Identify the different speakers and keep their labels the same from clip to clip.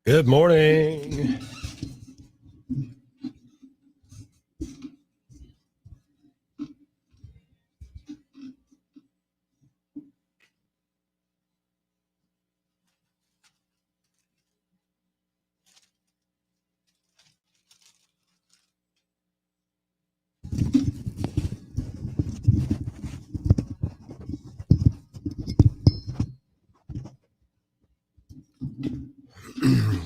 Speaker 1: Good morning.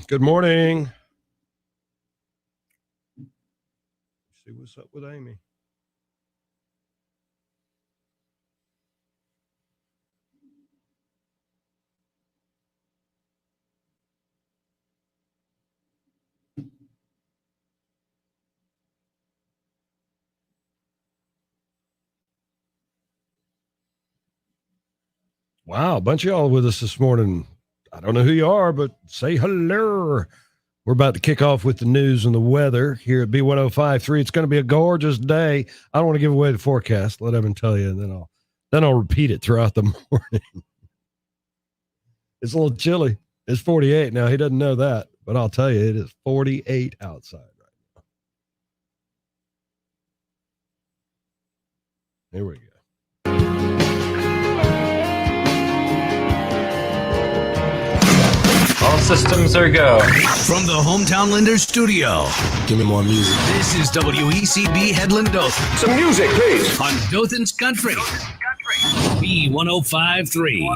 Speaker 1: Good morning. See what's up with Amy. Wow, a bunch of y'all with us this morning. I don't know who you are, but say hello. We're about to kick off with the news and the weather here at B1053. It's going to be a gorgeous day. I don't want to give away the forecast. Let Evan tell you, and then I'll repeat it throughout the morning. It's a little chilly. It's 48 now. He doesn't know that, but I'll tell you, it is 48 outside right now. Here we go.
Speaker 2: All systems are go.
Speaker 3: From the Hometown Lender Studio.
Speaker 4: Give me more music.
Speaker 3: This is WECB Headland Dothan.
Speaker 4: Some music, please.
Speaker 3: On Dothan's Country. B1053.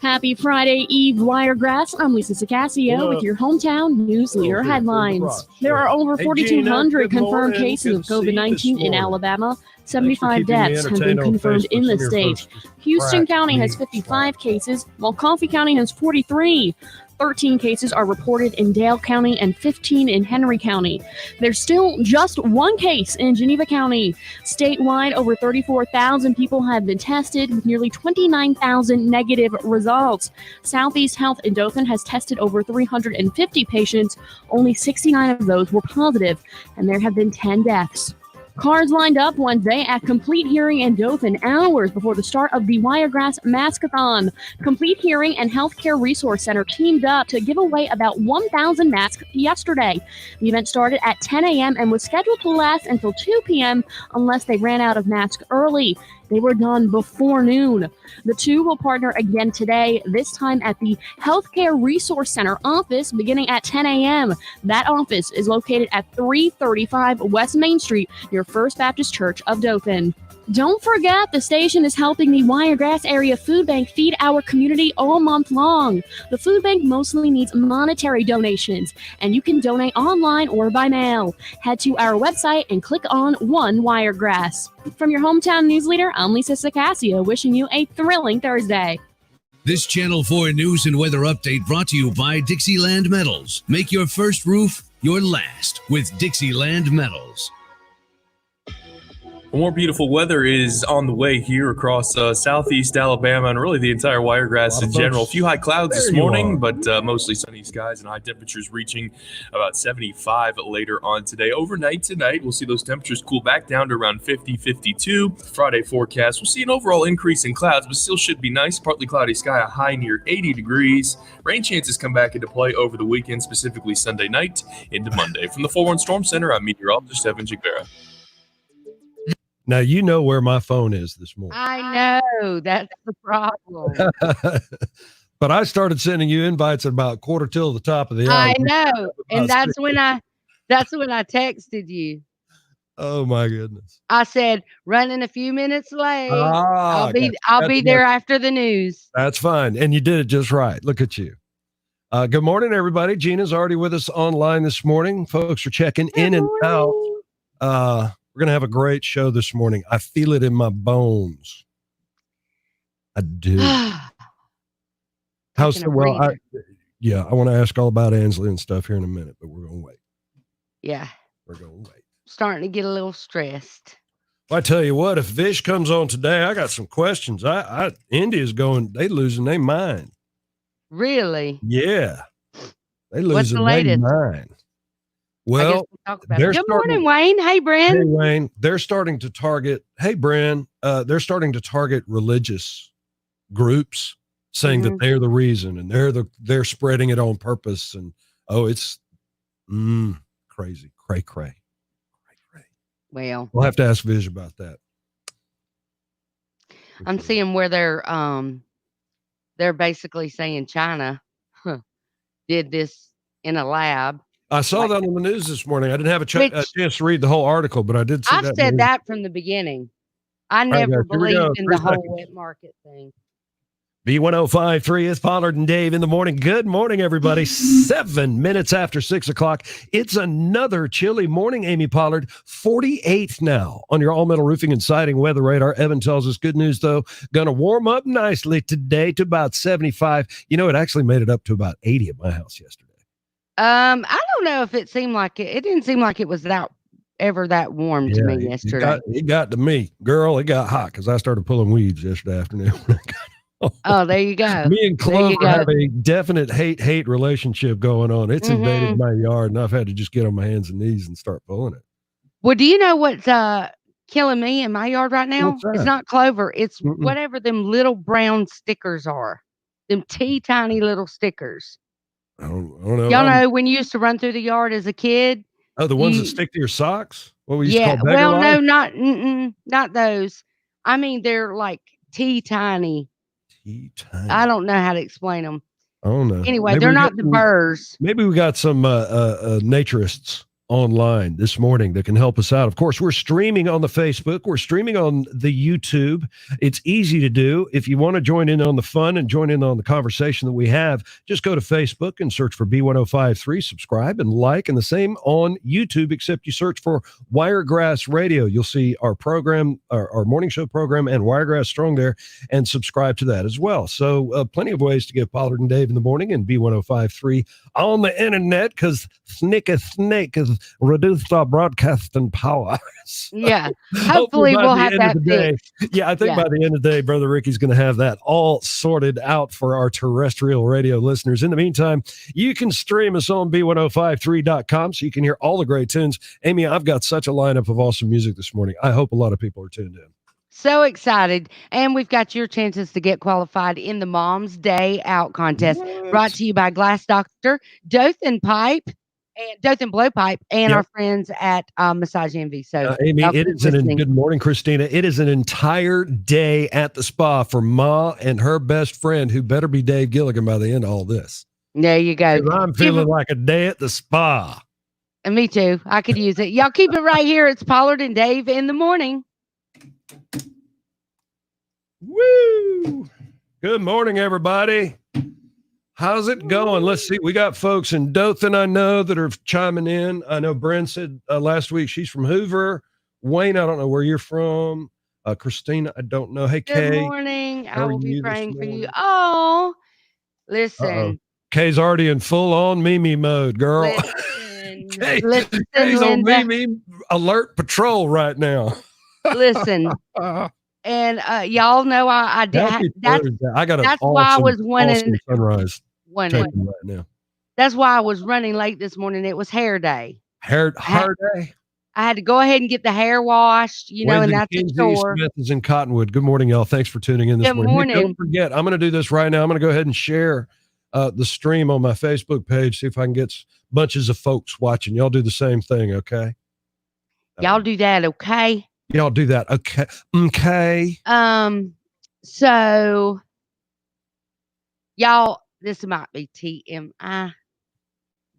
Speaker 5: Happy Friday Eve, Wiregrass. I'm Lisa Sicasio with your hometown news leader headlines. There are over 4,200 confirmed cases of COVID-19 in Alabama. 75 deaths have been confirmed in the state. Houston County has 55 cases, while Coffee County has 43. 13 cases are reported in Dale County and 15 in Henry County. There's still just one case in Geneva County. Statewide, over 34,000 people have been tested with nearly 29,000 negative results. Southeast Health in Dothan has tested over 350 patients. Only 69 of those were positive, and there have been 10 deaths. Cars lined up Wednesday at Complete Hearing in Dothan hours before the start of the Wiregrass Maskathon. Complete Hearing and Healthcare Resource Center teamed up to give away about 1,000 masks yesterday. The event started at 10 a.m. and was scheduled to last until 2 p.m. unless they ran out of masks early. They were done before noon. The two will partner again today, this time at the Healthcare Resource Center office beginning at 10 a.m. That office is located at 335 West Main Street near First Baptist Church of Dothan. Don't forget, the station is helping the Wiregrass Area Food Bank feed our community all month long. The food bank mostly needs monetary donations, and you can donate online or by mail. Head to our website and click on One Wiregrass. From your hometown news leader, I'm Lisa Sicasio, wishing you a thrilling Thursday.
Speaker 3: This Channel 4 news and weather update brought to you by Dixieland Metals. Make your first roof your last with Dixieland Metals.
Speaker 6: More beautiful weather is on the way here across southeast Alabama and really the entire Wiregrass in general. A few high clouds this morning, but mostly sunny skies and high temperatures reaching about 75 later on today. Overnight tonight, we'll see those temperatures cool back down to around 50, 52. Friday forecast, we'll see an overall increase in clouds, but still should be nice. Partly cloudy sky, a high near 80 degrees. Rain chances come back into play over the weekend, specifically Sunday night into Monday. From the 4-1 Storm Center, I'm meteorologist Evan Jigbera.
Speaker 1: Now, you know where my phone is this morning.
Speaker 7: I know. That's the problem.
Speaker 1: But I started sending you invites at about quarter till the top of the hour.
Speaker 7: I know. And that's when I texted you.
Speaker 1: Oh my goodness.
Speaker 7: I said, running a few minutes late. I'll be there after the news.
Speaker 1: That's fine. And you did it just right. Look at you. Good morning, everybody. Gina's already with us online this morning. Folks are checking in and out. We're going to have a great show this morning. I feel it in my bones. I do. How's the, well, I want to ask all about Ansley and stuff here in a minute, but we're going to wait.
Speaker 7: Yeah.
Speaker 1: We're going to wait.
Speaker 7: Starting to get a little stressed.
Speaker 1: Well, I tell you what, if Vish comes on today, I got some questions. India's going, they losing their mind.
Speaker 7: Really?
Speaker 1: Yeah. They
Speaker 7: What's the
Speaker 1: losing
Speaker 7: latest?
Speaker 1: their mind. Well,
Speaker 7: good morning, Wayne. Hey, Bren.
Speaker 1: Hey, Wayne. They're starting to target, they're starting to target religious groups saying that they're the reason and they're spreading it on purpose. And it's crazy, cray.
Speaker 7: Well,
Speaker 1: We'll have to ask Viz about that.
Speaker 7: I'm seeing where they're basically saying China did this in a lab.
Speaker 1: I saw that on the news this morning. I didn't have a chance to read the whole article, but I did see that.
Speaker 7: I've said that from the beginning. I never believed in the whole wet market thing.
Speaker 1: B1053 is Pollard and Dave in the morning. Good morning, everybody. 7 minutes after 6 o'clock. It's another chilly morning, Amy Pollard. 48 now on your all-metal roofing and siding weather radar. Evan tells us good news, though. Going to warm up nicely today to about 75. You know, it actually made it up to about 80 at my house yesterday.
Speaker 7: I don't know if it seemed like it. It didn't seem like it was ever that warm to me yesterday.
Speaker 1: It got to me. Girl, it got hot because I started pulling weeds yesterday afternoon.
Speaker 7: Oh, there you go.
Speaker 1: Me and Clover have a definite hate relationship going on. It's invaded my yard, and I've had to just get on my hands and knees and start pulling it.
Speaker 7: Well, do you know what's killing me in my yard right now? It's not clover. It's whatever them little brown stickers are. Them tiny little stickers.
Speaker 1: I don't know.
Speaker 7: Y'all know when you used to run through the yard as a kid?
Speaker 1: Oh, the ones that stick to your socks? What we used to call beggar
Speaker 7: well,
Speaker 1: lice?
Speaker 7: no, not those. I mean, they're like tiny. I don't know how to explain them.
Speaker 1: I don't know.
Speaker 7: Anyway, maybe they're not the burrs.
Speaker 1: Maybe we got some naturists online this morning that can help us out. Of course, we're streaming on the Facebook. We're streaming on the YouTube. It's easy to do. If you want to join in on the fun and join in on the conversation that we have, just go to Facebook and search for B1053, subscribe and like, and the same on YouTube, except you search for Wiregrass Radio. You'll see our program, our morning show program, and Wiregrass Strong there, and subscribe to that as well. So plenty of ways to get Pollard and Dave in the morning and B1053 on the internet, because snake has reduced our broadcasting power. So
Speaker 7: yeah. Hopefully we'll have that fixed.
Speaker 1: Yeah, I think by the end of the day, Brother Ricky's going to have that all sorted out for our terrestrial radio listeners. In the meantime, you can stream us on B1053.com so you can hear all the great tunes. Amy, I've got such a lineup of awesome music this morning. I hope a lot of people are tuned in.
Speaker 7: So excited. And we've got your chances to get qualified in the Mom's Day Out contest, brought to you by Glass Doctor, Dothan Blowpipe, and our friends at Massage Envy. So,
Speaker 1: Amy, it is good morning, Christina. It is an entire day at the spa for Ma and her best friend, who better be Dave Gilligan by the end of all this.
Speaker 7: There you go.
Speaker 1: I'm feeling like a day at the spa.
Speaker 7: And me too. I could use it. Y'all keep it right here. It's Pollard and Dave in the morning.
Speaker 1: Woo! Good morning, everybody. How's it going? Let's see. We got folks in Dothan, I know, that are chiming in. I know Bryn said last week she's from Hoover. Wayne, I don't know where you're from. Christina, I don't know. Hey, Kay.
Speaker 7: Good morning. I will be praying for you. Oh, listen.
Speaker 1: Kay's already in full-on Mimi mode, girl. Kay's on Mimi alert patrol right now.
Speaker 7: Listen. And y'all know I did. That's why I was running
Speaker 1: sunrise.
Speaker 7: Right now. That's why I was running late this morning. It was hair day.
Speaker 1: Hair day.
Speaker 7: I had to go ahead and get the hair washed, and that's a chore.
Speaker 1: Smith is in Cottonwood. Good morning, y'all. Thanks for tuning in this morning. Hey, don't forget, I'm going to do this right now. I'm going to go ahead and share the stream on my Facebook page. See if I can get bunches of folks watching. Y'all do the same thing, okay?
Speaker 7: Y'all do that, okay?
Speaker 1: Y'all do that. Okay. Okay.
Speaker 7: So y'all, this might be TMI,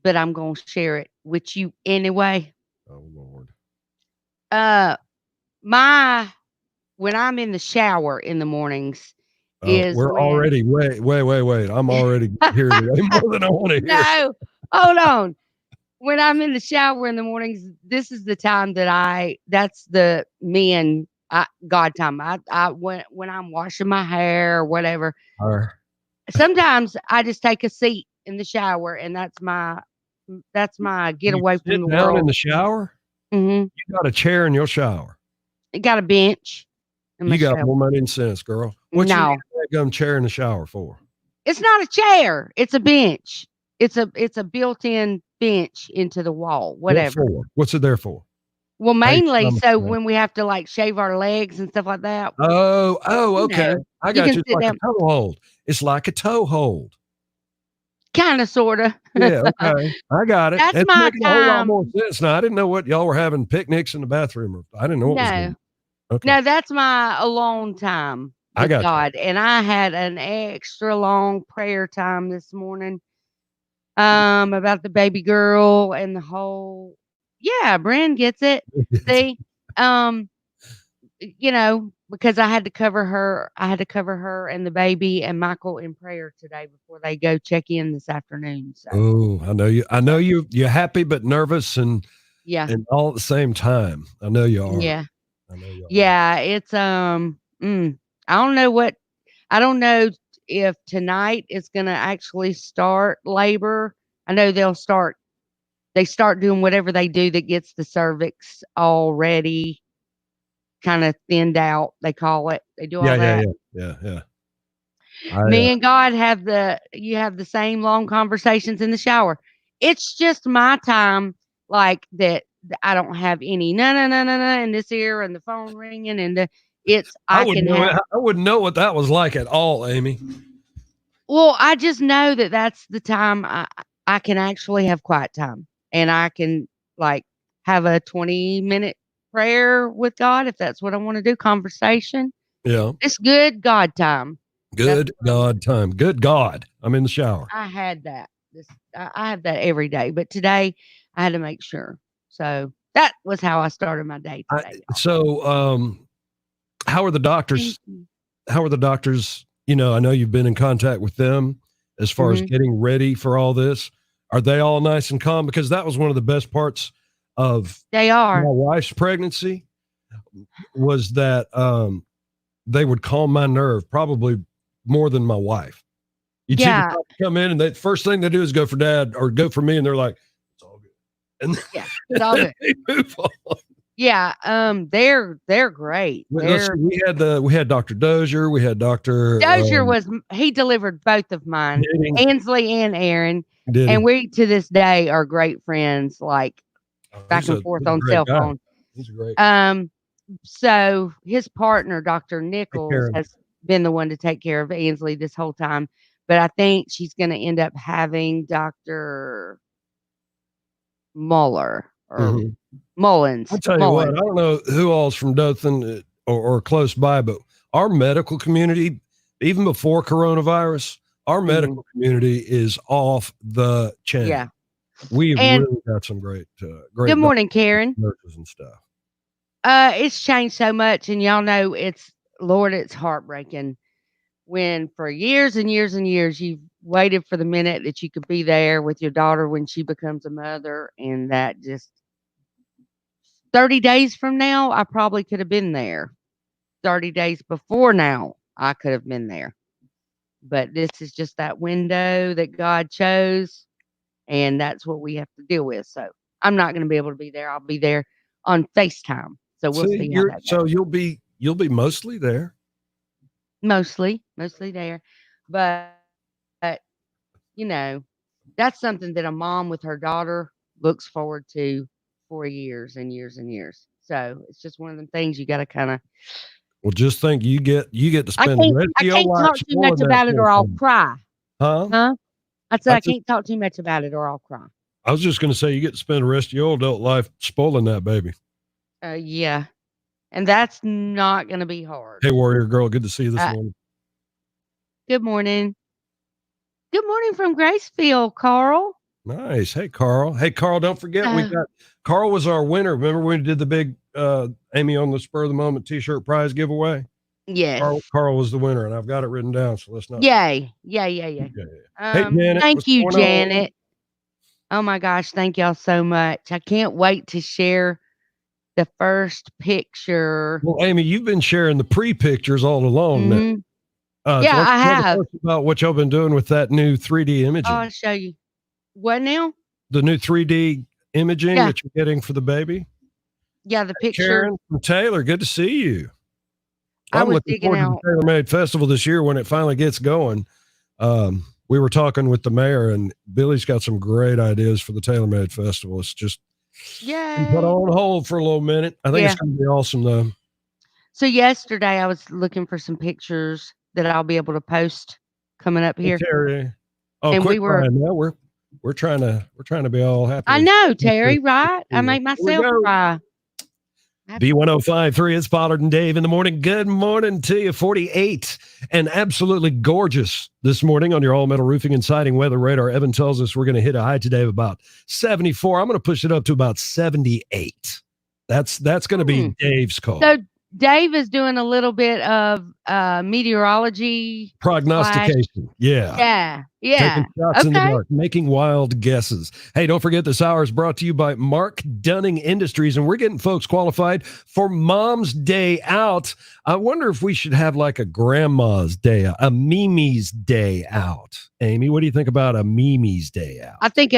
Speaker 7: but I'm going to share it with you anyway.
Speaker 1: Oh Lord.
Speaker 7: When I'm in the shower in the mornings
Speaker 1: already, wait. I'm already hearing more than I want to hear.
Speaker 7: No, hold on. When I'm in the shower in the mornings, this is the time that's the me and God time. When I'm washing my hair or whatever, sometimes I just take a seat in the shower, and that's my get away from the world.
Speaker 1: In the shower?
Speaker 7: Mm-hmm.
Speaker 1: You got a chair in your shower.
Speaker 7: You got a bench.
Speaker 1: You got more money and sense, girl. What you need a gum chair in the shower for?
Speaker 7: It's not a chair. It's a bench. It's a built-in bench into the wall. Whatever.
Speaker 1: What's it there for?
Speaker 7: Well, mainly when we have to shave our legs and stuff like that.
Speaker 1: Oh, okay. I got you. It's like a toe hold. It's like a toe hold.
Speaker 7: Kind of, sort of.
Speaker 1: Yeah, okay. I got it.
Speaker 7: That's
Speaker 1: It's
Speaker 7: my
Speaker 1: making a whole lot
Speaker 7: time.
Speaker 1: more sense now. I didn't know what y'all were having picnics in the bathroom. I didn't know what was going on. Okay.
Speaker 7: No, that's my alone time
Speaker 1: I
Speaker 7: with
Speaker 1: got you.
Speaker 7: God. And I had an extra long prayer time this morning about the baby girl and the whole. Yeah, Brand gets it. See, because I had to cover her and the baby and Michael in prayer today before they go check in this afternoon. So
Speaker 1: Oh, I know you're happy but nervous and all at the same time. I know you are.
Speaker 7: yeah.
Speaker 1: I know you are.
Speaker 7: Yeah, it's I don't know if tonight is gonna actually start labor. I know they start doing whatever they do that gets the cervix already kind of thinned out, they call it. They do all that.
Speaker 1: Yeah.
Speaker 7: Me and God have the same long conversations in the shower. It's just my time, like that. I don't have any no in this ear and the phone ringing and
Speaker 1: I wouldn't know what that was like at all, Amy.
Speaker 7: Well, I just know that that's the time I can actually have quiet time and I can like have a 20-minute prayer with God if that's what I want to do. Conversation.
Speaker 1: Yeah.
Speaker 7: It's good God time.
Speaker 1: Good God time. Good God. I'm in the shower.
Speaker 7: I had that. I have that every day, but today I had to make sure. So that was how I started my day today.
Speaker 1: How are the doctors? How are the doctors? I know you've been in contact with them as far as getting ready for all this. Are they all nice and calm? Because that was one of the best parts of my wife's pregnancy was that they would calm my nerve probably more than my wife. You'd see the doctor come in and the first thing they do is go for dad or go for me. And they're like, it's all good. And
Speaker 7: it's all good.
Speaker 1: They move on.
Speaker 7: Yeah. They're great.
Speaker 1: We had Dr. Dozier. We had Dr.
Speaker 7: Dozier he delivered both of mine, Ansley and Aaron. And we to this day are great friends, like back and forth on cell phone.
Speaker 1: He's a great
Speaker 7: so his partner, Dr. Nichols, has been the one to take care of Ansley this whole time. But I think she's going to end up having Dr. Muller or Mullins.
Speaker 1: I'll tell you what, I don't know who all's from Dothan or close by, but our medical community, even before coronavirus, our medical community is off the chain.
Speaker 7: Yeah.
Speaker 1: We've really got some great
Speaker 7: good morning, Karen.
Speaker 1: Nurses and stuff.
Speaker 7: It's changed so much, and y'all know it's heartbreaking when for years and years and years you've waited for the minute that you could be there with your daughter when she becomes a mother, and that just 30 days from now, I probably could have been there. 30 days before now, I could have been there. But this is just that window that God chose, and that's what we have to deal with. So I'm not going to be able to be there. I'll be there on FaceTime. So we'll see how that goes.
Speaker 1: So you'll be mostly there.
Speaker 7: Mostly there. But that's something that a mom with her daughter looks forward to for years and years and years. So it's just one of them things you got to kind of.
Speaker 1: Well, just think you get to spend the rest of your life.
Speaker 7: I can't talk too much about it or I'll cry.
Speaker 1: Huh?
Speaker 7: I said I can't talk too much about it or I'll cry.
Speaker 1: I was just going to say you get to spend the rest of your adult life spoiling that baby.
Speaker 7: Yeah. And that's not going to be hard.
Speaker 1: Hey, Warrior Girl, good to see you this morning.
Speaker 7: Good morning. Good morning from Gracefield, Carl.
Speaker 1: Nice. Hey, Carl. Don't forget Carl was our winner. Remember when we did the big Amy on the spur of the moment t-shirt prize giveaway?
Speaker 7: Yes.
Speaker 1: Carl was the winner, and I've got it written down, so let's not.
Speaker 7: Yay. Yeah.
Speaker 1: Hey, Janet,
Speaker 7: thank you, Janet. Oh my gosh, thank y'all so much. I can't wait to share the first picture.
Speaker 1: Well, Amy, you've been sharing the pre-pictures all along now.
Speaker 7: I have.
Speaker 1: About what y'all been doing with that new 3D imaging.
Speaker 7: I'll show you. What now?
Speaker 1: The new 3D imaging that you're getting for the baby?
Speaker 7: Yeah, the picture.
Speaker 1: Sharon from Taylor, good to see you.
Speaker 7: I'm
Speaker 1: looking forward to the Taylor Made Festival this year when it finally gets going. We were talking with the mayor, and Billy's got some great ideas for the Taylor Made Festival. It's just put on hold for a little minute. I think it's going to be awesome, though.
Speaker 7: So yesterday I was looking for some pictures that I'll be able to post coming up here.
Speaker 1: Terry. Oh,
Speaker 7: And
Speaker 1: quick
Speaker 7: we were-
Speaker 1: Brian, now we're trying to be all happy.
Speaker 7: I know, Terry, right? I make
Speaker 1: Here we
Speaker 7: myself
Speaker 1: go.
Speaker 7: cry.
Speaker 1: B1053, it's Pollard and Dave in the morning. Good morning to you. 48 and absolutely gorgeous this morning on your all metal roofing and siding weather radar. Evan tells us we're going to hit a high today of about 74. I'm going to push it up to about 78. That's going to be Dave's call.
Speaker 7: So Dave is doing a little bit of meteorology
Speaker 1: Prognostication. Yeah.
Speaker 7: Yeah.
Speaker 1: Taking shots in the dark, making wild guesses. Hey, don't forget this hour is brought to you by Mark Dunning Industries, and we're getting folks qualified for Mom's Day Out. I wonder if we should have like a Grandma's Day Out, a Mimi's Day Out. Amy, what do you think about a Mimi's Day Out?
Speaker 7: I think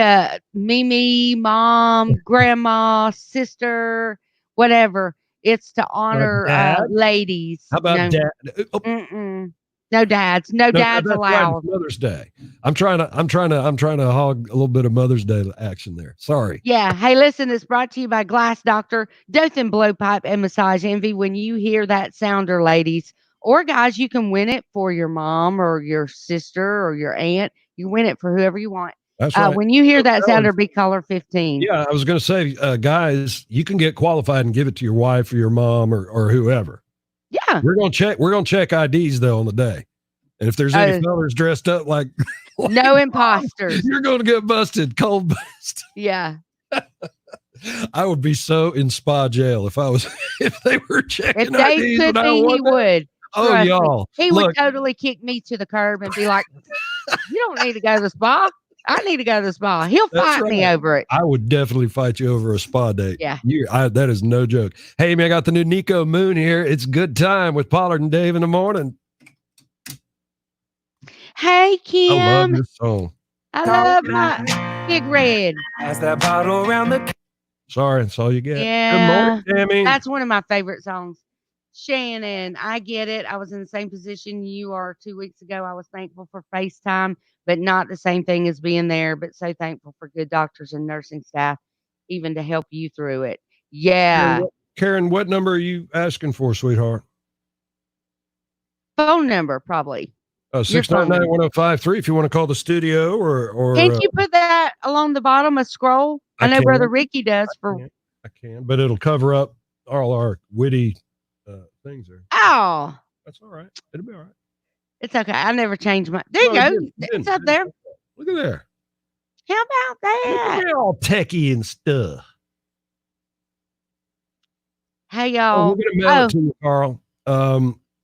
Speaker 7: Mimi, mom, grandma, sister, whatever. It's to honor ladies.
Speaker 1: How about dad?
Speaker 7: No dads. No dads
Speaker 1: that's
Speaker 7: allowed.
Speaker 1: Right, Mother's Day. I'm trying to hog a little bit of Mother's Day action there. Sorry.
Speaker 7: Yeah. Hey, listen, it's brought to you by Glass Doctor, Dothan Blowpipe and Massage Envy. When you hear that sounder, ladies or guys, you can win it for your mom or your sister or your aunt. You win it for whoever you want.
Speaker 1: That's right.
Speaker 7: When you hear that sounder, be caller 15.
Speaker 1: Yeah, I was going to say, guys, you can get qualified and give it to your wife or your mom or whoever.
Speaker 7: Yeah.
Speaker 1: We're going to check IDs though on the day. And if there's any fellas dressed up like
Speaker 7: no imposters,
Speaker 1: you're going to get busted, cold bust.
Speaker 7: Yeah.
Speaker 1: I would be so in spa jail if they were checking
Speaker 7: If Dave
Speaker 1: IDs.
Speaker 7: could be, he would.
Speaker 1: Oh, y'all.
Speaker 7: He would totally kick me to the curb and be like, you don't need to go to the spa. I need to go to the spa. He'll fight me over it.
Speaker 1: I would definitely fight you over a spa date.
Speaker 7: Yeah.
Speaker 1: That is no joke. Hey, man, I got the new Nico Moon here. It's good time with Pollard and Dave in the morning.
Speaker 7: Hey, Kim.
Speaker 1: I love this song.
Speaker 7: I love my Big Red.
Speaker 4: Pass that bottle around the.
Speaker 1: Sorry, that's all you get.
Speaker 7: Yeah.
Speaker 1: Good morning, Tammy.
Speaker 7: That's one of my favorite songs. Shannon, I get it. I was in the same position you are 2 weeks ago. I was thankful for FaceTime, but not the same thing as being there, but so thankful for good doctors and nursing staff, even to help you through it. Yeah.
Speaker 1: Karen, what number are you asking for, sweetheart?
Speaker 7: Phone number, probably.
Speaker 1: 699-1053 if you want to call the studio or
Speaker 7: Can't you put that along the bottom of scroll? I know Brother Ricky does
Speaker 1: I can, but it'll cover up all our witty things there.
Speaker 7: Oh.
Speaker 1: That's all right. It'll be all right.
Speaker 7: It's okay. I never change my. There you go. It's up there.
Speaker 1: Look at there.
Speaker 7: How about that?
Speaker 1: They're all techie and stuff.
Speaker 7: Hey, y'all.
Speaker 1: We're going to mail it to you, Carl.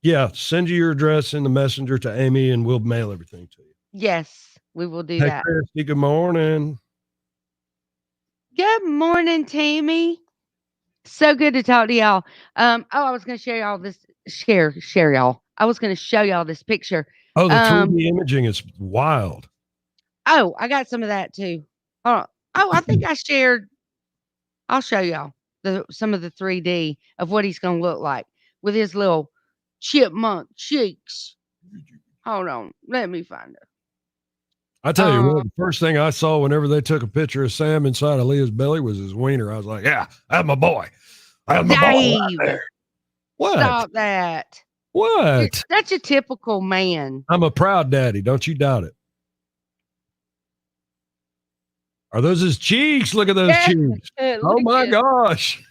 Speaker 1: Yeah, send you your address in the messenger to Amy, and we'll mail everything to you.
Speaker 7: Yes, we will do
Speaker 1: Hey,
Speaker 7: that.
Speaker 1: Christy, good morning.
Speaker 7: Good morning, Tammy. So good to talk to y'all. I was going to share y'all this. Share y'all. I was going to show y'all this picture.
Speaker 1: Oh, the 3D imaging is wild.
Speaker 7: Oh, I got some of that too. I think I shared. I'll show y'all some of the 3D of what he's going to look like with his little chipmunk cheeks. Hold on. Let me find her.
Speaker 1: I tell you what, the first thing I saw whenever they took a picture of Sam inside Aaliyah's belly was his wiener. I was like, yeah, that's my boy. That's my boy right there. What?
Speaker 7: Stop that.
Speaker 1: What?
Speaker 7: You're such a typical man.
Speaker 1: I'm a proud daddy. Don't you doubt it. Are those his cheeks? Look at those cheeks. Oh my gosh.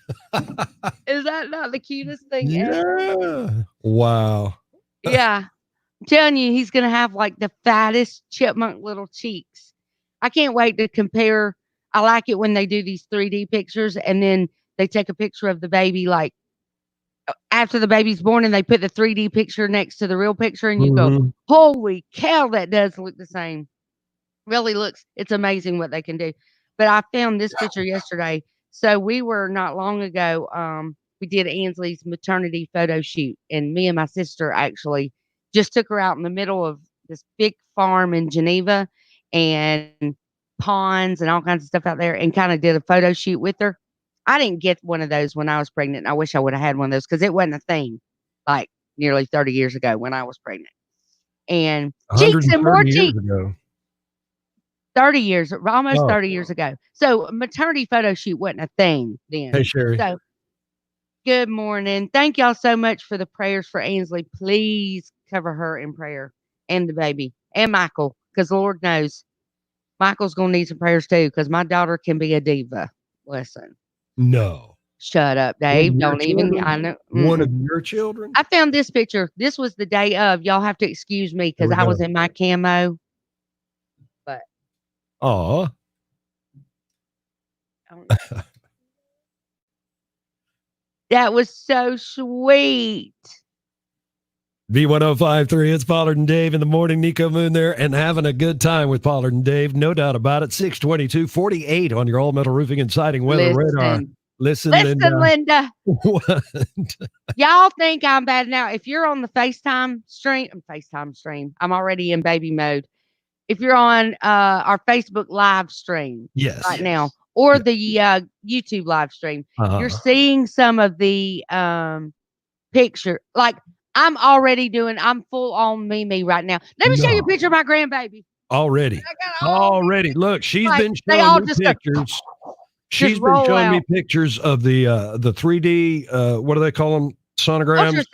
Speaker 7: Is that not the cutest thing ever?
Speaker 1: Yeah. Wow.
Speaker 7: Yeah. I'm telling you, he's going to have like the fattest chipmunk little cheeks. I can't wait to compare. I like it when they do these 3D pictures and then they take a picture of the baby like after the baby's born and they put the 3D picture next to the real picture and you go, holy cow, that does look the same. Really looks, it's amazing what they can do. But I found this picture yesterday. So we were not long ago, we did Ansley's maternity photo shoot and me and my sister actually just took her out in the middle of this big farm in Geneva and ponds and all kinds of stuff out there and kind of did a photo shoot with her. I didn't get one of those when I was pregnant. And I wish I would have had one of those because it wasn't a thing like nearly 30 years ago when I was pregnant. And cheeks and more cheeks. 30 years, almost 30 years ago. So maternity photo shoot wasn't a thing then.
Speaker 1: Hey, Sherry.
Speaker 7: So good morning. Thank y'all so much for the prayers for Ansley. Please cover her in prayer and the baby. and Michael, because Lord knows Michael's going to need some prayers too, because my daughter can be a diva. Listen.
Speaker 1: No.
Speaker 7: Shut up,
Speaker 1: One
Speaker 7: Dave.
Speaker 1: of your
Speaker 7: Don't even.
Speaker 1: children?
Speaker 7: I know.
Speaker 1: One of your children?
Speaker 7: I found this picture. This was the day of. Y'all have to excuse me because I was in my camo. But.
Speaker 1: Aw.
Speaker 7: That was so sweet.
Speaker 1: B1053, it's Pollard and Dave in the morning. Nico Moon there and having a good time with Pollard and Dave. No doubt about it. 622-48 on your all metal roofing and siding weather radar. Listen,
Speaker 7: Linda.
Speaker 1: What?
Speaker 7: Y'all think I'm bad now. If you're on the FaceTime stream, I'm already in baby mode. If you're on our Facebook live stream now, or the YouTube live stream, you're seeing some of the picture. Like I'm full on Mimi right now. Let me show you a picture of my grandbaby.
Speaker 1: Already. Look, she's been showing me pictures. She's been showing me pictures of the 3D, what do they call them? Sonograms?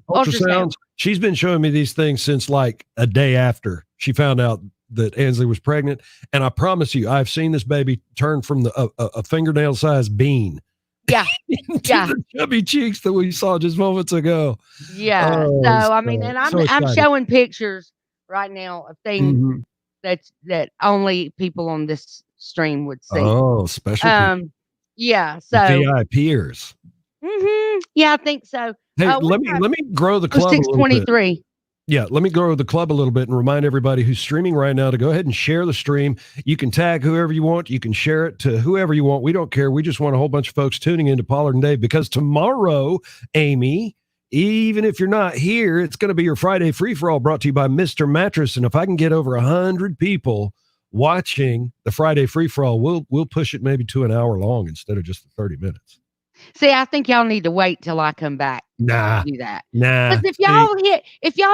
Speaker 1: Ultrasounds. She's been showing me these things since like a day after she found out that Ansley was pregnant. And I promise you, I've seen this baby turn from a fingernail-sized bean.
Speaker 7: Yeah.
Speaker 1: The chubby cheeks that we saw just moments ago.
Speaker 7: Yeah. So, I mean, and I'm showing pictures right now of things that only people on this stream would see.
Speaker 1: Oh, special.
Speaker 7: Yeah. So
Speaker 1: VIPers.
Speaker 7: Yeah, I think so.
Speaker 1: Hey, let me grow the club
Speaker 7: 623.
Speaker 1: Yeah, let me grow the club a little bit and remind everybody who's streaming right now to go ahead and share the stream. You can tag whoever you want. You can share it to whoever you want. We don't care. We just want a whole bunch of folks tuning into Pollard and Dave, because tomorrow, Amy, even if you're not here, it's going to be your Friday free-for-all brought to you by Mr. Mattress. And if I can get over 100 people watching the Friday free-for-all, we'll push it maybe to an hour long instead of just the 30 minutes.
Speaker 7: See, I think y'all need to wait till I come back.
Speaker 1: Nah,
Speaker 7: to do that.
Speaker 1: Nah.
Speaker 7: Because if y'all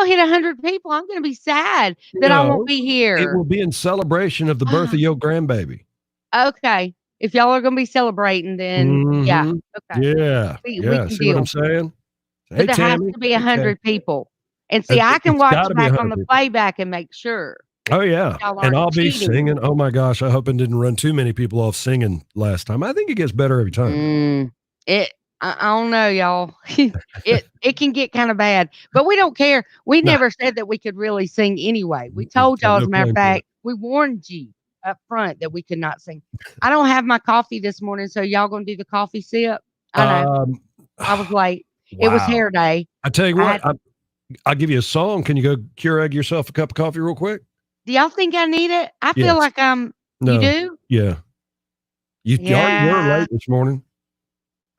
Speaker 7: hit 100 people, I'm going to be sad that I won't be here.
Speaker 1: It will be in celebration of the birth of your grandbaby.
Speaker 7: Okay. If y'all are going to be celebrating, then yeah. Okay.
Speaker 1: Yeah.
Speaker 7: We can
Speaker 1: See
Speaker 7: deal.
Speaker 1: what I'm saying?
Speaker 7: But there has to be 100 people. And see, I can watch back on the playback and make sure.
Speaker 1: Oh, yeah. And I'll be singing. Oh, my gosh. I hope it didn't run too many people off singing last time. I think it gets better every time.
Speaker 7: I don't know, y'all. it can get kind of bad, but we don't care. We never said that we could really sing anyway. We told y'all, as a matter of fact, we warned you up front that we could not sing. I don't have my coffee this morning, so y'all gonna do the coffee sip? I know. I was late. Wow. It was hair day.
Speaker 1: I tell you what, I'll give you a song. Can you go Keurig yourself a cup of coffee real quick?
Speaker 7: Do y'all think I need it? I feel like no. You do?
Speaker 1: Yeah. You were late this morning.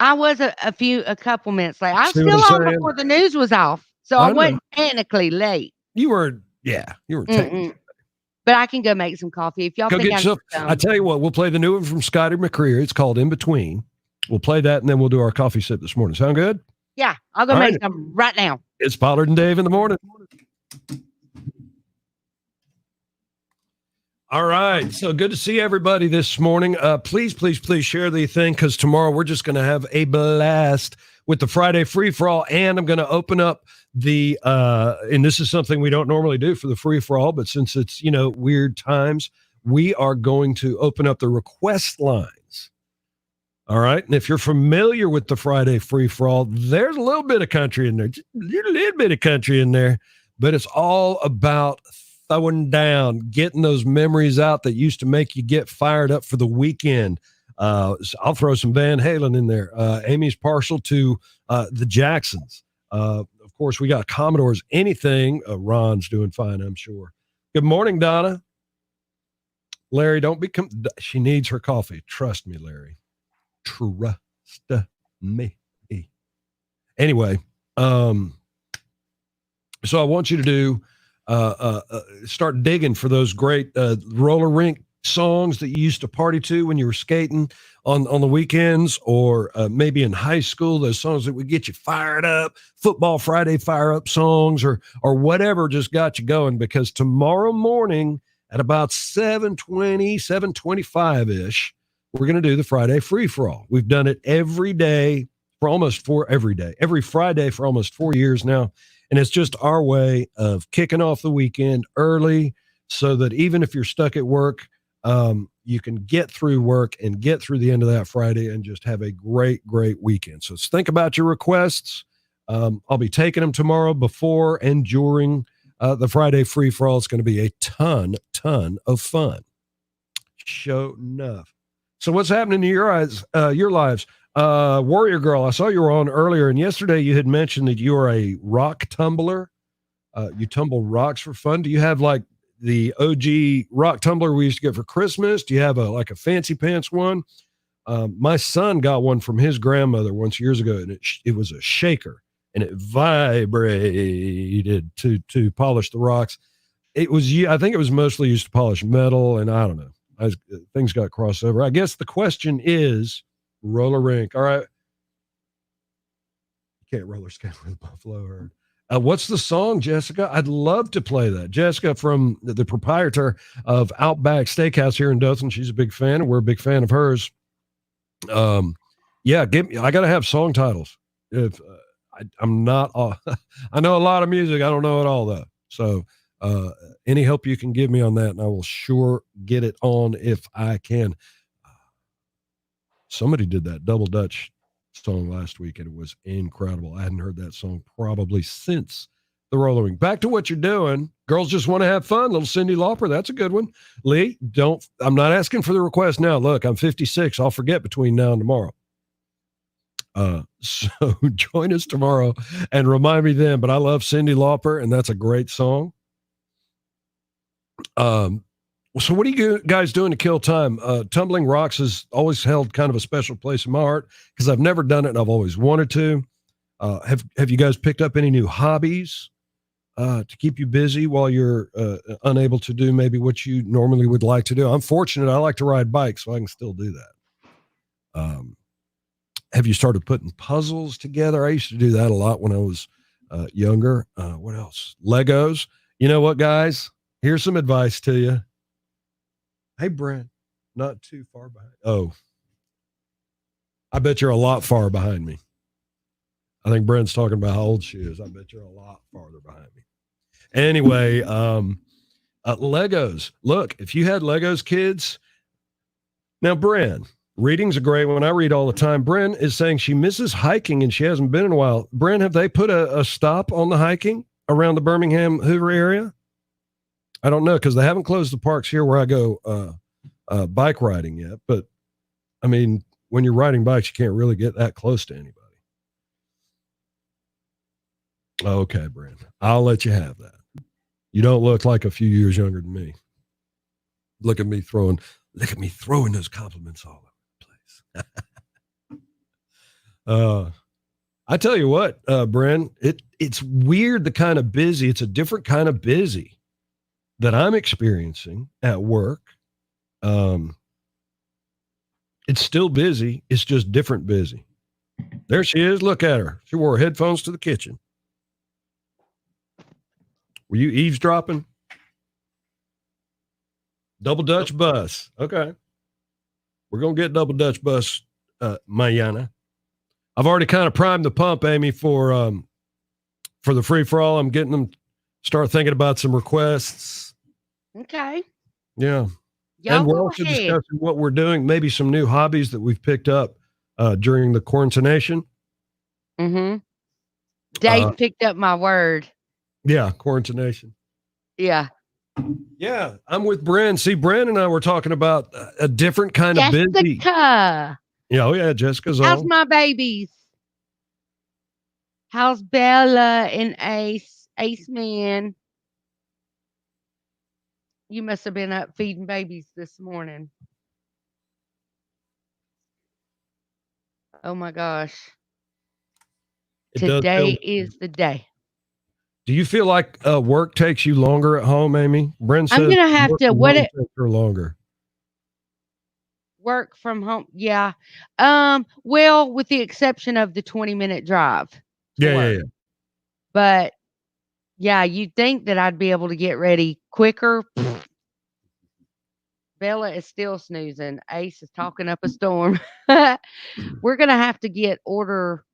Speaker 7: I was a couple minutes late. I was still on before the news was off, so I wasn't technically late.
Speaker 1: You were technically.
Speaker 7: But I can go make some coffee if y'all think
Speaker 1: I tell you what, we'll play the new one from Scotty McCreer. It's called In Between. We'll play that and then we'll do our coffee sip this morning. Sound good?
Speaker 7: Yeah, I'll go make some right now.
Speaker 1: It's Pollard and Dave in the morning. All right. So good to see everybody this morning. Please share the thing, because tomorrow we're just going to have a blast with the Friday free-for-all. And I'm going to open up the, and this is something we don't normally do for the free-for-all, but since it's, weird times, we are going to open up the request lines. All right. And if you're familiar with the Friday free-for-all, there's a little bit of country in there, just a little bit of country in there, but it's all about throwing down, getting those memories out that used to make you get fired up for the weekend. So I'll throw some Van Halen in there. Amy's partial to the Jacksons. Of course, we got Commodores. Anything. Ron's doing fine, I'm sure. Good morning, Donna. Larry, she needs her coffee. Trust me, Larry. Trust me. Anyway, so I want you to do start digging for those great roller rink songs that you used to party to when you were skating on the weekends, or maybe in high school, those songs that would get you fired up, football Friday fire up songs, or whatever just got you going, because tomorrow morning at about 7:25-ish, we're going to do the Friday free-for-all. We've done it every Friday for almost 4 years now. And it's just our way of kicking off the weekend early so that even if you're stuck at work, you can get through work and get through the end of that Friday and just have a great, great weekend. So think about your requests. I'll be taking them tomorrow before and during the Friday free for all. It's going to be a ton of fun. Show enough. So what's happening in your lives? Warrior Girl, I saw you were on earlier, and yesterday you had mentioned that you are a rock tumbler. You tumble rocks for fun. Do you have like the OG rock tumbler we used to get for Christmas? Do you have a fancy pants one? My son got one from his grandmother once years ago, and it was a shaker, and it vibrated to polish the rocks. I think it was mostly used to polish metal, and I don't know. Things got crossed over. I guess the question is roller rink. All right. You can't roller skate with Buffalo Herd. What's the song, Jessica? I'd love to play that. Jessica from the proprietor of Outback Steakhouse here in Dothan. She's a big fan, and we're a big fan of hers. I got to have song titles. If I'm not, I know a lot of music. I don't know it all though. So any help you can give me on that, and I will sure get it on if I can. Somebody did that Double Dutch song last week, and it was incredible. I hadn't heard that song probably since the roller rink. Back to what you're doing. Girls just want to have fun. Little Cyndi Lauper. That's a good one. Lee, I'm not asking for the request now. Look, I'm 56. I'll forget between now and tomorrow. So join us tomorrow and remind me then, but I love Cyndi Lauper, and that's a great song. So what are you guys doing to kill time? Tumbling rocks has always held kind of a special place in my heart because I've never done it and I've always wanted to. Have you guys picked up any new hobbies to keep you busy while you're unable to do maybe what you normally would like to do? I'm fortunate. I like to ride bikes, so I can still do that. Have you started putting puzzles together? I used to do that a lot when I was younger. What else? Legos. You know what, guys? Here's some advice to you. Hey, Brent, not too far behind. Oh, I bet you're a lot far behind me. I think Brent's talking about how old she is. I bet you're a lot farther behind me. Anyway, Legos. Look, if you had Legos, kids. Now, Brent, reading's a great one. I read all the time. Brent is saying she misses hiking and she hasn't been in a while. Brent, have they put a stop on the hiking around the Birmingham Hoover area? I don't know, because they haven't closed the parks here where I go bike riding yet. But, I mean, when you're riding bikes, you can't really get that close to anybody. Okay, Brent, I'll let you have that. You don't look like a few years younger than me. Look at me throwing those compliments all over the place. I tell you what, Brent, it's weird, the kind of busy. It's a different kind of busy that I'm experiencing at work. It's still busy. It's just different busy. There she is. Look at her. She wore headphones to the kitchen. Were you eavesdropping? Double Dutch bus. Okay. We're going to get Double Dutch bus, mañana. I've already kind of primed the pump, Amy, for the free for all. I'm getting them, start thinking about some requests.
Speaker 7: Okay.
Speaker 1: Yeah.
Speaker 7: Y'all
Speaker 1: and we're
Speaker 7: go
Speaker 1: also
Speaker 7: ahead.
Speaker 1: discussing what we're doing, maybe some new hobbies that we've picked up during the quarantination.
Speaker 7: Mm-hmm. Dave picked up my word.
Speaker 1: Yeah, quarantination.
Speaker 7: Yeah.
Speaker 1: Yeah, I'm with Bren. See, Bren and I were talking about a different kind of busy.
Speaker 7: Jessica.
Speaker 1: Yeah, oh yeah, Jessica's
Speaker 7: How's
Speaker 1: on.
Speaker 7: my babies? How's Bella and Ace? Ace man. You must have been up feeding babies this morning. Oh my gosh. Today is the day.
Speaker 1: Do you feel like work takes you longer at home, Amy? Bren says
Speaker 7: I'm gonna have to
Speaker 1: takes her longer.
Speaker 7: Work from home. Yeah. Well, with the exception of the 20-minute drive.
Speaker 1: Yeah.
Speaker 7: But yeah, you'd think that I'd be able to get ready quicker. Bella is still snoozing. Ace is talking up a storm. We're gonna have to order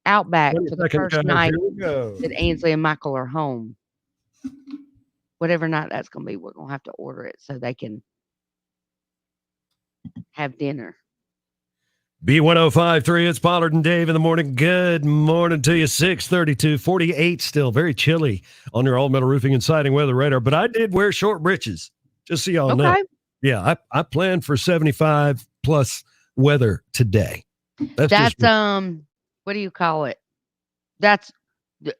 Speaker 7: Outback for the
Speaker 1: 22nd,
Speaker 7: first
Speaker 1: guys.
Speaker 7: night
Speaker 1: Here we go.
Speaker 7: that Ainsley and Michael are home. Whatever night that's going to be, we're going to have to order it so they can have dinner.
Speaker 1: B1053, it's Pollard and Dave in the morning. Good morning to you. 632, 48 still. Very chilly on your all metal roofing and siding weather radar. But I did wear short breeches, just so y'all know. Yeah, I planned for 75 plus weather today. That's
Speaker 7: what do you call it? That's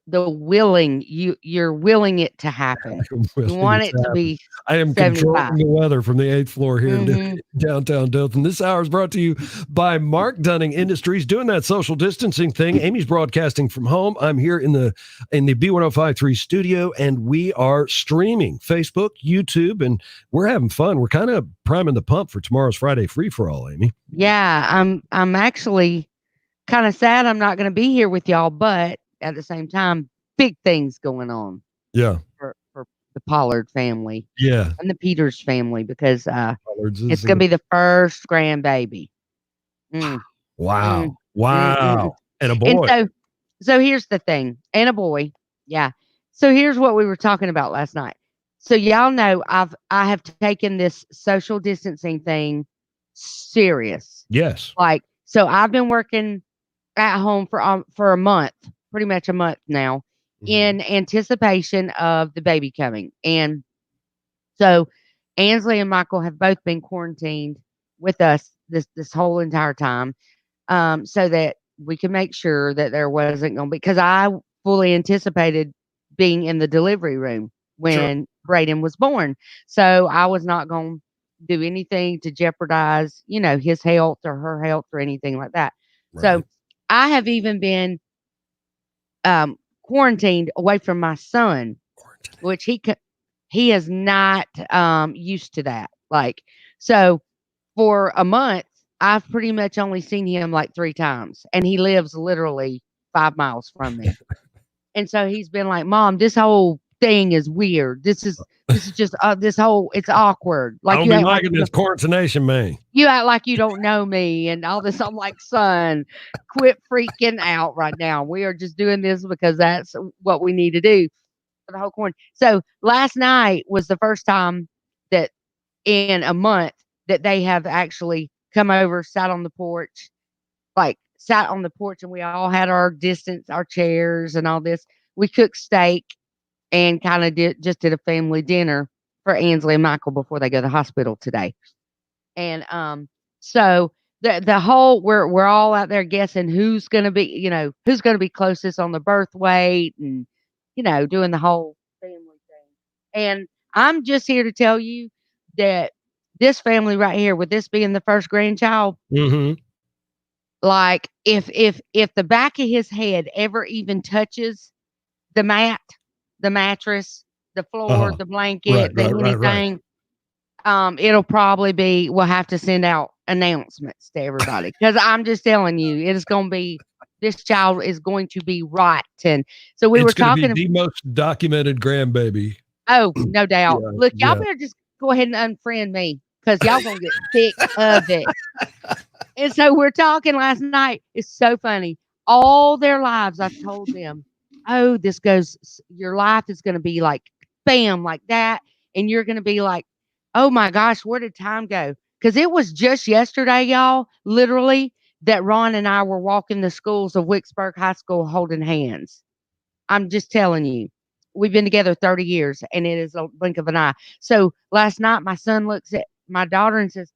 Speaker 7: the willing. You're willing it to happen. You want it to be.
Speaker 1: I am
Speaker 7: 75.
Speaker 1: controlling the weather from the 8th floor here in downtown Dothan. This hour is brought to you by Mark Dunning Industries, doing that social distancing thing. Amy's broadcasting from home. I'm here in the B1053 studio, and we are streaming Facebook, YouTube, and we're having fun. We're kind of priming the pump for tomorrow's Friday free for all, Amy.
Speaker 7: Yeah, I'm actually kind of sad I'm not going to be here with y'all, but at the same time, big things going on.
Speaker 1: Yeah.
Speaker 7: For the Pollard family.
Speaker 1: Yeah.
Speaker 7: And the Peters family, because it's going to be the first grandbaby.
Speaker 1: Wow. Wow. And a boy.
Speaker 7: And so here's the thing. And a boy. Yeah. So here's what we were talking about last night. So y'all know I have taken this social distancing thing serious.
Speaker 1: Yes.
Speaker 7: Like, so I've been working at home for a month, pretty much a month now, in anticipation of the baby coming. And so Ainsley and Michael have both been quarantined with us this whole entire time, so that we can make sure that there wasn't going to be, because I fully anticipated being in the delivery room when Braden was born. So I was not going to do anything to jeopardize, his health or her health or anything like that. Right. So I have even been quarantined away from my son, which he is not used to that. Like, so for a month, I've pretty much only seen him like 3 times, and he lives literally 5 miles from me. And so he's been like, "Mom, this whole thing is weird. This is just it's awkward. Like,
Speaker 1: I don't be liking this quarantination, man.
Speaker 7: You act like you don't know me and all this." I'm like, "Son, quit freaking out right now. We are just doing this because that's what we need to do for the whole quarantine." So last night was the first time that in a month that they have actually come over, sat on the porch, and we all had our distance, our chairs and all this. We cooked steak and kind of did a family dinner for Ainsley and Michael before they go to the hospital today. And so the whole we're all out there guessing who's going to be closest on the birth weight, and doing the whole family thing. And I'm just here to tell you that this family right here, with this being the first grandchild, like if the back of his head ever even touches the mat, the mattress, the floor, the blanket, anything, it'll probably be, we'll have to send out announcements to everybody, because I'm just telling you, it's going to be, this child is going to be rotten. So we were talking
Speaker 1: about the most documented grandbaby.
Speaker 7: Oh, no doubt. Yeah, look, y'all better just go ahead and unfriend me, because y'all gonna get sick of it. And so we're talking last night. It's so funny. All their lives, I've told them, "Oh, your life is going to be like, bam, like that." And you're going to be like, "Oh my gosh, where did time go?" Because it was just yesterday, y'all, literally, that Ron and I were walking the schools of Wicksburg High School holding hands. I'm just telling you, we've been together 30 years, and it is a blink of an eye. So last night, my son looks at my daughter and says,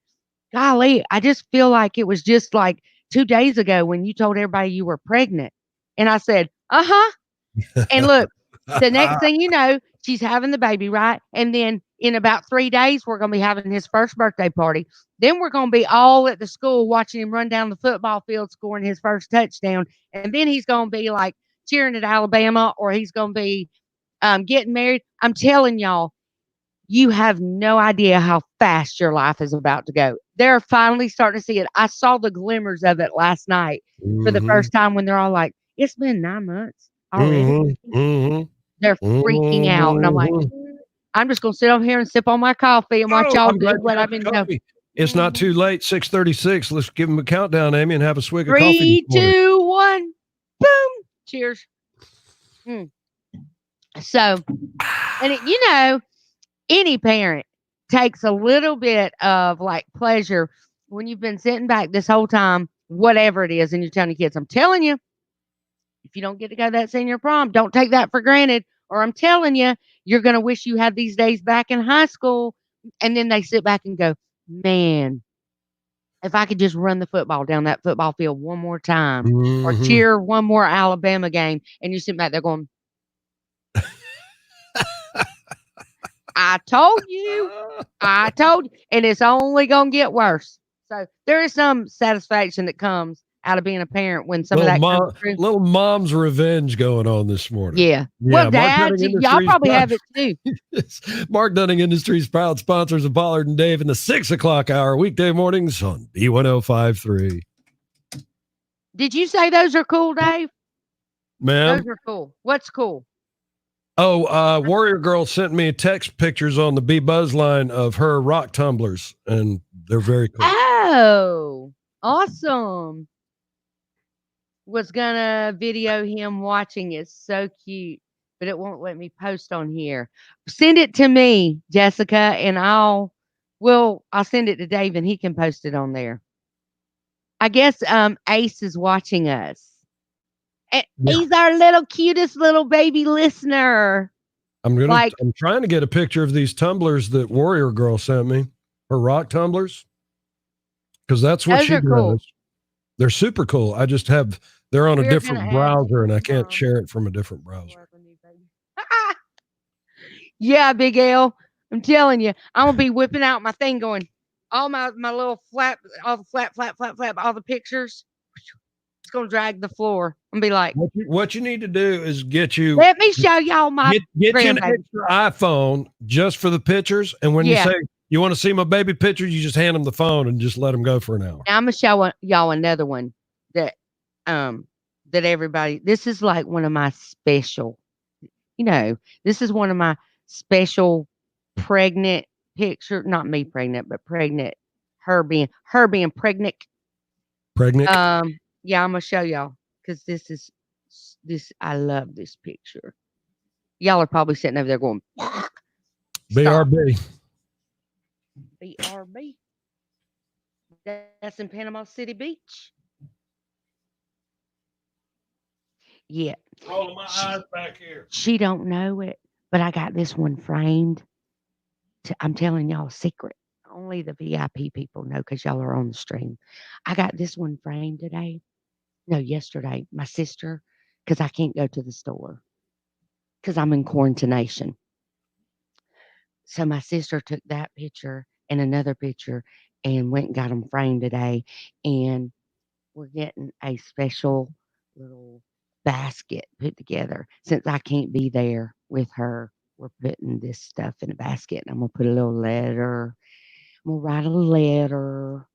Speaker 7: "Golly, I just feel like it was just like 2 days ago when you told everybody you were pregnant." And I said, "Uh-huh." And look, the next thing you know, she's having the baby, right? And then in about 3 days, we're going to be having his first birthday party. Then we're going to be all at the school watching him run down the football field, scoring his first touchdown. And then he's going to be like cheering at Alabama, or he's going to be getting married. I'm telling y'all, you have no idea how fast your life is about to go. They're finally starting to see it. I saw the glimmers of it last night for the first time, when they're all like, "It's been 9 months already." They're freaking out. And I'm like, I'm just going to sit over here and sip on my coffee and watch y'all do what I've been doing.
Speaker 1: It's not too late. 6:36. Let's give them a countdown, Amy, and have a swig of coffee.
Speaker 7: 3, 2, 1. boom, cheers. So, and any parent takes a little bit of like pleasure when you've been sitting back this whole time, whatever it is, and you're telling your kids, I'm telling you, if you don't get to go to that senior prom, don't take that for granted. Or I'm telling you, you're going to wish you had these days back in high school. And then they sit back and go, man, if I could just run the football down that football field one more time or cheer one more Alabama game. And you sit back there going, I told you. And it's only going to get worse. So there is some satisfaction that comes out of being a parent when some of that comes through.
Speaker 1: Little mom's revenge going on this morning.
Speaker 7: Yeah. Well, Dad, y'all probably have it too.
Speaker 1: Mark Dunning Industries, proud sponsors of Pollard and Dave in the 6 o'clock hour, weekday mornings on B1053.
Speaker 7: Did you say those are cool, Dave?
Speaker 1: Ma'am?
Speaker 7: Those are cool. What's cool?
Speaker 1: Oh, Warrior Girl sent me text pictures on the B Buzz line of her rock tumblers, and they're very cool.
Speaker 7: Oh, awesome. Was gonna video him watching it. So cute, but it won't let me post on here. Send it to me, Jessica, and I'll send it to Dave and he can post it on there. I guess Ace is watching us. He's our little cutest little baby listener.
Speaker 1: I'm trying to get a picture of these tumblers that Warrior Girl sent me, her rock tumblers, because that's what she does. Cool. They're super cool. They're on a different browser, and I can't share it from a different browser.
Speaker 7: Yeah, Big L. I'm telling you, I'm gonna be whipping out my thing, going all my little flap, all the flap, all the pictures. It's gonna drag the floor and be like,
Speaker 1: what you need to do is
Speaker 7: let me show y'all my
Speaker 1: get you an extra iPhone just for the pictures, and when you say you want to see my baby pictures, you just hand them the phone and just let them go for an hour.
Speaker 7: Now I'm gonna show y'all another one that everybody. This is like one of my special. This is one of my special pregnant picture. Not me pregnant, but pregnant. Her being pregnant.
Speaker 1: Pregnant.
Speaker 7: Yeah, I'm gonna show y'all because this. I love this picture. Y'all are probably sitting over there going,
Speaker 1: BRB.
Speaker 7: BRB. That's in Panama City Beach. Yeah.
Speaker 1: Rolling my eyes back here.
Speaker 7: She don't know it, but I got this one framed. I'm telling y'all a secret. Only the VIP people know because y'all are on the stream. I got this one framed today. No, yesterday. My sister, because I can't go to the store because I'm in quarantination. So my sister took that picture and another picture and went and got them framed today. And we're getting a special little basket put together. Since I can't be there with her, we're putting this stuff in a basket. And I'm going to put a little letter. I'm going to write a letter,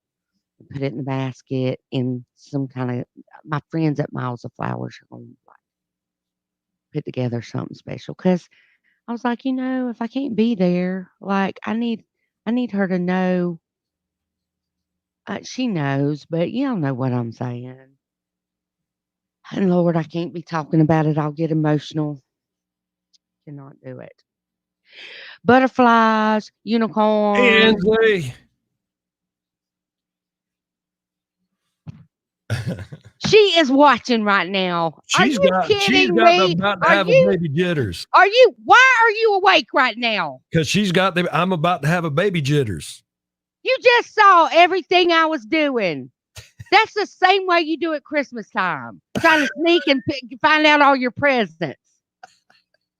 Speaker 7: put it in the basket in some kind of, my friends at Miles of Flowers are going to put together something special. Because I was like, if I can't be there, like I need her to know. She knows, but you don't know what I'm saying. And Lord, I can't be talking about it. I'll get emotional. Cannot do it. Butterflies, unicorns.
Speaker 1: Ansley.
Speaker 7: She is watching right now.
Speaker 1: She's got about to have a baby jitters.
Speaker 7: Why are you awake right now?
Speaker 1: Because I'm about to have a baby jitters.
Speaker 7: You just saw everything I was doing. That's the same way you do at Christmas time. Trying to sneak and find out all your presents.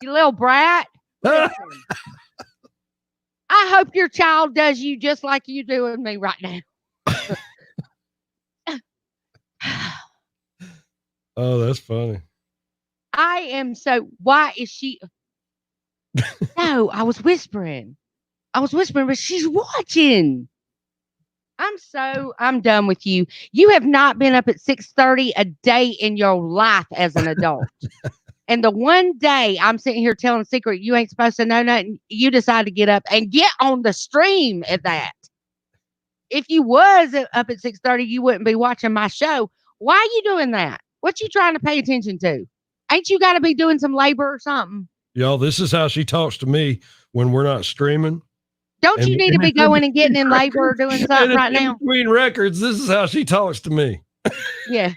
Speaker 7: You little brat. Listen, I hope your child does you just like you doing me right now.
Speaker 1: Oh, that's funny.
Speaker 7: Why is she? No, I was whispering, but she's watching. I'm done with you. You have not been up at 6:30 a day in your life as an adult. And the one day I'm sitting here telling a secret, you ain't supposed to know nothing. You decide to get up and get on the stream at that. If you was up at 6:30, you wouldn't be watching my show. Why are you doing that? What you trying to pay attention to? Ain't you got to be doing some labor or something?
Speaker 1: Y'all, this is how she talks to me when we're not streaming.
Speaker 7: Don't you need to be going and getting in labor or doing something right now?
Speaker 1: Between records, this is how she talks to me.
Speaker 7: Yeah.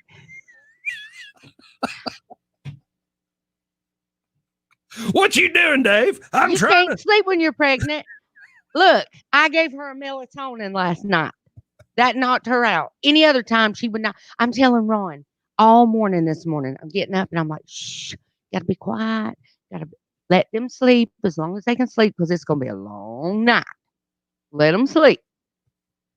Speaker 1: What you doing, Dave?
Speaker 7: You can't sleep when you're pregnant. Look, I gave her a melatonin last night. That knocked her out. Any other time she would not. I'm telling Ron all morning this morning. I'm getting up and I'm like, shh, gotta be quiet. Gotta let them sleep as long as they can sleep because it's gonna be a long night. Let them sleep.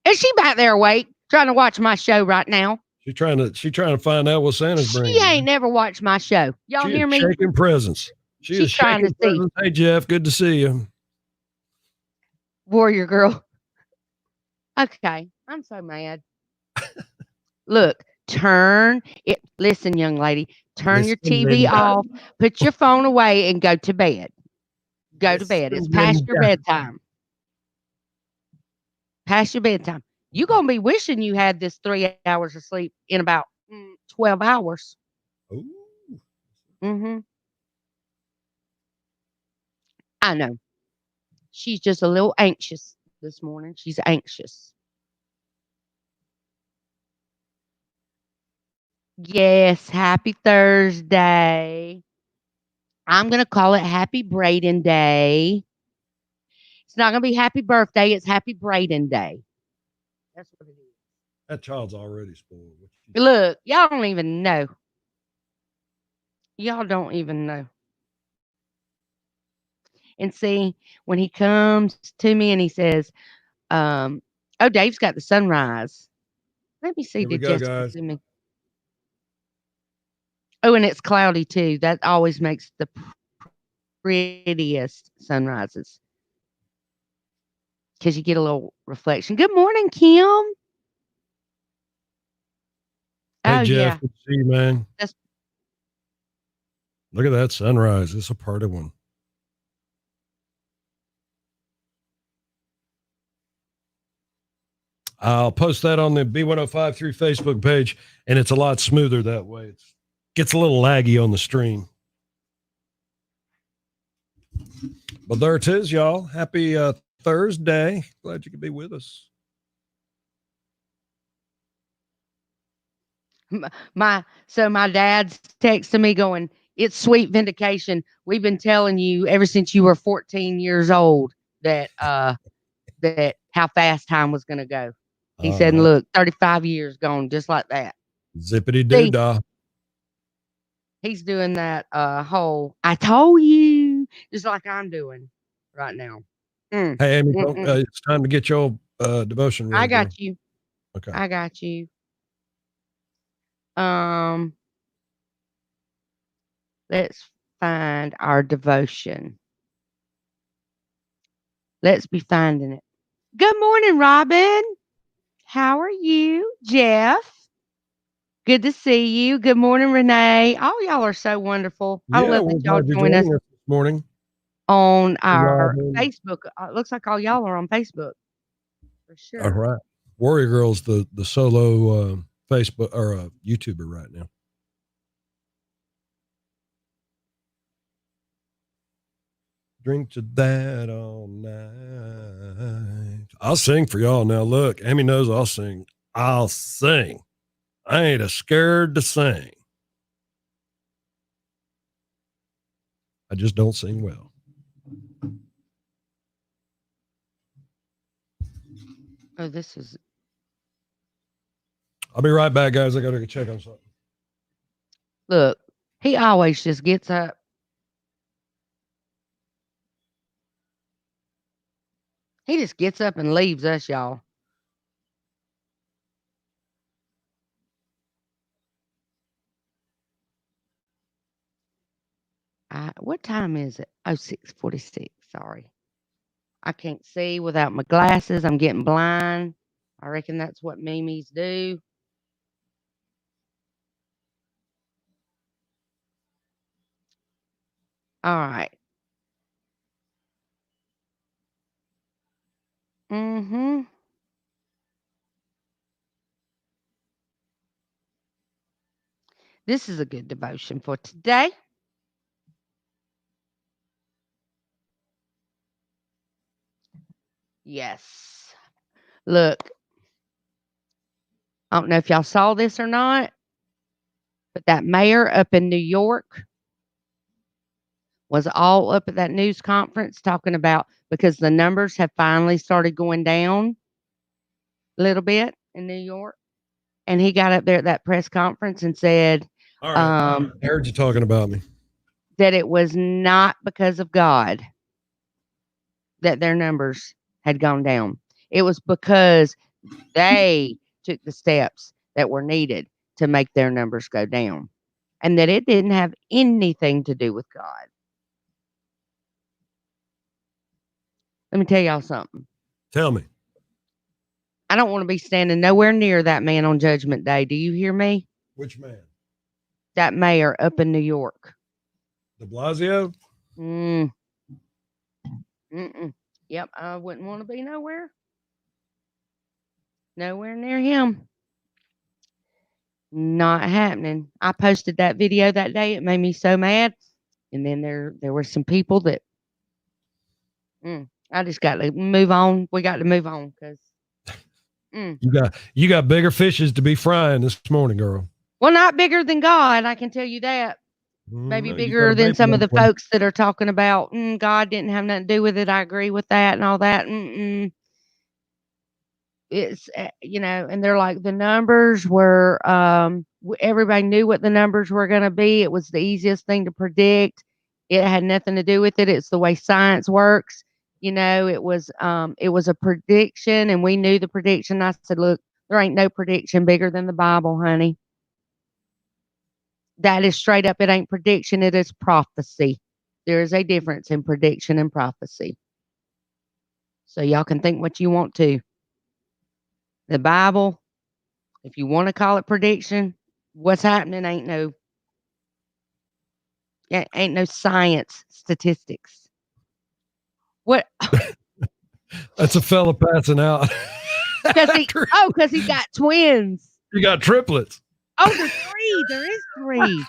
Speaker 7: Is she back there awake trying to watch my show right now?
Speaker 1: She's trying to find out what Santa's bringing.
Speaker 7: She ain't never watched my show. Y'all hear me?
Speaker 1: Shaking presents. She's
Speaker 7: trying to see.
Speaker 1: Hey, Jeff, good to see you.
Speaker 7: Warrior girl. Okay, I'm so mad. Look, turn it. Listen, young lady, turn your TV off, put your phone away, and go to bed. Go to bed. It's past your bedtime. Past your bedtime. You're going to be wishing you had this 3 hours of sleep in about 12 hours.
Speaker 1: Ooh.
Speaker 7: Mm-hmm. I know. She's just a little anxious this morning. She's anxious. Yes, happy Thursday. I'm going to call it Happy Braden Day. It's not going to be Happy Birthday. It's Happy Braden Day. That's what it is.
Speaker 1: That child's already spoiled.
Speaker 7: Look, y'all don't even know. Y'all don't even know. And see, when he comes to me and he says, oh, Dave's got the sunrise. Let me see.
Speaker 1: Here we go, guys.
Speaker 7: See me? Oh, and it's cloudy too. That always makes the prettiest sunrises because you get a little reflection. Good morning, Kim.
Speaker 1: Hey, Jeff, good to see you, man. Look at that sunrise. It's a party one. I'll post that on the B1053 Facebook page, and it's a lot smoother that way. It gets a little laggy on the stream. But there it is, y'all. Happy Thursday. Glad you could be with us.
Speaker 7: My dad's texting me going, it's sweet vindication. We've been telling you ever since you were 14 years old that that how fast time was going to go. He said, look, 35 years gone just like that.
Speaker 1: Zippity doo dah.
Speaker 7: He's doing that whole I told you, just like I'm doing right now.
Speaker 1: Hey, Amy, it's time to get your devotion ready.
Speaker 7: I got you.
Speaker 1: Okay.
Speaker 7: I got you. Let's find our devotion. Let's be finding it. Good morning, Robin. How are you, Jeff? Good to see you. Good morning, Renee. Oh, y'all are so wonderful. I love that y'all join us
Speaker 1: this morning
Speaker 7: on our Facebook. It looks like all y'all are on Facebook. For sure.
Speaker 1: All right. Warrior Girl's the solo Facebook or YouTuber right now. Drink to that all night. I'll sing for y'all now. Look, Amy knows I'll sing. I'll sing. I ain't a scared to sing. I just don't sing well.
Speaker 7: Oh, this is.
Speaker 1: I'll be right back, guys. I got to go check on something.
Speaker 7: Look, he always just gets up. He just gets up and leaves us, y'all. What time is it? Oh, 6:46. Sorry. I can't see without my glasses. I'm getting blind. I reckon that's what Mimi's do. All right. Mm-hmm. This is a good devotion for today. Yes. Look, I don't know if y'all saw this or not, but that mayor up in New York was all up at that news conference talking about, because the numbers have finally started going down a little bit in New York. And he got up there at that press conference and said,
Speaker 1: All right. I heard you talking about me.
Speaker 7: that it was not because of God that their numbers had gone down. It was because they took the steps that were needed to make their numbers go down, and that it didn't have anything to do with God. Let me tell y'all something.
Speaker 1: Tell me.
Speaker 7: I don't want to be standing nowhere near that man on Judgment Day. Do you hear me?
Speaker 1: Which man?
Speaker 7: That mayor up in New York.
Speaker 1: De Blasio?
Speaker 7: Yep, I wouldn't want to be nowhere near him. Not happening. I posted that video that day. It made me so mad. And then there were some people that I just got to move on. We got to move on because
Speaker 1: you got bigger fishes to be frying this morning, girl.
Speaker 7: Well, not bigger than God, I can tell you that. Maybe bigger than some of the folks that are talking about God didn't have nothing to do with it. I agree with that and all that. It's and they're like, the numbers were everybody knew what the numbers were going to be. It was the easiest thing to predict. It had nothing to do with it. It's the way science works. It was a prediction, and we knew the prediction. I said, look, there ain't no prediction bigger than the Bible, honey. That is straight up. It ain't prediction. It is prophecy. There is a difference in prediction and prophecy. So y'all can think what you want to. The Bible, if you want to call it prediction, what's happening ain't no science statistics. What?
Speaker 1: That's a fella passing out.
Speaker 7: Because he got twins.
Speaker 1: You got triplets.
Speaker 7: Oh, there's three. There is three.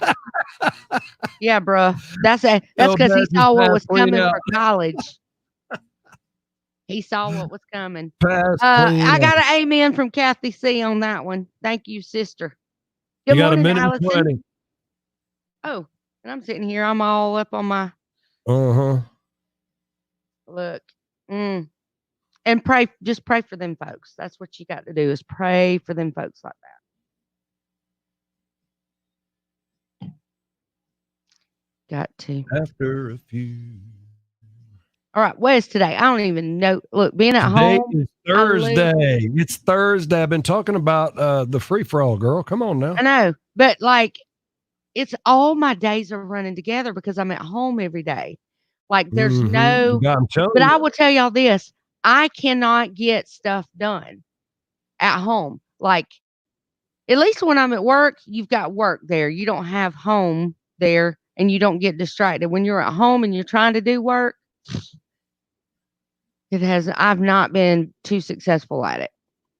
Speaker 7: Yeah, bro. That's because he saw what was coming for college. He saw what was coming. I got an amen from Kathy C on that one. Thank you, sister. Good
Speaker 1: you got
Speaker 7: morning,
Speaker 1: a minute
Speaker 7: Allison.
Speaker 1: 20.
Speaker 7: Oh, and I'm sitting here. I'm all up on my. Look, and pray. Just pray for them folks. That's what you got to do, is pray for them folks like that. Got to.
Speaker 1: After a few.
Speaker 7: All right, what is today? I don't even know. Look, being at
Speaker 1: Today
Speaker 7: home.
Speaker 1: is Thursday. It's Thursday. I've been talking about the free for all, girl. Come on now.
Speaker 7: I know, but like, it's all my days are running together because I'm at home every day. Like, there's no. But I will tell y'all this: I cannot get stuff done at home. Like, at least when I'm at work, you've got work there. You don't have home there, and you don't get distracted. When you're at home and you're trying to do work, I've not been too successful at it.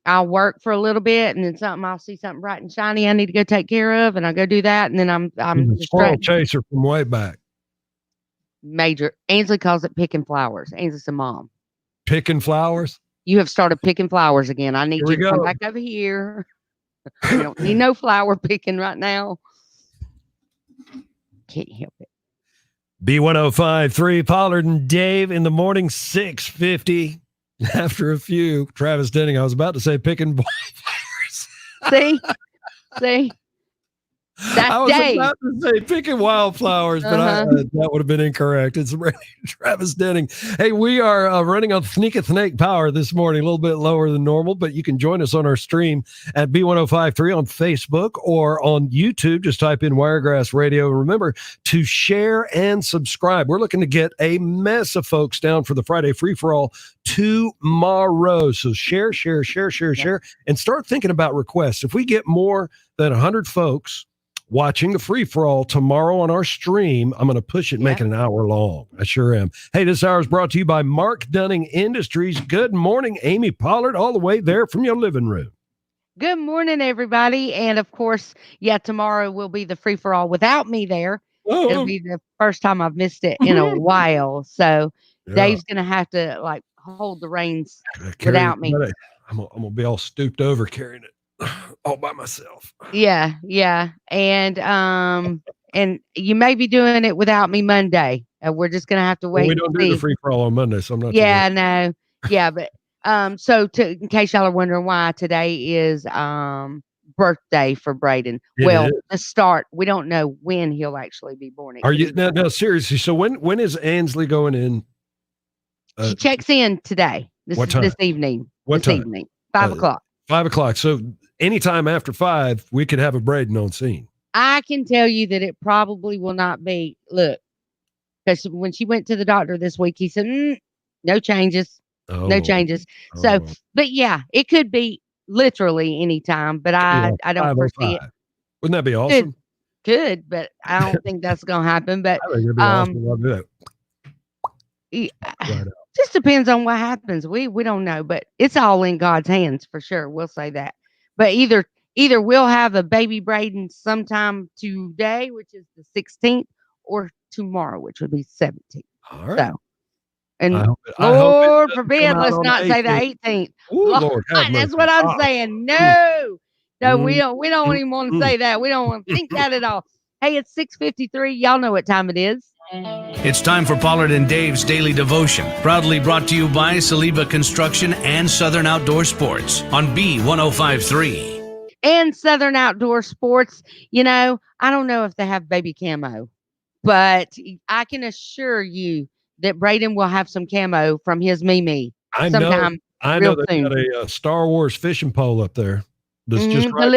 Speaker 7: I'll work for a little bit, and then I'll see something bright and shiny I need to go take care of, and I'll go do that, and then I'm
Speaker 1: distracted. Squirrel chaser from way back.
Speaker 7: Major. Ainsley calls it picking flowers. Ainsley's a mom.
Speaker 1: Picking flowers?
Speaker 7: You have started picking flowers again. I need you to come back over here. You don't need no flower picking right now. Can't help it.
Speaker 1: B1053, Pollard and Dave in the morning, 6:50. After a few, Travis Denning. I was about to say picking
Speaker 7: flowers. See?
Speaker 1: I was about to say picking wildflowers, but that would have been incorrect. It's Travis Denning. Hey, we are running on Snake power this morning, a little bit lower than normal, but you can join us on our stream at B1053 on Facebook or on YouTube. Just type in Wiregrass Radio. Remember to share and subscribe. We're looking to get a mess of folks down for the Friday free-for-all tomorrow. So share, and start thinking about requests. If we get more than 100 folks watching the free-for-all tomorrow on our stream, I'm going to push it, make it an hour long. I sure am. Hey, this hour is brought to you by Mark Dunning Industries. Good morning, Amy Pollard, all the way there from your living room.
Speaker 7: Good morning, everybody. And of course, yeah, tomorrow will be the free for all without me there. It'll be the first time I've missed it in a while. So
Speaker 1: Yeah.
Speaker 7: Dave's going to have to like hold the reins
Speaker 1: Carry it,
Speaker 7: without me.
Speaker 1: buddy. I'm gonna be all stooped over carrying it all by myself.
Speaker 7: Yeah. And you may be doing it without me Monday. We're just going to have to
Speaker 1: Well,
Speaker 7: wait
Speaker 1: we
Speaker 7: and
Speaker 1: don't do
Speaker 7: see.
Speaker 1: the free for all on Monday, so I'm not.
Speaker 7: Yeah, no. Yeah, but in case y'all are wondering why today is birthday for Braden.
Speaker 1: It
Speaker 7: The start. We don't know when he'll actually be born.
Speaker 1: Are you now seriously? So when is Ansley going in?
Speaker 7: She checks in today.
Speaker 1: What time?
Speaker 7: This evening.
Speaker 1: What time?
Speaker 7: Evening. 5 o'clock.
Speaker 1: 5 o'clock. So anytime after 5, we could have a Braden on scene.
Speaker 7: I can tell you that it probably will not be. Look, because when she went to the doctor this week, he said, no changes. No changes. So, but yeah, it could be literally any time, but I don't foresee it.
Speaker 1: Wouldn't that be awesome?
Speaker 7: Could, but I don't think that's going to happen. But
Speaker 1: I think it'd be awesome. I'll do that.
Speaker 7: Just depends on what happens. We don't know, but it's all in God's hands for sure. We'll say that. But either we'll have a baby Braden sometime today, which is the 16th, or tomorrow, which would be 17th.
Speaker 1: All right.
Speaker 7: So, and
Speaker 1: I hope
Speaker 7: Lord forbid, let's not say the 18th.
Speaker 1: Ooh, Lord,
Speaker 7: that's what I'm saying. No, we don't even want to say that. We don't want to think that at all. Hey, it's 6:53. Y'all know what time it is.
Speaker 3: It's time for Pollard and Dave's Daily Devotion, proudly brought to you by Saliba Construction and Southern Outdoor Sports on B1053.
Speaker 7: And Southern Outdoor Sports, I don't know if they have baby camo, but I can assure you that Braden will have some camo from his Mimi sometime.
Speaker 1: I know they got a Star Wars fishing pole up there. That's just right.
Speaker 7: The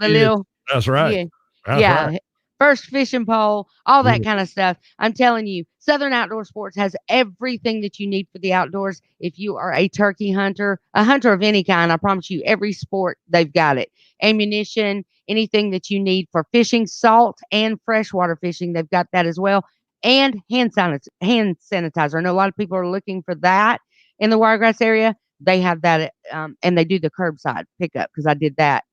Speaker 7: little.
Speaker 1: That's right.
Speaker 7: Yeah.
Speaker 1: Right.
Speaker 7: First fishing pole, all that kind of stuff. I'm telling you, Southern Outdoor Sports has everything that you need for the outdoors. If you are a turkey hunter, a hunter of any kind, I promise you, every sport, they've got it. Ammunition, anything that you need for fishing, salt and freshwater fishing, they've got that as well. And hand sanitizer. I know a lot of people are looking for that in the Wiregrass area. They have that, and they do the curbside pickup because I did that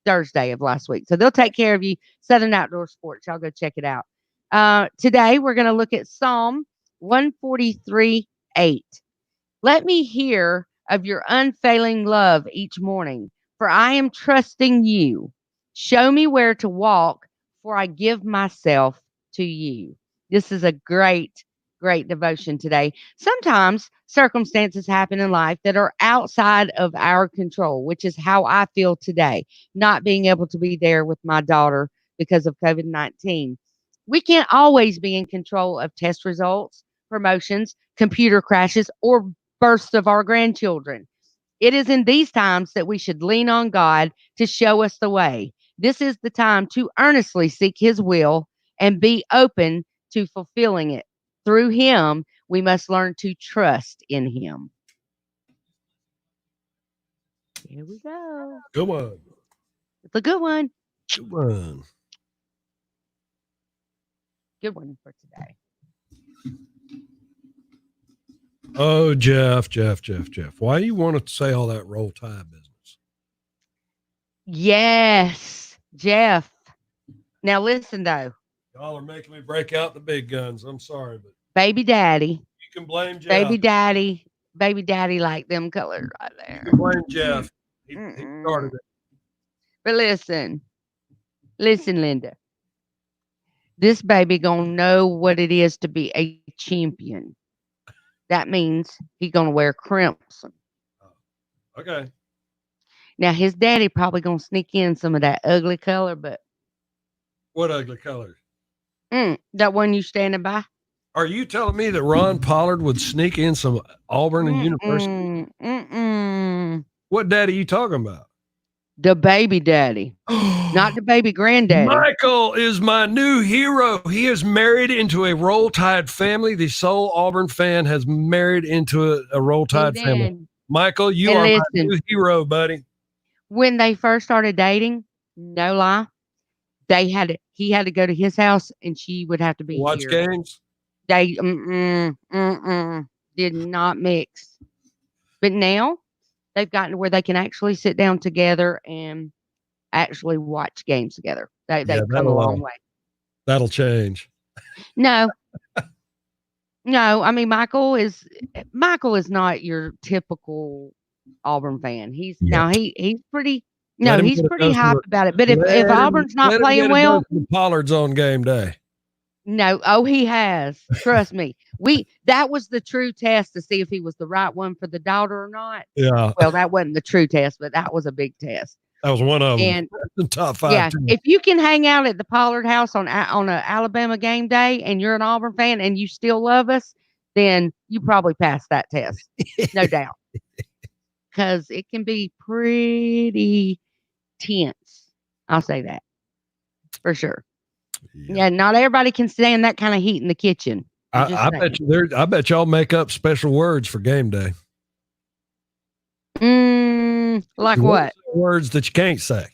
Speaker 7: Thursday of last week. So they'll take care of you. Southern Outdoor Sports. Y'all go check it out. Today, we're going to look at Psalm 143:8. Let me hear of your unfailing love each morning, for I am trusting you. Show me where to walk, for I give myself to you. This is a great devotion today. Sometimes circumstances happen in life that are outside of our control, which is how I feel today, not being able to be there with my daughter because of COVID-19. We can't always be in control of test results, promotions, computer crashes, or births of our grandchildren. It is in these times that we should lean on God to show us the way. This is the time to earnestly seek his will and be open to fulfilling it. Through him, we must learn to trust in him. Here we go.
Speaker 1: Good one.
Speaker 7: It's a good one.
Speaker 1: Good one.
Speaker 7: Good one for today.
Speaker 1: Oh, Jeff. Why do you want to say all that Roll Tide business?
Speaker 7: Yes, Jeff. Now listen, though.
Speaker 1: Y'all are making me break out the big guns. I'm sorry, but
Speaker 7: baby daddy.
Speaker 1: You can blame Jeff.
Speaker 7: Baby daddy like them colors right there.
Speaker 1: You can blame Jeff. He started it.
Speaker 7: But listen, Linda. This baby gonna know what it is to be a champion. That means he gonna wear crimson.
Speaker 1: Okay.
Speaker 7: Now his daddy probably gonna sneak in some of that ugly color, but
Speaker 1: what ugly color?
Speaker 7: That one you standing by.
Speaker 1: Are you telling me that Ron Pollard would sneak in some Auburn and University? What daddy are you talking about?
Speaker 7: The baby daddy, not the baby granddaddy.
Speaker 1: Michael is my new hero. He is married into a Roll Tide family. The sole Auburn fan has married into a Roll Tide family. Michael, you are my new hero, buddy.
Speaker 7: When they first started dating, no lie, he had to go to his house and she would have to be
Speaker 1: watch
Speaker 7: here.
Speaker 1: Games.
Speaker 7: They did not mix. But now they've gotten to where they can actually sit down together and actually watch games together. They've come a long way.
Speaker 1: That'll change.
Speaker 7: No, no. I mean, Michael is not your typical Auburn fan. He's pretty. No, he's pretty hype about it. But if Auburn's not playing well,
Speaker 1: Pollard's on game day.
Speaker 7: No, he has. Trust me. That was the true test to see if he was the right one for the daughter or not.
Speaker 1: Yeah.
Speaker 7: Well, that wasn't the true test, but that was a big test.
Speaker 1: That was one of them.
Speaker 7: And
Speaker 1: the top 5.
Speaker 7: Yeah, if you can hang out at the Pollard house on a Alabama game day and you're an Auburn fan and you still love us, then you probably passed that test. No doubt. Because it can be pretty tense. I'll say that for sure. Yeah, not everybody can stand that kind of heat in the kitchen.
Speaker 1: I bet y'all make up special words for game day.
Speaker 7: Like what?
Speaker 1: Words that you can't say.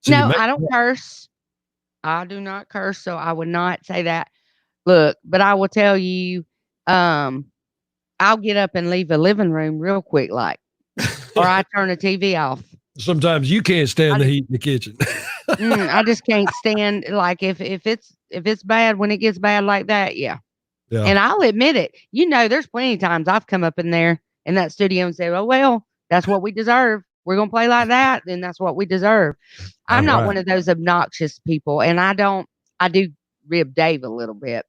Speaker 1: So
Speaker 7: no, I don't curse. I do not curse, so I would not say that. Look, but I will tell you, I'll get up and leave the living room real quick, or I turn the TV off.
Speaker 1: Sometimes you can't stand the heat in the kitchen.
Speaker 7: I just can't stand if it's bad when it gets bad like that. Yeah. And I'll admit it. There's plenty of times I've come up in there in that studio and said, "Oh well, that's what we deserve. We're gonna play like that, then that's what we deserve." I'm not one of those obnoxious people, and I do rib Dave a little bit,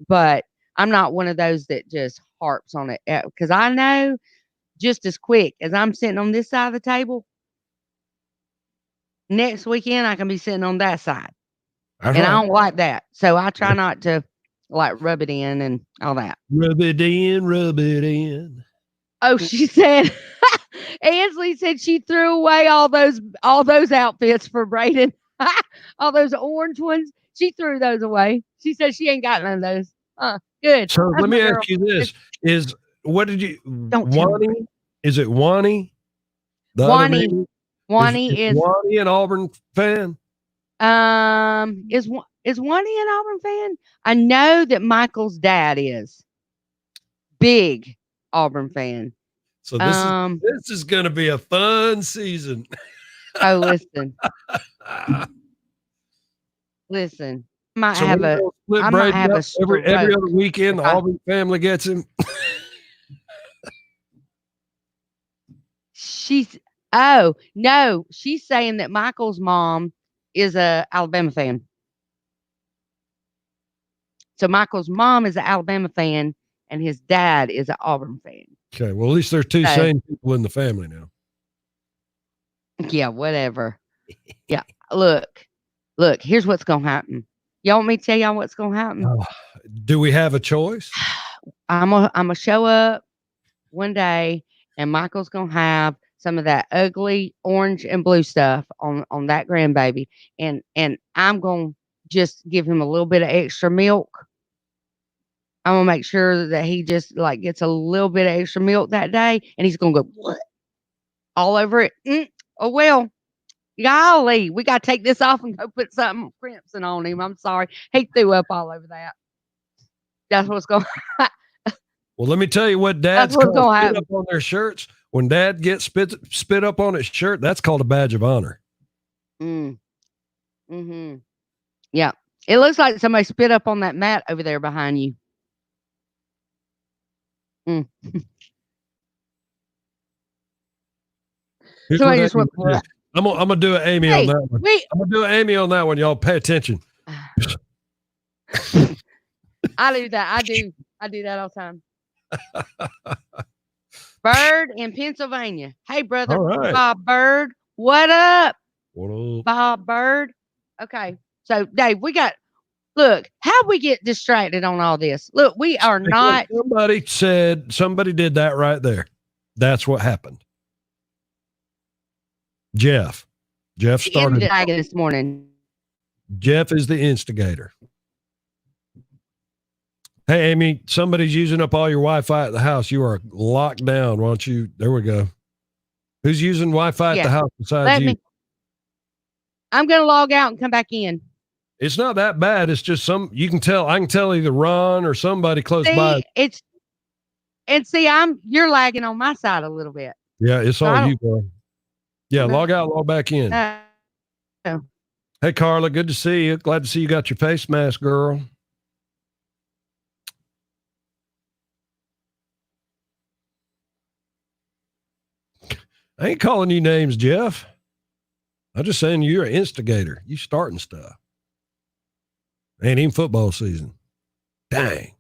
Speaker 7: but I'm not one of those that just harps on it because I know just as quick as I'm sitting on this side of the table, next weekend I can be sitting on that side. I don't like that. So I try not to rub it in and all that.
Speaker 1: Rub it in.
Speaker 7: Oh, she said Ansley said she threw away all those outfits for Braden. All those orange ones. She threw those away. She said she ain't got none of those. Good.
Speaker 1: So let me ask you this. Is Wani? Is it Wani?
Speaker 7: Wani. Wani is
Speaker 1: Wani an Auburn fan?
Speaker 7: Is Wani an Auburn fan? I know that Michael's dad is big Auburn fan.
Speaker 1: So this is going to be a fun season.
Speaker 7: Oh, listen. I might have a
Speaker 1: every other weekend. The Auburn family gets him.
Speaker 7: She's saying that Michael's mom is a Alabama fan. So Michael's mom is an Alabama fan and his dad is an Auburn fan.
Speaker 1: Okay, well, at least there's two sane people in the family now.
Speaker 7: Yeah, whatever. Yeah, look, here's what's going to happen. Y'all want me to tell y'all what's going to happen?
Speaker 1: Do we have a choice?
Speaker 7: I'm gonna show up one day and Michael's going to have some of that ugly orange and blue stuff on that grandbaby. And I'm going to just give him a little bit of extra milk. I'm going to make sure that he just gets a little bit of extra milk that day. And he's going to go what? All over it. Oh, well, golly, we got to take this off and go put something crimson on him. I'm sorry. He threw up all over that. That's what's going to happen.
Speaker 1: Well, let me tell you what dads spit up on their shirts. When dad gets spit up on his shirt, that's called a badge of honor.
Speaker 7: Mm-hmm. Yeah. It looks like somebody spit up on that mat over there behind you. Somebody just went,
Speaker 1: I'm gonna do an Amy on that one. I'm gonna do an Amy on that one. Y'all pay attention.
Speaker 7: I do that. I do that all the time. Bird in Pennsylvania. Hey, brother.
Speaker 1: Right.
Speaker 7: Bob Bird. What up?
Speaker 1: What up?
Speaker 7: Bob Bird. Okay. So, Dave, look, how'd we get distracted on all this? Look, we are not.
Speaker 1: Somebody did that right there. That's what happened. Jeff started
Speaker 7: this morning.
Speaker 1: Jeff is the instigator. Hey, Amy, somebody's using up all your Wi-Fi at the house. You are locked down. Why don't you? There we go. Who's using Wi-Fi at the house besides you?
Speaker 7: I'm going to log out and come back in.
Speaker 1: It's not that bad. It's just I can tell either Ron or somebody close by.
Speaker 7: You're lagging on my side a little bit.
Speaker 1: Yeah, it's
Speaker 7: I
Speaker 1: all
Speaker 7: don't-
Speaker 1: you, girl. Yeah,
Speaker 7: Okay.
Speaker 1: log out, log back in.
Speaker 7: No.
Speaker 1: Hey, Carla, good to see you. Glad to see you got your face mask, girl. I ain't calling you names, Jeff. I'm just saying you're an instigator. You starting stuff. Ain't even football season. Dang.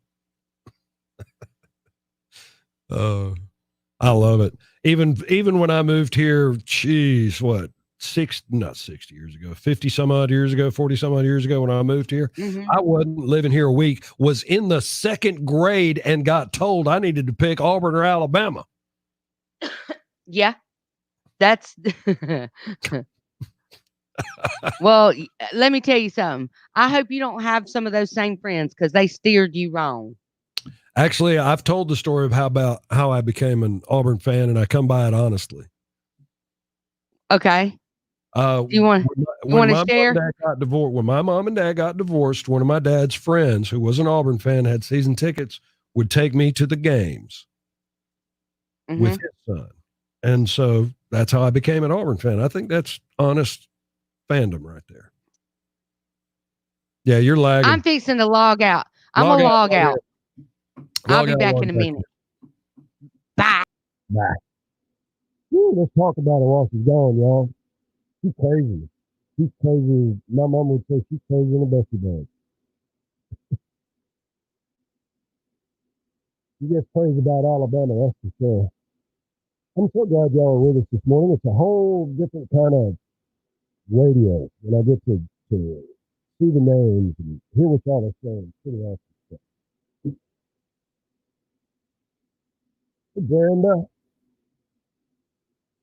Speaker 1: I love it. Even when I moved here, geez, what, not 60 years ago, 50 some odd years ago, 40 some odd years ago when I moved here, I wasn't living here a week, was in the second grade and got told I needed to pick Auburn or Alabama.
Speaker 7: Yeah. That's well, let me tell you something. I hope you don't have some of those same friends because they steered you wrong.
Speaker 1: Actually, I've told the story of how I became an Auburn fan, and I come by it honestly.
Speaker 7: Okay. You want to share?
Speaker 1: When my mom and dad got divorced, one of my dad's friends, who was an Auburn fan, had season tickets, would take me to the games with his son. And so that's how I became an Auburn fan. I think that's honest fandom right there. Yeah, you're lagging.
Speaker 7: I'm fixing to log out. I'm going to log out. I'll be back in a minute. Bye.
Speaker 1: Bye. Woo, let's talk about her while she's gone, y'all. She's crazy. She's crazy. My mom would say she's crazy in the best of bed. She gets crazy about Alabama, that's for sure. I'm so glad y'all are with us this morning. It's a whole different kind of radio when I get to see the names and hear what y'all are saying. Pretty awesome stuff. Hey, Brenda.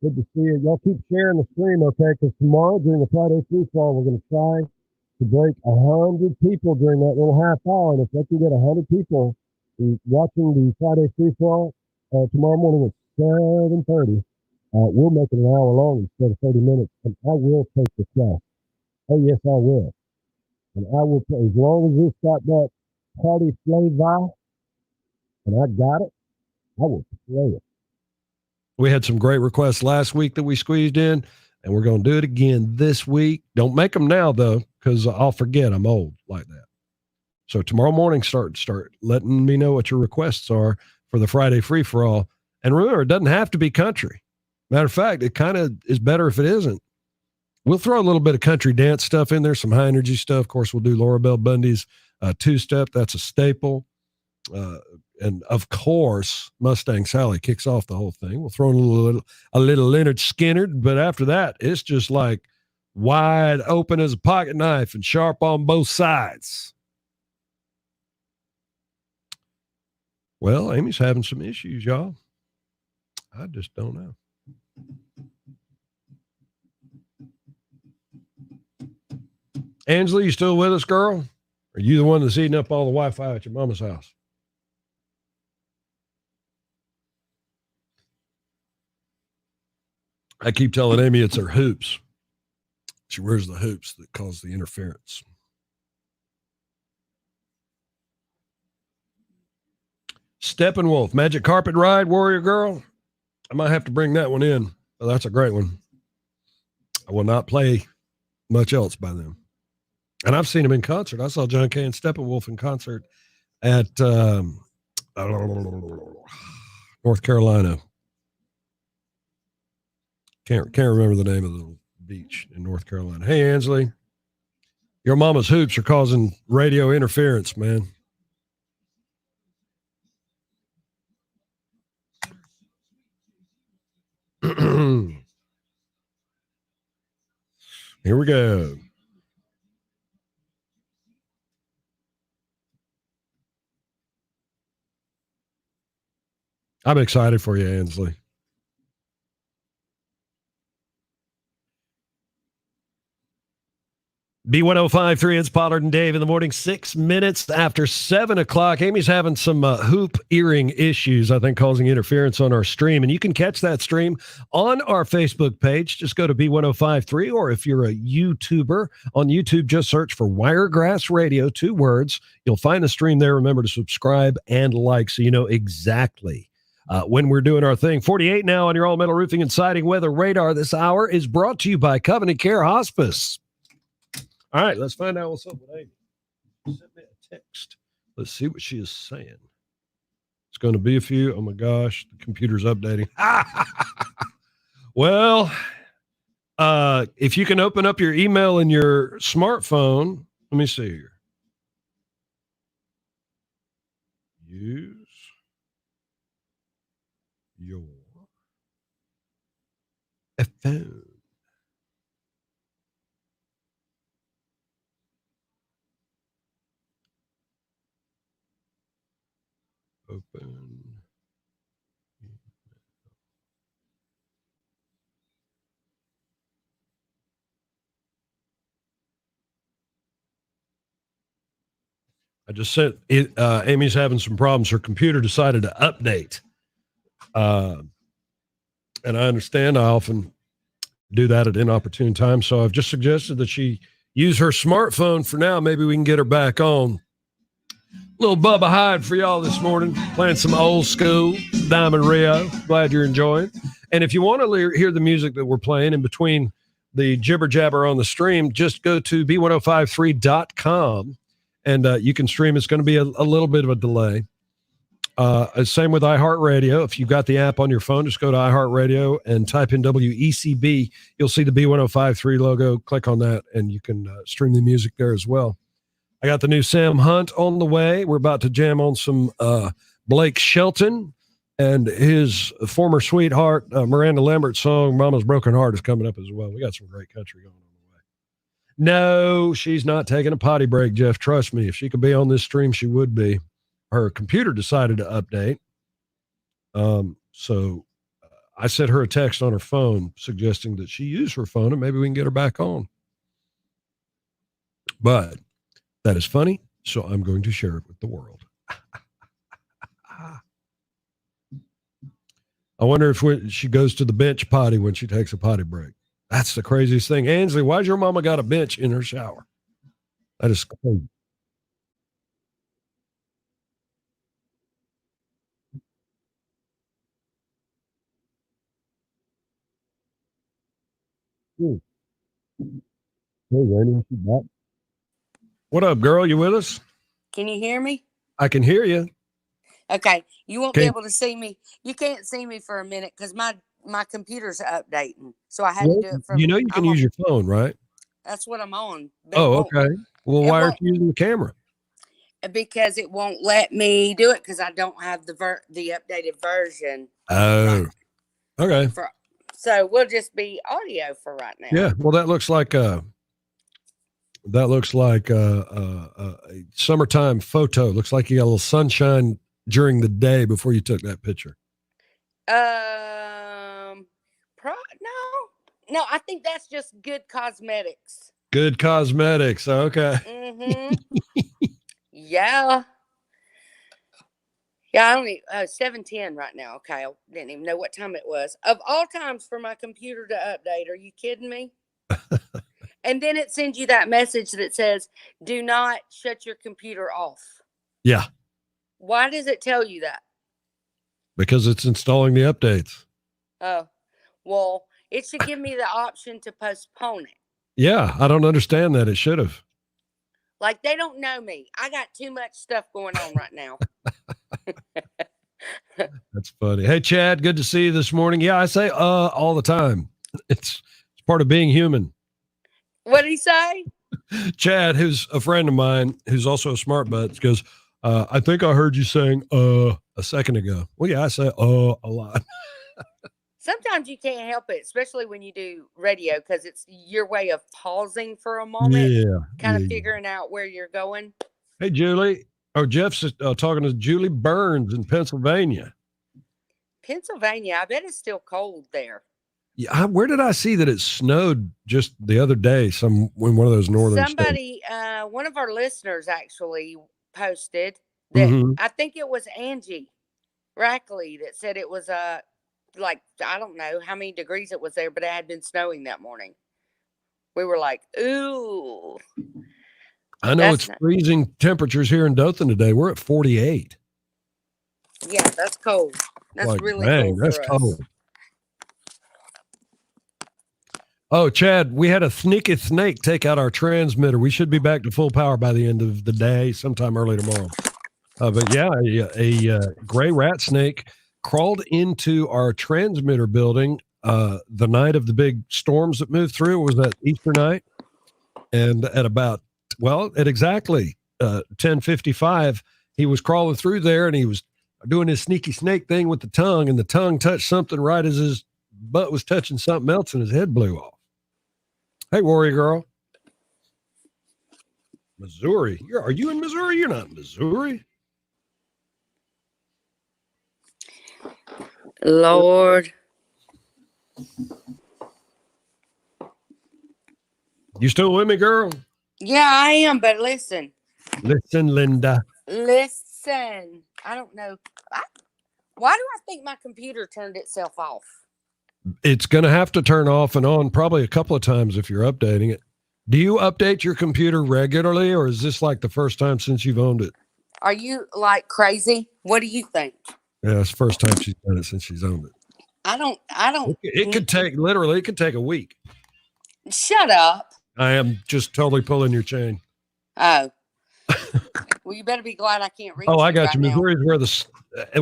Speaker 1: Good to see you. Y'all keep sharing the stream, okay? Because tomorrow during the Friday free fall, we're going to try to break 100 people during that little half hour. And if we can get 100 people watching the Friday free fall tomorrow morning at 7:30, we'll make it an hour long instead of 30 minutes. And I will take the class. Oh, yes, I will. And I will, as long as it's got that party flavor, and I got it, I will play it. We had some great requests last week that we squeezed in, and we're going to do it again this week. Don't make them now, though, because I'll forget. I'm old like that. So tomorrow morning, start letting me know what your requests are for the Friday free-for-all. And remember, it doesn't have to be country. Matter of fact, it kind of is better if it isn't. We'll throw a little bit of country dance stuff in there, some high-energy stuff. Of course, we'll do Laura Bell Bundy's two-step. That's a staple. And of course, Mustang Sally kicks off the whole thing. We'll throw in a little Leonard Skinner, but after that, it's just like wide open as a pocket knife and sharp on both sides. Well, Amy's having some issues, y'all. I just don't know. Angela, you still with us, girl? Are you the one that's eating up all the Wi-Fi at your mama's house? I keep telling Amy it's her hoops. She wears the hoops that cause the interference. Steppenwolf, Magic Carpet Ride, Warrior Girl. I might have to bring that one in. Oh, that's a great one. I will not play much else by them. And I've seen them in concert. I saw John Kay and Steppenwolf in concert at North Carolina. Can't remember the name of the beach in North Carolina. Hey, Ansley, your mama's hoops are causing radio interference, man. Here we go. I'm excited for you, Ansley. B1053, it's Pollard and Dave in the morning, 6 minutes after 7 o'clock. Amy's having some hoop earring issues, I think, causing interference on our stream. And you can catch that stream on our Facebook page. Just go to B1053, or if you're a YouTuber on YouTube, just search for Wiregrass Radio, 2 words. You'll find the stream there. Remember to subscribe and like so you know exactly when we're doing our thing. 48 now on your all metal roofing and siding weather radar. This hour is brought to you by Covenant Care Hospice. All right, let's find out what's up with Amy. Send me a text. Let's see what she is saying. It's going to be a few. Oh my gosh, the computer's updating. Well, if you can open up your email in your smartphone, let me see here. Use your phone. Open. I just sent it. Amy's having some problems. Her computer decided to update. And I understand I often do that at inopportune times. So I've just suggested that she use her smartphone for now. Maybe we can get her back on. Little Bubba Hyde for y'all this morning, playing some old school Diamond Rio. Glad you're enjoying. And if you want to hear the music that we're playing in between the jibber jabber on the stream, just go to b1053.com and you can stream. It's going to be a little bit of a delay. Same with iHeartRadio. If you've got the app on your phone, just go to iHeartRadio and type in WECB. You'll see the B1053 logo. Click on that and you can stream the music there as well. I got the new Sam Hunt on the way. We're about to jam on some Blake Shelton, and his former sweetheart, Miranda Lambert's song, Mama's Broken Heart, is coming up as well. We got some great country going on the way. No, she's not taking a potty break, Jeff. Trust me. If she could be on this stream, she would be. Her computer decided to update. So I sent her a text on her phone suggesting that she use her phone and maybe we can get her back on. But that is funny, so I'm going to share it with the world. I wonder if she goes to the bench potty when she takes a potty break. That's the craziest thing. Ansley, why's your mama got a bench in her shower? That is crazy. Hey, Randy, what up, girl? You with us?
Speaker 7: Can you hear me?
Speaker 1: I can hear you.
Speaker 7: Okay. You won't be able to see me. You can't see me for a minute because my computer's updating. So I had to do it from.
Speaker 1: You know you can use your phone, right?
Speaker 7: That's what I'm on.
Speaker 1: Oh, okay. Well, why aren't you using the camera?
Speaker 7: Because it won't let me do it because I don't have the updated version.
Speaker 1: Oh, okay.
Speaker 7: So we'll just be audio for right now.
Speaker 1: Yeah. Well, that looks like a summertime photo. Looks like you got a little sunshine during the day before you took that picture.
Speaker 7: No, I think that's just good cosmetics.
Speaker 1: Good cosmetics. Okay.
Speaker 7: Mm-hmm. Yeah. Yeah, I don't even, 7:10 right now. Okay, I didn't even know what time it was. Of all times for my computer to update, are you kidding me? And then it sends you that message that says, do not shut your computer off.
Speaker 1: Yeah.
Speaker 7: Why does it tell you that?
Speaker 1: Because it's installing the updates.
Speaker 7: Oh, well, it should give me the option to postpone it.
Speaker 1: Yeah, I don't understand that. It should have.
Speaker 7: Like, they don't know me. I got too much stuff going on right now.
Speaker 1: That's funny. Hey, Chad, good to see you this morning. Yeah, I say all the time. It's part of being human.
Speaker 7: What did he say?
Speaker 1: Chad, who's a friend of mine, who's also a smart butt, goes, I think I heard you saying a second ago. Well, yeah, I say a lot.
Speaker 7: Sometimes you can't help it, especially when you do radio, because it's your way of pausing for a moment.
Speaker 1: Yeah.
Speaker 7: Kind of figuring out where you're going.
Speaker 1: Hey, Julie. Oh, Jeff's talking to Julie Burns in Pennsylvania.
Speaker 7: Pennsylvania, I bet it's still cold there.
Speaker 1: Yeah, where did I see that it snowed just the other day? In one of those northern
Speaker 7: Somebody,
Speaker 1: states?
Speaker 7: One of our listeners actually posted that I think it was Angie Rackley that said it was like, I don't know how many degrees it was there, but it had been snowing that morning. We were like, ooh.
Speaker 1: I know it's freezing temperatures here in Dothan today. We're at 48.
Speaker 7: Yeah, that's cold. That's
Speaker 1: Like,
Speaker 7: really
Speaker 1: dang,
Speaker 7: cool
Speaker 1: that's
Speaker 7: for us.
Speaker 1: cold. Oh, Chad, we had a sneaky snake take out our transmitter. We should be back to full power by the end of the day, sometime early tomorrow. But yeah, a gray rat snake crawled into our transmitter building the night of the big storms that moved through. It was that Easter night. And at exactly 10:55, he was crawling through there and he was doing his sneaky snake thing with the tongue, and the tongue touched something right as his butt was touching something else and his head blew off. Hey, Warrior Girl. Missouri. Are you in Missouri? You're not in Missouri.
Speaker 7: Lord. You
Speaker 1: still with me, girl?
Speaker 7: Yeah, I am, but listen.
Speaker 1: Listen, Linda.
Speaker 7: Listen. I don't know. Why do I think my computer turned itself off?
Speaker 1: It's going to have to turn off and on probably a couple of times if you're updating it. Do you update your computer regularly, or is this like the first time since you've owned it?
Speaker 7: Are you like crazy? What do you think?
Speaker 1: Yeah, it's the first time she's done it since she's owned it.
Speaker 7: I don't.
Speaker 1: It could take a week.
Speaker 7: Shut up.
Speaker 1: I am just totally pulling your chain.
Speaker 7: Oh. Well, you better be glad I can't reach.
Speaker 1: Oh, I got
Speaker 7: right
Speaker 1: you. Missouri is where the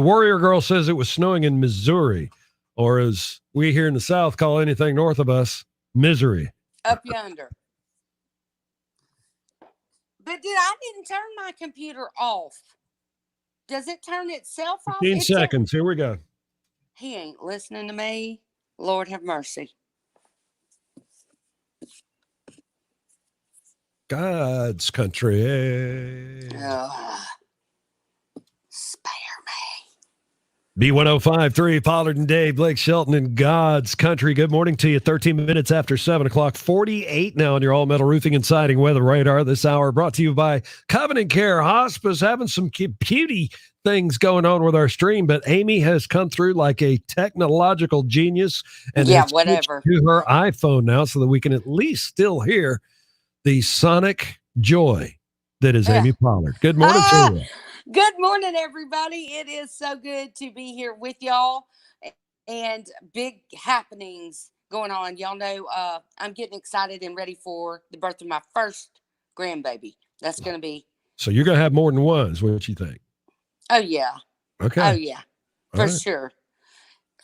Speaker 1: Warrior Girl says it was snowing in Missouri, or as we here in the South call anything north of us, misery.
Speaker 7: Up yonder. But I didn't turn my computer off. Does it turn itself off?
Speaker 1: 15 seconds. Here we go.
Speaker 7: He ain't listening to me. Lord have mercy.
Speaker 1: God's country.
Speaker 7: Spare me.
Speaker 1: B1053, Pollard and Dave, Blake Shelton in God's country. Good morning to you. 13 minutes after 7 o'clock, 48 now on your all metal roofing and siding weather radar this hour. Brought to you by Covenant Care Hospice. Having some beauty things going on with our stream, but Amy has come through like a technological genius and
Speaker 7: whatever
Speaker 1: to her iPhone now so that we can at least still hear the sonic joy that is Amy Pollard. Good morning to you.
Speaker 7: Good morning, everybody. It is so good to be here with y'all, and big happenings going on. Y'all know I'm getting excited and ready for the birth of my first grandbaby. That's going to be.
Speaker 1: So you're going to have more than one is what you think?
Speaker 7: Oh, yeah.
Speaker 1: Okay.
Speaker 7: Oh, yeah. For sure.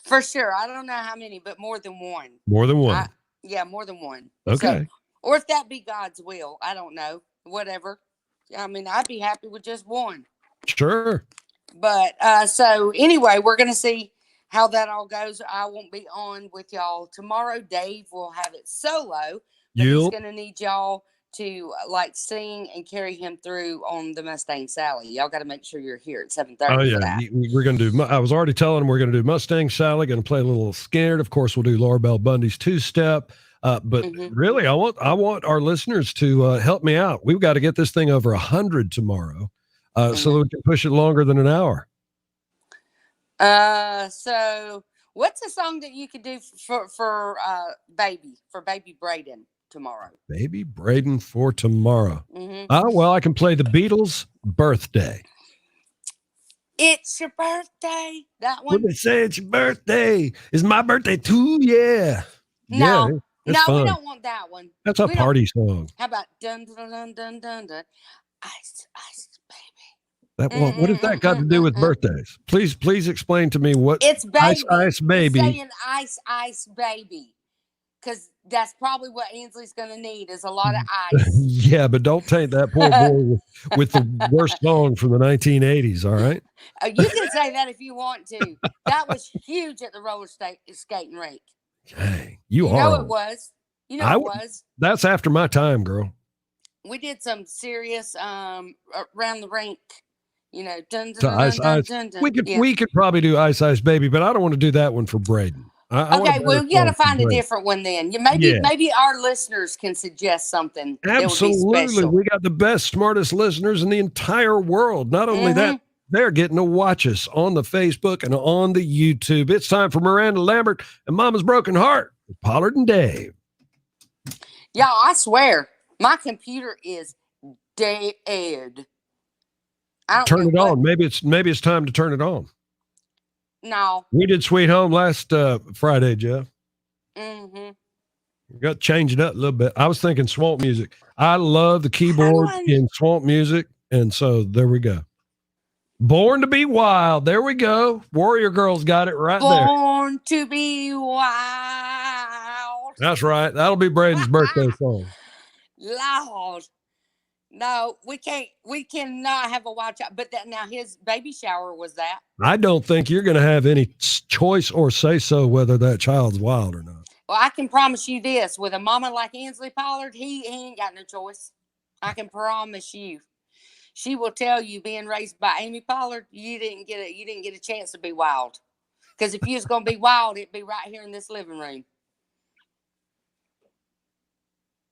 Speaker 7: For sure. I don't know how many, but more than one.
Speaker 1: More than one.
Speaker 7: More than one.
Speaker 1: Okay.
Speaker 7: So, or if that be God's will, I don't know. Whatever. I mean, I'd be happy with just one.
Speaker 1: Sure.
Speaker 7: But so anyway, we're going to see how that all goes. I won't be on with y'all tomorrow. Dave will have it solo. But he's going to need y'all to sing and carry him through on the Mustang Sally. Y'all got to make sure you're here at 7:30.
Speaker 1: Oh yeah, we're going to do. I was already telling him we're going to do Mustang Sally. Going to play a little Scared. Of course, we'll do Laura Bell Bundy's two-step. But really, I want our listeners to help me out. We've got to get this thing over 100 tomorrow, so that we can push it longer than an hour.
Speaker 7: So what's a song that you could do for baby Braden tomorrow?
Speaker 1: Baby Braden for tomorrow. Well, I can play the Beatles' Birthday.
Speaker 7: It's your birthday. That one.
Speaker 1: When they say it's your birthday, it's my birthday too. Yeah.
Speaker 7: No.
Speaker 1: Yeah,
Speaker 7: no,
Speaker 1: fun.
Speaker 7: we don't want that one.
Speaker 1: That's a party song.
Speaker 7: How about dun dun dun dun dun dun? Ice, baby.
Speaker 1: That one. What has that got to do with birthdays? Please explain to me what
Speaker 7: it's baby.
Speaker 1: Ice baby.
Speaker 7: It's saying ice baby, because that's probably what Ainsley's going to need is a lot of ice.
Speaker 1: Yeah, but don't taint that poor boy with the worst song from the 1980s. All right.
Speaker 7: You can say that if you want to. That was huge at the roller skating rink.
Speaker 1: Dang,
Speaker 7: you
Speaker 1: are.
Speaker 7: know it was. You know it was.
Speaker 1: That's after my time, girl.
Speaker 7: We did some serious around the rink. You know, dun, dun,
Speaker 1: to
Speaker 7: dun,
Speaker 1: ice,
Speaker 7: dun,
Speaker 1: ice.
Speaker 7: Dun, dun,
Speaker 1: We could probably do Ice Baby, but I don't want to do that one for Braden.
Speaker 7: Okay, well, you got to find a different one then. Maybe our listeners can suggest something.
Speaker 1: Absolutely,
Speaker 7: that would be special.
Speaker 1: We got the best, smartest listeners in the entire world. Not only that, they're getting to watch us on the Facebook and on the YouTube. It's time for Miranda Lambert and Mama's Broken Heart with Pollard and Dave.
Speaker 7: Y'all, I swear, my computer is dead.
Speaker 1: Turn it on. Maybe it's time to turn it on.
Speaker 7: No.
Speaker 1: We did Sweet Home last Friday, Jeff.
Speaker 7: Mm-hmm.
Speaker 1: We got to change it up a little bit. I was thinking swamp music. I love the keyboard in swamp music, and so there we go. Born to be Wild. There we go. Warrior Girls got it right there.
Speaker 7: Born to be wild.
Speaker 1: That's right. That'll be Braden's birthday song.
Speaker 7: Lord. No, we can't. We cannot have a wild child. But now his baby shower was that.
Speaker 1: I don't think you're going to have any choice or say so whether that child's wild or not.
Speaker 7: Well, I can promise you this: with a mama like Ansley Pollard, he ain't got no choice. I can promise you. She will tell you, being raised by Amy Pollard, you didn't get a chance to be wild. Because if you was gonna be wild, it'd be right here in this living room.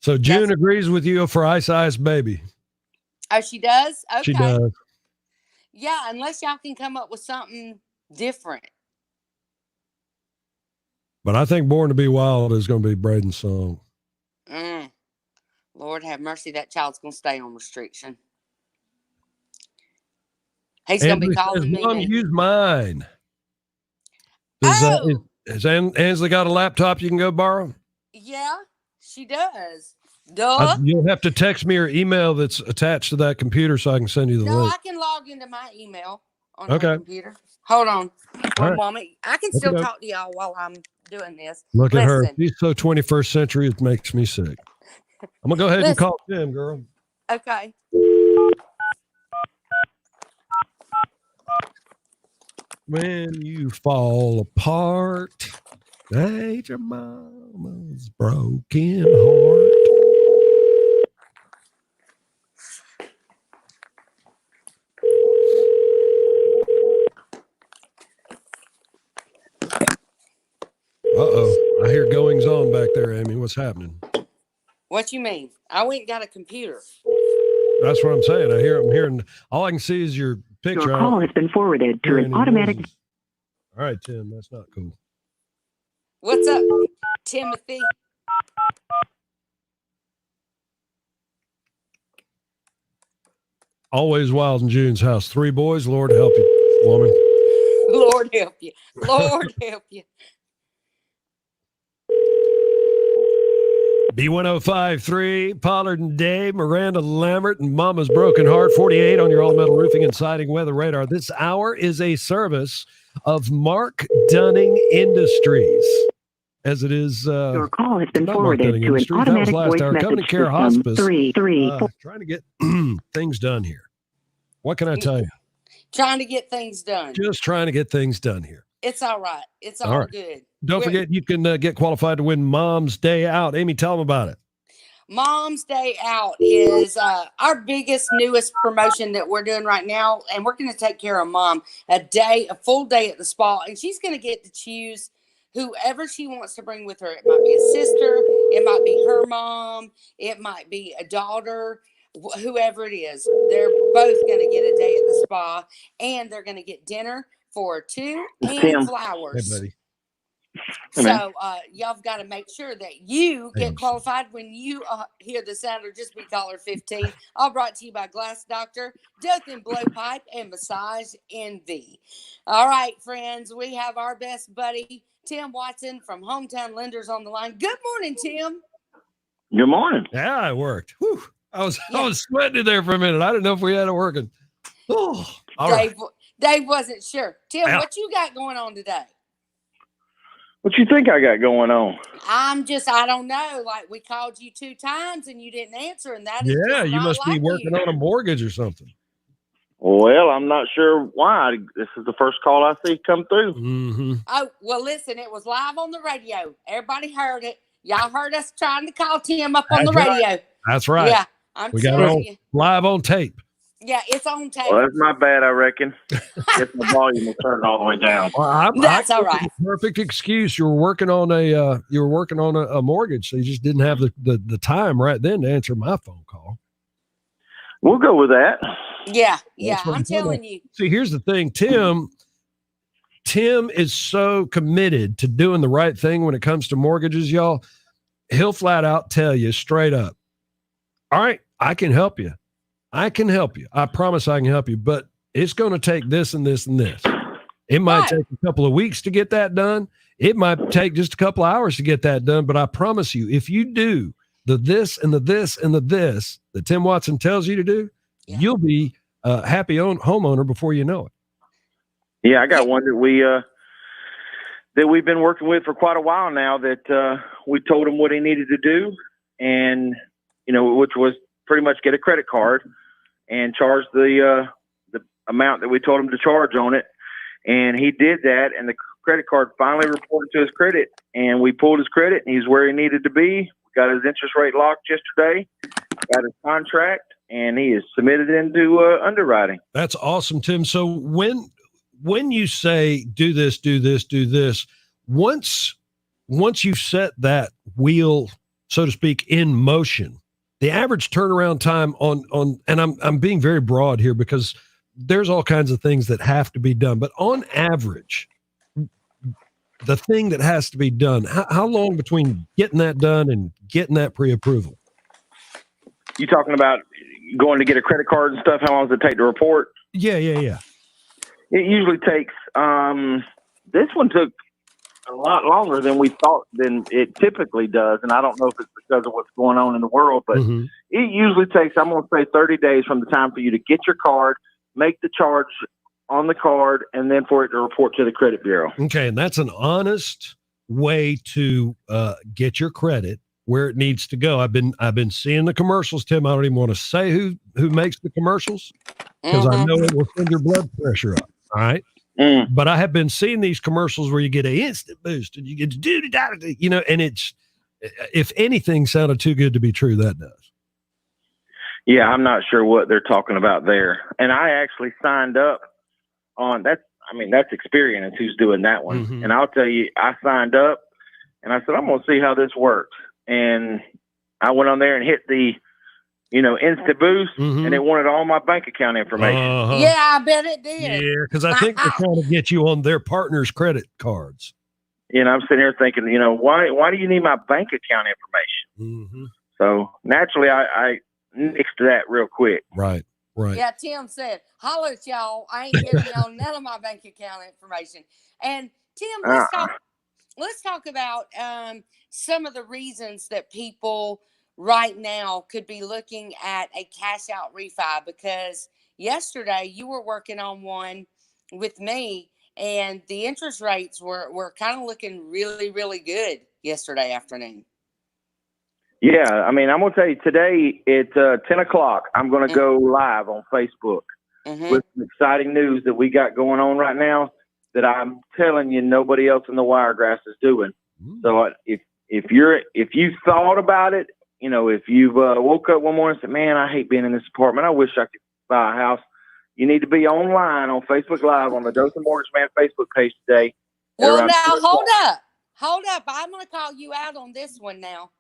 Speaker 1: So June agrees with you for Ice Baby.
Speaker 7: Oh, she does? Okay.
Speaker 1: She does.
Speaker 7: Yeah, unless y'all can come up with something different.
Speaker 1: But I think Born to be Wild is going to be Braden's song.
Speaker 7: Lord have mercy, that child's going to stay on restriction. He's
Speaker 1: Ansley
Speaker 7: going to be calling me.
Speaker 1: Mom, use mine. Has Ansley got a laptop you can go borrow?
Speaker 7: Yeah, she does. Duh.
Speaker 1: You'll have to text me or email that's attached to that computer so I can send you the link.
Speaker 7: I can log into my email on my computer. Hold on one moment. I can still talk to y'all while I'm doing this.
Speaker 1: Look at her. She's so 21st century, it makes me sick. I'm going to go ahead and call Tim, girl.
Speaker 7: Okay.
Speaker 1: When you fall apart, ain't your mama's broken heart. Uh-oh. I hear goings on back there, Amy. What's happening?
Speaker 7: What you mean? I went and got a computer.
Speaker 1: That's what I'm saying. I'm hearing. All I can see is your picture.
Speaker 2: Your call has been forwarded to an automatic.
Speaker 1: Noises. All right, Tim. That's not cool.
Speaker 7: What's up, Timothy?
Speaker 1: Always Wild in June's house. 3 boys. Lord help you, woman.
Speaker 7: Lord help you. Lord help you.
Speaker 1: B1053, Pollard and Dave, Miranda Lambert, and Mama's Broken Heart, 48 on your all-metal roofing and siding weather radar. This hour is a service of Mark Dunning Industries, as it is.
Speaker 2: Your call has been forwarded to an automatic voice message
Speaker 1: Care
Speaker 2: system.
Speaker 1: Hospice.
Speaker 2: 334.
Speaker 1: Trying to get things done here. What can I tell you?
Speaker 7: Trying to get things done.
Speaker 1: Just trying to get things done here.
Speaker 7: It's all right. It's all good.
Speaker 1: Don't forget, you can get qualified to win Mom's Day Out. Amy, tell them about it.
Speaker 7: Mom's Day Out is our biggest, newest promotion that we're doing right now. And we're going to take care of Mom a full day at the spa. And she's going to get to choose whoever she wants to bring with her. It might be a sister. It might be her mom. It might be a daughter. Whoever it is, they're both going to get a day at the spa. And they're going to get dinner for 2 and flowers.
Speaker 1: Hey, buddy.
Speaker 7: So y'all got to make sure that you get qualified when you hear the sound of Just Be Caller 15. All brought to you by Glass Doctor, Dothan Blowpipe, and Massage Envy. All right, friends, we have our best buddy, Tim Watson from Hometown Lenders on the line. Good morning, Tim.
Speaker 8: Good morning.
Speaker 1: Yeah, it worked. Whew. I was sweating there for a minute. I didn't know if we had it working. Oh,
Speaker 7: Dave wasn't sure. Tim, what you got going on today?
Speaker 8: What you think I got going on?
Speaker 7: I don't know. Like, we called you 2 times and you didn't answer, and that is
Speaker 1: you must be working on a mortgage or something.
Speaker 8: Well, I'm not sure why. This is the first call I see come through.
Speaker 1: Mm-hmm.
Speaker 7: Oh, well, listen, it was live on the radio. Everybody heard it. Y'all heard us trying to call Tim up on the radio.
Speaker 1: Right. That's right.
Speaker 7: Yeah,
Speaker 1: we got it live on tape.
Speaker 7: Yeah, it's on tape.
Speaker 8: Well, that's my bad, I reckon. Guess my volume will turn all the way down.
Speaker 1: Well,
Speaker 7: that's all right.
Speaker 1: Perfect excuse. You were working on a mortgage, so you just didn't have the time right then to answer my phone call.
Speaker 8: We'll go with that.
Speaker 7: Yeah, I'm telling you.
Speaker 1: See, here's the thing, Tim is so committed to doing the right thing when it comes to mortgages, y'all. He'll flat out tell you straight up, all right, I can help you. I promise I can help you, but it's going to take this and this and this. It might
Speaker 7: Right.
Speaker 1: take a couple of weeks to get that done. It might take just a couple of hours to get that done. But I promise you, if you do the this and the this and the this that Tim Watson tells you to do, you'll be a happy homeowner before you know it.
Speaker 8: Yeah, I got one that we've been working with for quite a while now. That we told him what he needed to do, and which was pretty much get a credit card and charge the amount that we told him to charge on it. And he did that, and the credit card finally reported to his credit, and we pulled his credit, and he's where he needed to be. We got his interest rate locked yesterday, got his contract, and he is submitted into underwriting.
Speaker 1: That's awesome, Tim. So when you say do this, once you set that wheel, so to speak, in motion, the average turnaround time on and I'm being very broad here because there's all kinds of things that have to be done, but on average, the thing that has to be done, how long between getting that done and getting that pre-approval?
Speaker 8: You talking about going to get a credit card and stuff? How long does it take to report?
Speaker 1: Yeah.
Speaker 8: It usually takes, this one took a lot longer than we thought than it typically does. And I don't know if it's because of what's going on in the world, but it usually takes, I'm going to say 30 days from the time for you to get your card, make the charge on the card, and then for it to report to the credit bureau.
Speaker 1: Okay. And that's an honest way to get your credit where it needs to go. I've been seeing the commercials, Tim. I don't even want to say who makes the commercials because I know it will send your blood pressure up. All right. But I have been seeing these commercials where you get an instant boost and you get to do, and it's, if anything sounded too good to be true, that does.
Speaker 8: Yeah, I'm not sure what they're talking about there. And I actually signed up on that. I mean, that's Experience who's doing that one. And I'll tell you, I signed up and I said, I'm going to see how this works. And I went on there and hit the, instant boost, and it wanted all my bank account information.
Speaker 7: Yeah, I bet it did.
Speaker 1: Yeah, because I think they're trying to get you on their partners' credit cards.
Speaker 8: And I'm sitting here thinking, why do you need my bank account information? So naturally, I nixed that real quick.
Speaker 1: Right.
Speaker 7: Yeah, Tim said, holler at y'all. I ain't giving y'all none of my bank account information. And Tim, let's talk about some of the reasons that people right now could be looking at a cash out refi, because yesterday you were working on one with me and the interest rates were kind of looking really, really good yesterday afternoon.
Speaker 8: Yeah, I mean, I'm going to tell you today at 10 o'clock, I'm going to go live on Facebook with some exciting news that we got going on right now that I'm telling you nobody else in the Wiregrass is doing. So if you thought about it, if you've woke up one morning and said, man, I hate being in this apartment, I wish I could buy a house, you need to be online on Facebook Live on the Dothan Mortgage Man Facebook page today.
Speaker 7: Well, now, hold up. I'm going to call you out on this one now,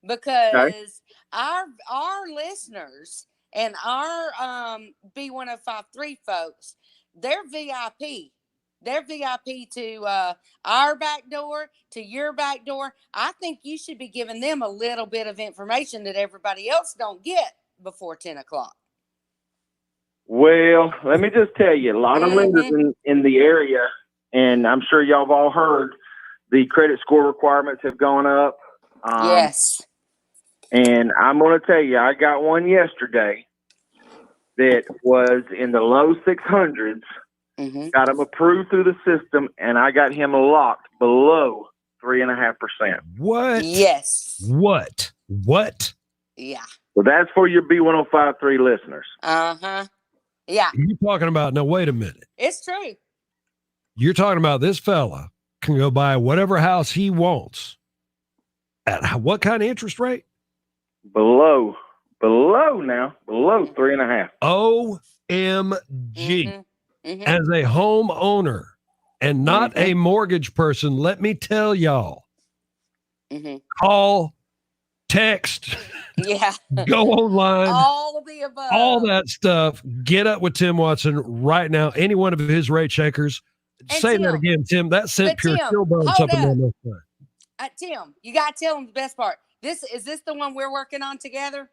Speaker 7: because our listeners and our B1053 folks, they're VIP. They're VIP to our back door, to your back door. I think you should be giving them a little bit of information that everybody else don't get before 10 o'clock.
Speaker 8: Well, let me just tell you, a lot of lenders in the area, and I'm sure y'all have all heard, the credit score requirements have gone up.
Speaker 7: Yes.
Speaker 8: And I'm going to tell you, I got one yesterday that was in the low 600s. Got him approved through the system, and I got him locked below 3.5%.
Speaker 1: What?
Speaker 7: Yes.
Speaker 1: What?
Speaker 7: Yeah.
Speaker 8: So that's for your B1053 listeners.
Speaker 7: Yeah.
Speaker 1: You're talking about, now wait a minute.
Speaker 7: It's true.
Speaker 1: You're talking about this fella can go buy whatever house he wants at what kind of interest rate?
Speaker 8: Below 3.5.
Speaker 1: OMG. As a homeowner and not a mortgage person, let me tell y'all, call, text, go online,
Speaker 7: all of the above,
Speaker 1: all that stuff. Get up with Tim Watson right now. Any one of his rate checkers.
Speaker 7: And
Speaker 1: say
Speaker 7: Tim,
Speaker 1: that again, Tim. That sent pure chill bones up and down this side.
Speaker 7: Tim, you got to tell them the best part. Is this the one we're working on together?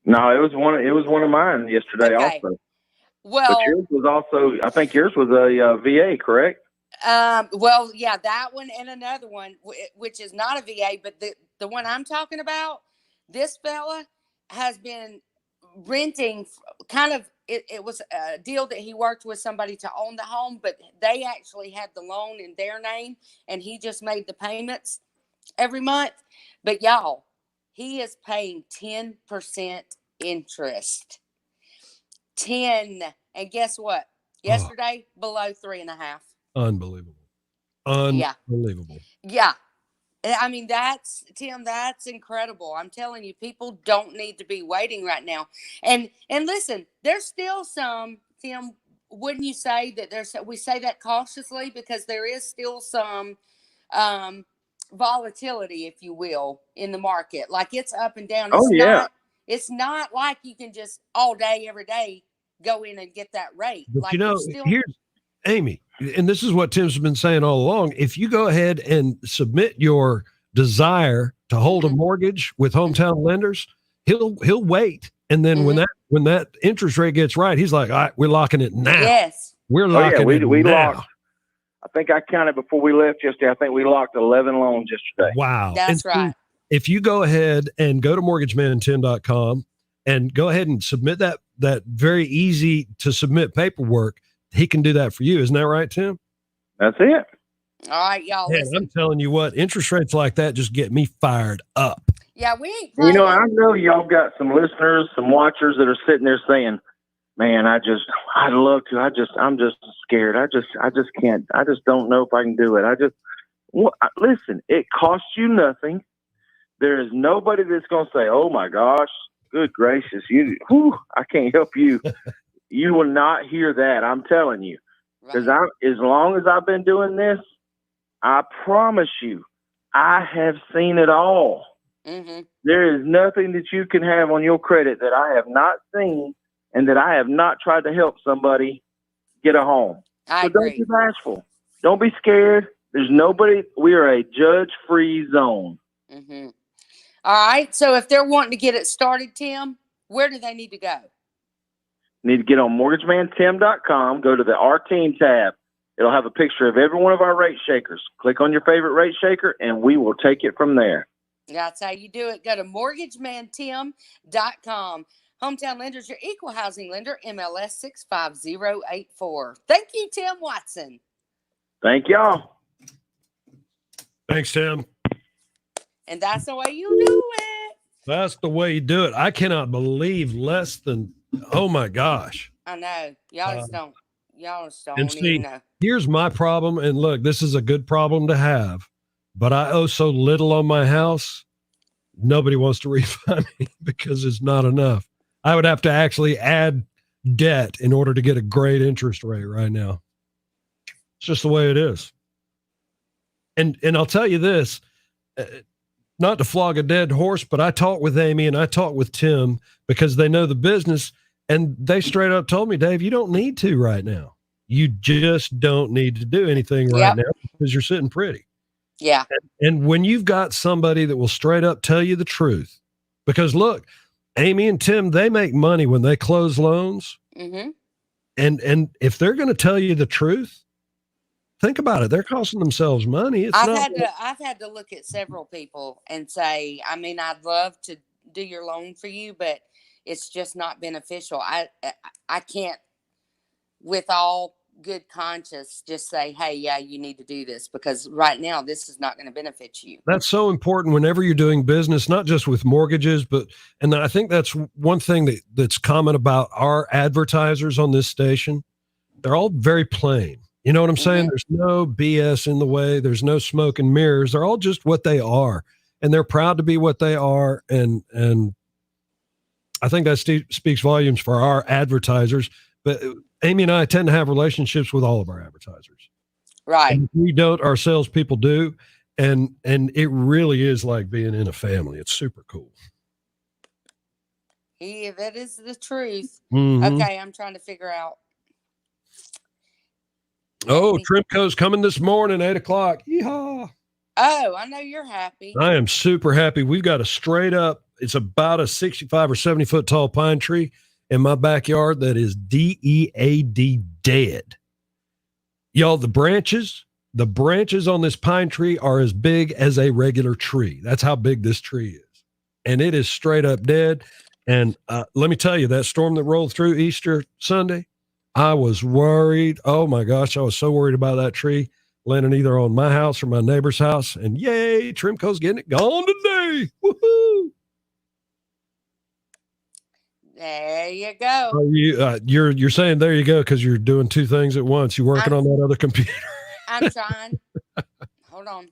Speaker 8: No, it was one of mine yesterday also.
Speaker 7: Well,
Speaker 8: but yours was also, I think yours was a VA, correct?
Speaker 7: Well, yeah, that one and another one, which is not a VA, but the one I'm talking about, this fella has been renting kind of, it was a deal that he worked with somebody to own the home, but they actually had the loan in their name and he just made the payments every month. But y'all, he is paying 10% interest. 10. And guess what? Yesterday, below 3.5.
Speaker 1: Unbelievable.
Speaker 7: Yeah.
Speaker 1: Unbelievable.
Speaker 7: Yeah. I mean, Tim, that's incredible. I'm telling you, people don't need to be waiting right now. And listen, there's still some, Tim, wouldn't you say that we say that cautiously because there is still some volatility, if you will, in the market. Like it's up and down. It's not like you can just all day, every day go in and get that rate.
Speaker 1: But
Speaker 7: like
Speaker 1: here's Amy, and this is what Tim's been saying all along. If you go ahead and submit your desire to hold a mortgage with hometown lenders, he'll wait. And then when that interest rate gets right, he's like, all right, we're locking it now.
Speaker 7: Yes.
Speaker 1: We're locking it
Speaker 8: we
Speaker 1: now.
Speaker 8: Locked. I think I counted before we left yesterday. I think we locked 11 loans yesterday.
Speaker 1: Wow.
Speaker 7: That's right.
Speaker 1: If you go ahead and go to mortgagemanandtim.com and go ahead and submit that very easy to submit paperwork, he can do that for you. Isn't that right, Tim?
Speaker 8: That's it.
Speaker 7: All right, y'all.
Speaker 1: Man, I'm telling you what, interest rates like that just get me fired up.
Speaker 7: Yeah, we ain't
Speaker 8: playing. I know y'all got some listeners, some watchers that are sitting there saying, man, I'd love to. I'm just scared. I just can't. I just don't know if I can do it. Listen, it costs you nothing. There is nobody that's going to say, oh my gosh, good gracious, I can't help you. You will not hear that. I'm telling you, because as long as I've been doing this, I promise you, I have seen it all.
Speaker 7: Mm-hmm.
Speaker 8: There is nothing that you can have on your credit that I have not seen and that I have not tried to help somebody get a home.
Speaker 7: I agree.
Speaker 8: Don't be bashful. Don't be scared. There's nobody. We are a judge-free zone.
Speaker 7: Mm-hmm. All right. So if they're wanting to get it started, Tim, where do they need to go?
Speaker 8: Need to get on mortgagemantim.com, go to the Our Team tab. It'll have a picture of every one of our rate shakers. Click on your favorite rate shaker, and we will take it from there.
Speaker 7: That's how you do it. Go to mortgagemantim.com. Hometown Lenders, your equal housing lender, MLS 65084. Thank you, Tim Watson.
Speaker 8: Thank y'all.
Speaker 1: Thanks, Tim.
Speaker 7: And that's the way you do it.
Speaker 1: That's the way you do it. I cannot believe less than, oh my gosh.
Speaker 7: I know. Y'all just don't
Speaker 1: and see,
Speaker 7: even know.
Speaker 1: Here's my problem. And look, this is a good problem to have, but I owe so little on my house. Nobody wants to refi me because it's not enough. I would have to actually add debt in order to get a great interest rate right now. It's just the way it is. And I'll tell you this, not to flog a dead horse, but I talked with Amy and I talked with Tim because they know the business, and they straight up told me, Dave, you don't need to right now. You just don't need to do anything right now because you're sitting pretty.
Speaker 7: Yeah.
Speaker 1: And when you've got somebody that will straight up tell you the truth, because look, Amy and Tim, they make money when they close loans.
Speaker 7: Mm-hmm.
Speaker 1: And if they're going to tell you the truth, think about it. They're costing themselves money.
Speaker 7: I've had to look at several people and say, I mean, I'd love to do your loan for you, but it's just not beneficial. I can't, with all good conscience, just say, hey, yeah, you need to do this because right now this is not going to benefit you.
Speaker 1: That's so important whenever you're doing business, not just with mortgages, and I think that's one thing that's common about our advertisers on this station. They're all very plain. You know what I'm saying? There's no BS in the way. There's no smoke and mirrors. They're all just what they are, and they're proud to be what they are. And I think that speaks volumes for our advertisers. But Amy and I tend to have relationships with all of our advertisers.
Speaker 7: Right.
Speaker 1: And we don't, our salespeople do. And it really is like being in a family. It's super cool.
Speaker 7: Yeah, that is the truth.
Speaker 1: Mm-hmm.
Speaker 7: Okay, I'm trying to figure out.
Speaker 1: Oh, Trimco's coming this morning, 8:00. Yeehaw.
Speaker 7: Oh, I know you're happy.
Speaker 1: I am super happy. We've got a straight up, it's about a 65 or 70 foot tall pine tree. in my backyard that is DEAD dead. Y'all, the branches on this pine tree are as big as a regular tree. That's how big this tree is. And it is straight up dead. And let me tell you, that storm that rolled through Easter Sunday, I was worried. Oh my gosh, I was so worried about that tree landing either on my house or my neighbor's house. And yay, Trimco's getting it gone today. Woohoo!
Speaker 7: There you go.
Speaker 1: You're saying there you go because you're doing two things at once. You're working on that other computer.
Speaker 7: I'm trying. Hold on.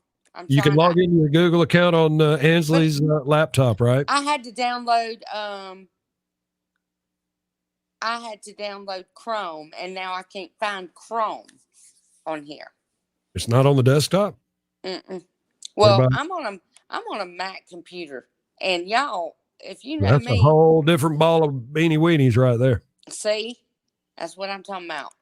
Speaker 1: You can log in your Google account on Ansley's laptop, right?
Speaker 7: I had to download. Chrome, and now I can't find Chrome on here.
Speaker 1: It's not on the desktop.
Speaker 7: Mm-mm. Well, I'm on a Mac computer, and y'all, if you know
Speaker 1: that's
Speaker 7: me,
Speaker 1: a whole different ball of beanie weenies right there.
Speaker 7: See, that's what I'm talking about.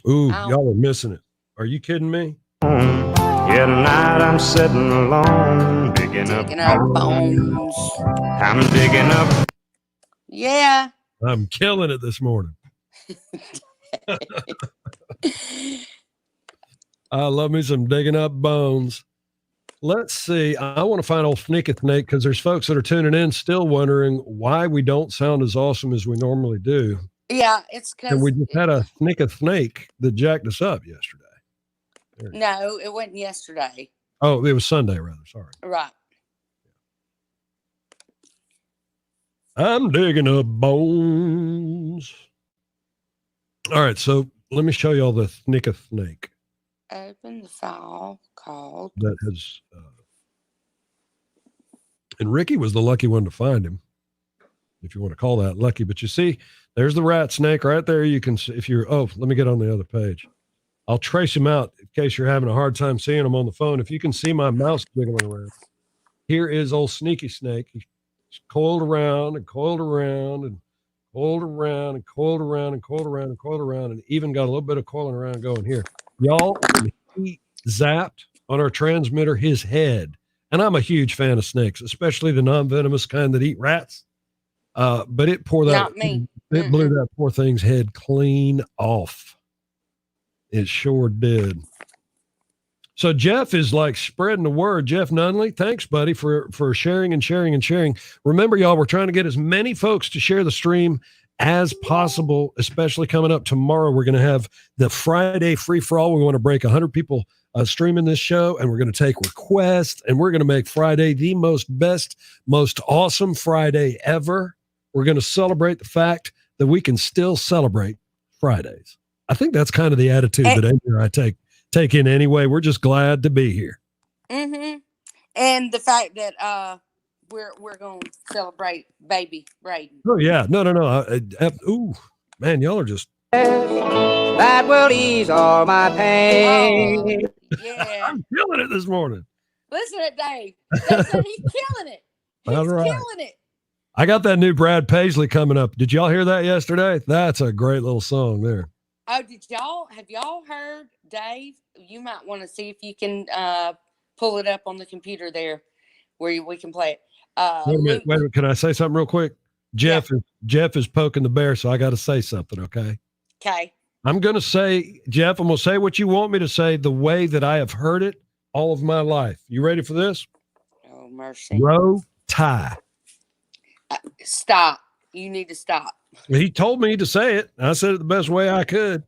Speaker 1: Ooh, y'all are missing it. Are you kidding me?
Speaker 4: Yeah, tonight I'm sitting alone, digging up
Speaker 7: bones.
Speaker 4: I'm digging up.
Speaker 7: Yeah.
Speaker 1: I'm killing it this morning. I love me some digging up bones. Let's see. I want to find old Sneaky Snake because there's folks that are tuning in still wondering why we don't sound as awesome as we normally do.
Speaker 7: Yeah, it's because.
Speaker 1: And we just had a Sneaky Snake that jacked us up yesterday.
Speaker 7: No, it wasn't yesterday.
Speaker 1: Oh, it was Sunday, rather. Sorry.
Speaker 7: Right.
Speaker 1: I'm digging up bones. All right, so let me show you all the Sneaky Snake.
Speaker 7: Open the file called.
Speaker 1: That has, and Ricky was the lucky one to find him, if you want to call that lucky. But you see, there's the rat snake right there. You can see if you're, let me get on the other page. I'll trace him out in case you're having a hard time seeing him on the phone. If you can see my mouse wiggling around, here is old Sneaky Snake. He's coiled around and coiled around and coiled around and coiled around and coiled around and coiled around, and even got a little bit of coiling around going here. Y'all, he zapped on our transmitter his head. And I'm a huge fan of snakes, especially the non-venomous kind that eat rats. But it blew that poor thing's head clean off. It sure did. So Jeff is like spreading the word. Jeff Nunley, thanks, buddy, for sharing and sharing and sharing. Remember, y'all, we're trying to get as many folks to share the stream as possible, especially coming up tomorrow. We're going to have the Friday free-for-all. We want to break 100 people streaming this show, and we're going to take requests, and we're going to make Friday the most awesome Friday ever. We're going to celebrate the fact that we can still celebrate Fridays. I think that's kind of the attitude that Amy and I take in anyway. We're just glad to be here.
Speaker 7: Mm-hmm. And the fact that we're going to celebrate baby Braden.
Speaker 1: Oh yeah, no. Ooh, man, y'all are just.
Speaker 9: That will ease all my pain.
Speaker 7: Oh, yeah,
Speaker 1: I'm killing it this morning.
Speaker 7: Listen to Dave. Listen, he's killing it. He's killing it.
Speaker 1: I got that new Brad Paisley coming up. Did y'all hear that yesterday? That's a great little song there.
Speaker 7: Oh, have y'all heard, Dave? You might want to see if you can pull it up on the computer there where we can play it.
Speaker 1: Wait a minute. Can I say something real quick? Jeff is poking the bear, so I got to say something, okay?
Speaker 7: Okay.
Speaker 1: I'm going to say, Jeff, I'm going to say what you want me to say the way that I have heard it all of my life. You ready for this?
Speaker 7: Oh, mercy.
Speaker 1: Row tie.
Speaker 7: Stop. You need to stop.
Speaker 1: He told me to say it. I said it the best way I could.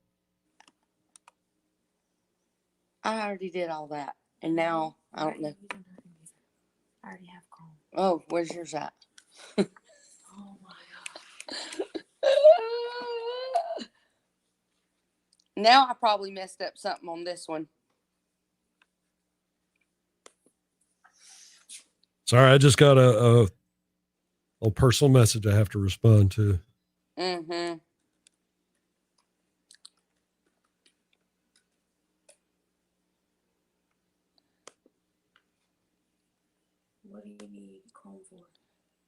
Speaker 7: I already did all that. And now, I don't know.
Speaker 5: I already have Chrome.
Speaker 7: Oh, where's yours at?
Speaker 5: Oh my God.
Speaker 7: Now I probably messed up something on this one.
Speaker 1: Sorry, I just got a personal message I have to respond to.
Speaker 7: Mm-hmm.
Speaker 5: What do you need Chrome for?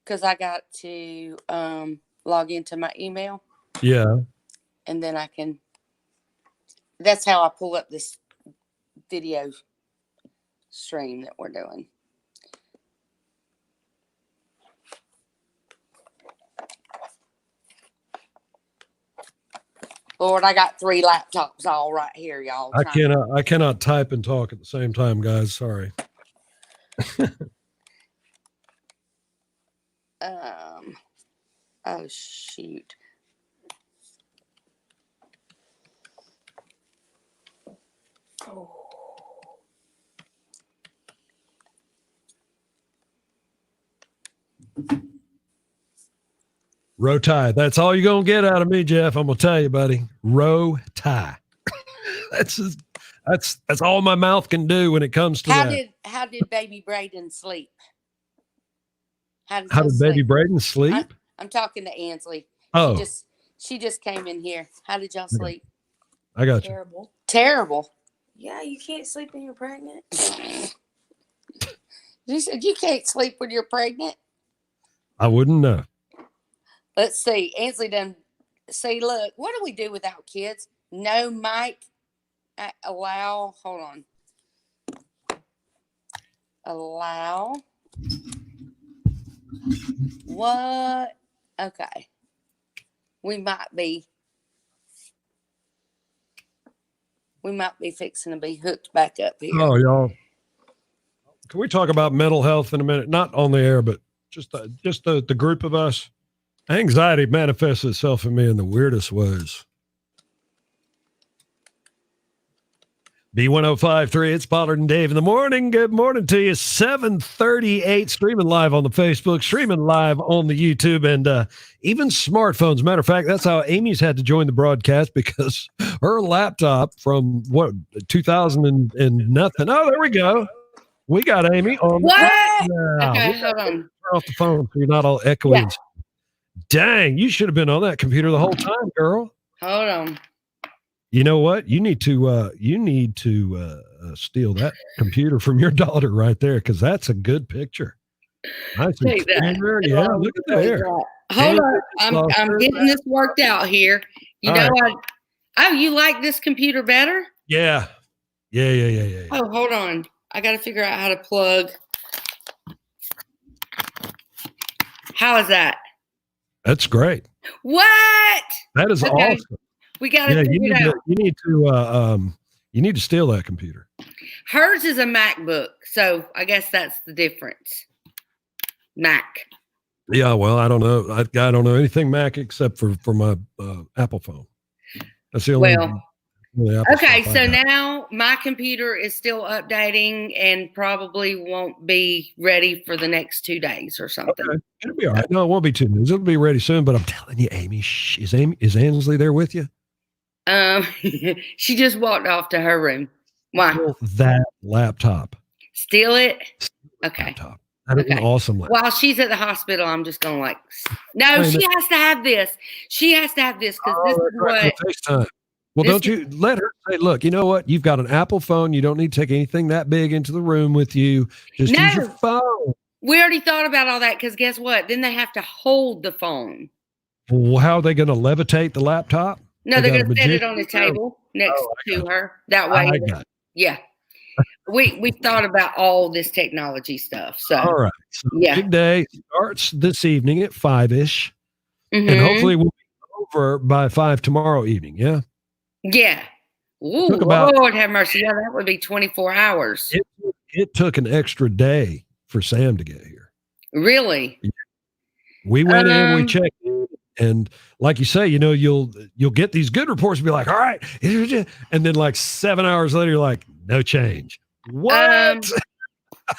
Speaker 7: Because I got to log into my email.
Speaker 1: Yeah.
Speaker 7: And then I can. That's how I pull up this video stream that we're doing. Lord, I got 3 laptops all right here, y'all.
Speaker 1: I cannot type and talk at the same time, guys. Sorry.
Speaker 7: Oh shoot. Oh.
Speaker 1: Row tie. That's all you're gonna get out of me, Jeff. I'm gonna tell you, buddy. Row tie. that's all my mouth can do when it comes to that.
Speaker 7: How did baby Braden sleep?
Speaker 1: How did baby Braden sleep?
Speaker 7: I'm talking to Ansley.
Speaker 1: Oh,
Speaker 7: she just came in here. How did y'all sleep?
Speaker 1: I got
Speaker 10: you.
Speaker 7: Terrible.
Speaker 10: Yeah, you can't sleep when you're pregnant.
Speaker 7: You said you can't sleep when you're pregnant?
Speaker 1: I wouldn't know.
Speaker 7: Let's see. Ansley done. See, look, what do we do without kids? No mic. Allow. Hold on. Allow. What? Okay. We might be fixing to be hooked back up here.
Speaker 1: Oh, y'all. Can we talk about mental health in a minute? Not on the air, but just the group of us. Anxiety manifests itself in me in the weirdest ways. B1053, it's Pollard and Dave in the morning. Good morning to you. 7:38, streaming live on the Facebook, streaming live on the YouTube, and even smartphones. Matter of fact, that's how Amy's had to join the broadcast, because her laptop from 2000 and nothing. Oh, there we go. We got Amy on.
Speaker 7: What?
Speaker 1: Now.
Speaker 7: Okay, hold on.
Speaker 1: Turn off the phone so you're not all echoey.
Speaker 7: Yeah.
Speaker 1: Dang, you should have been on that computer the whole time, girl.
Speaker 7: Hold on.
Speaker 1: You know what? You need to steal that computer from your daughter right there, because that's a good picture. Nice and clear. Yeah, look at there.
Speaker 7: Hold on, I'm getting this worked out here. You know what? Oh, you like this computer better?
Speaker 1: Yeah.
Speaker 7: Oh, hold on. I got to figure out how to plug. How is that?
Speaker 1: That's great.
Speaker 7: What?
Speaker 1: That is awesome.
Speaker 7: We got to figure it out.
Speaker 1: You need to steal that computer.
Speaker 7: Hers is a MacBook, so I guess that's the difference. Mac.
Speaker 1: Yeah, well, I don't know. I don't know anything Mac except for my Apple phone. That's the only.
Speaker 7: Okay, so now my computer is still updating and probably won't be ready for the next 2 days or something.
Speaker 1: Okay. It'll be all right. No, it won't be 2 days. It'll be ready soon. But I'm telling you, Amy, is Ansley there with you?
Speaker 7: She just walked off to her room. Why?
Speaker 1: Steal that laptop.
Speaker 7: Steal it? Okay.
Speaker 1: Laptop. That is an awesome laptop.
Speaker 7: While she's at the hospital, I'm just going to she has to have this. She has to have this because this is what.
Speaker 1: FaceTime. Well, don't you let her say, look, you know what? You've got an Apple phone. You don't need to take anything that big into the room with you. Just use your phone.
Speaker 7: We already thought about all that, because guess what? Then they have to hold the phone.
Speaker 1: Well, how are they going to levitate the laptop?
Speaker 7: No, they're going to set it on the table next to her. That way. Yeah. We've thought about all this technology stuff. So
Speaker 1: all right. So big day starts this evening at 5-ish.
Speaker 7: Mm-hmm.
Speaker 1: And hopefully we'll be over by 5 tomorrow evening. Yeah.
Speaker 7: Yeah. Ooh, Lord have mercy. Yeah, that would be 24 hours.
Speaker 1: It took an extra day for Sam to get here.
Speaker 7: Really?
Speaker 1: We went in, we checked in, and like you say, you'll get these good reports and be like, all right. And then like 7 hours later, you're like, no change. What?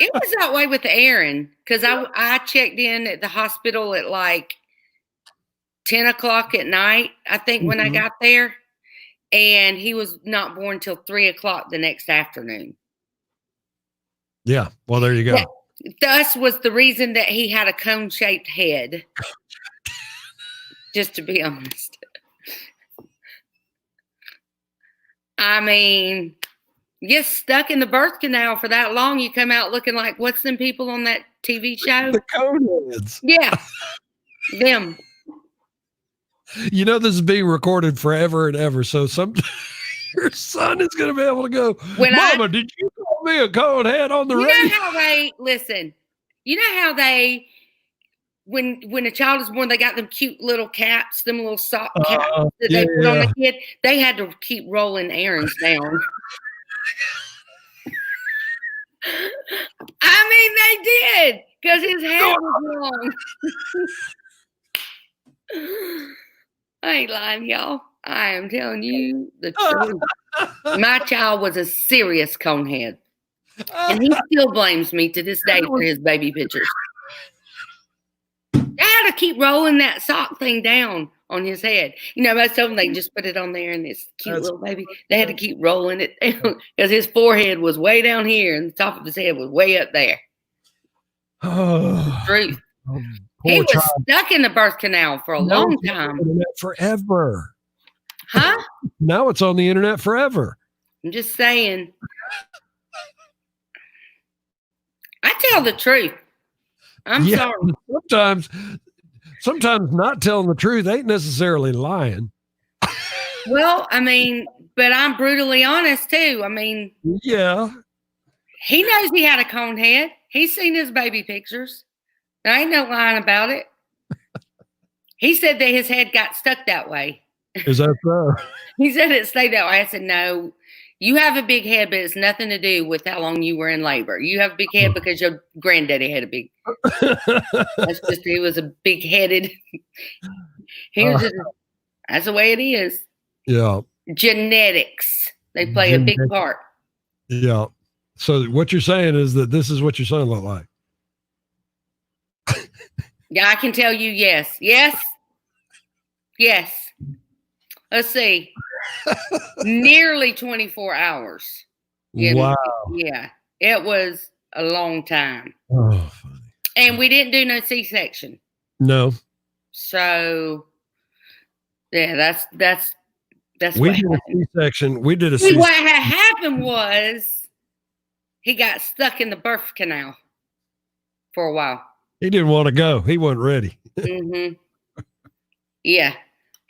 Speaker 7: It was that way with Aaron, because I checked in at the hospital at like 10 o'clock at night, I think, when I got there. And he was not born till 3 o'clock the next afternoon.
Speaker 1: Yeah. Well, there you go.
Speaker 7: Yeah. Thus was the reason that he had a cone-shaped head. Just to be honest. I mean, you get stuck in the birth canal for that long, you come out looking like, what's them people on that TV show?
Speaker 1: The coneheads.
Speaker 7: Yeah. Them.
Speaker 1: This is being recorded forever and ever. So your son is going to be able to go, Mama, did you call me a cone head on the radio?
Speaker 7: You know how they when a child is born, they got them cute little caps, them little sock caps that they put on the kid. They had to keep rolling Aaron's down. I mean, they did, because his hair was long. I ain't lying, y'all. I am telling you the truth. My child was a serious conehead. And he still blames me to this day for his baby pictures. I had to keep rolling that sock thing down on his head. You know, most of them, they just put it on there and this cute little baby. They had to keep rolling it down because his forehead was way down here and the top of his head was way up there. Truth. He was stuck in the birth canal for a long time.
Speaker 1: Forever.
Speaker 7: Huh?
Speaker 1: Now it's on the internet forever.
Speaker 7: I'm just saying. I tell the truth. I'm sorry.
Speaker 1: Sometimes not telling the truth ain't necessarily lying.
Speaker 7: Well, I mean, but I'm brutally honest too. I mean,
Speaker 1: yeah.
Speaker 7: He knows he had a cone head. He's seen his baby pictures. There ain't no lying about it. He said that his head got stuck that way.
Speaker 1: Is that so?
Speaker 7: He said it stayed that way. I said, no, you have a big head, but it's nothing to do with how long you were in labor. You have a big head because your granddaddy had a big. He was a big headed. That's the way it is.
Speaker 1: Yeah.
Speaker 7: Genetics. They play a big part.
Speaker 1: Yeah. So what you're saying is that this is what your son looked like.
Speaker 7: Yeah, I can tell you yes. Yes. Yes. Let's see. Nearly 24 hours.
Speaker 1: Wow.
Speaker 7: Yeah. It was a long time.
Speaker 1: Oh, funny.
Speaker 7: And we didn't do no C-section.
Speaker 1: No.
Speaker 7: So yeah, that's
Speaker 1: we
Speaker 7: what
Speaker 1: did
Speaker 7: happened.
Speaker 1: a C-section. We did a
Speaker 7: See,
Speaker 1: C-section.
Speaker 7: what had happened was he got stuck in the birth canal for a while.
Speaker 1: He didn't want to go. He wasn't ready.
Speaker 7: Mm-hmm. Yeah.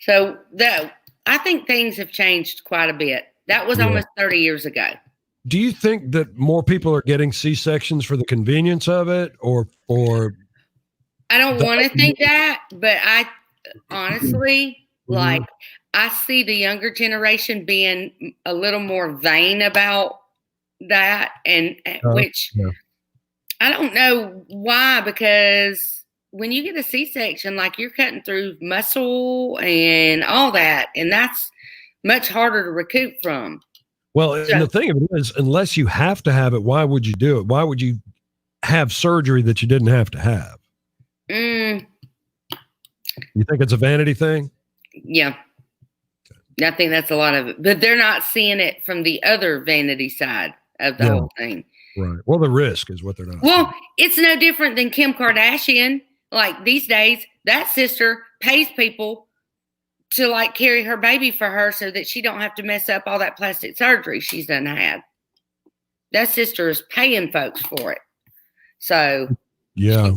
Speaker 7: So I think things have changed quite a bit. That was almost 30 years ago.
Speaker 1: Do you think that more people are getting C-sections for the convenience of it, or
Speaker 7: I don't want to think that, but I honestly, like, I see the younger generation being a little more vain about that, and which I don't know why, because when you get a C-section, like, you're cutting through muscle and all that, and that's much harder to recoup from.
Speaker 1: Well, and the thing of it is, unless you have to have it, why would you do it? Why would you have surgery that you didn't have to have? You think it's a vanity thing?
Speaker 7: Yeah. I think that's a lot of it. But they're not seeing it from the other vanity side of the whole thing.
Speaker 1: Right. Well, the risk is what they're not.
Speaker 7: Well, it's no different than Kim Kardashian. Like, these days, that sister pays people to, like, carry her baby for her so that she don't have to mess up all that plastic surgery she's done had. That sister is paying folks for it. So.
Speaker 1: Yeah.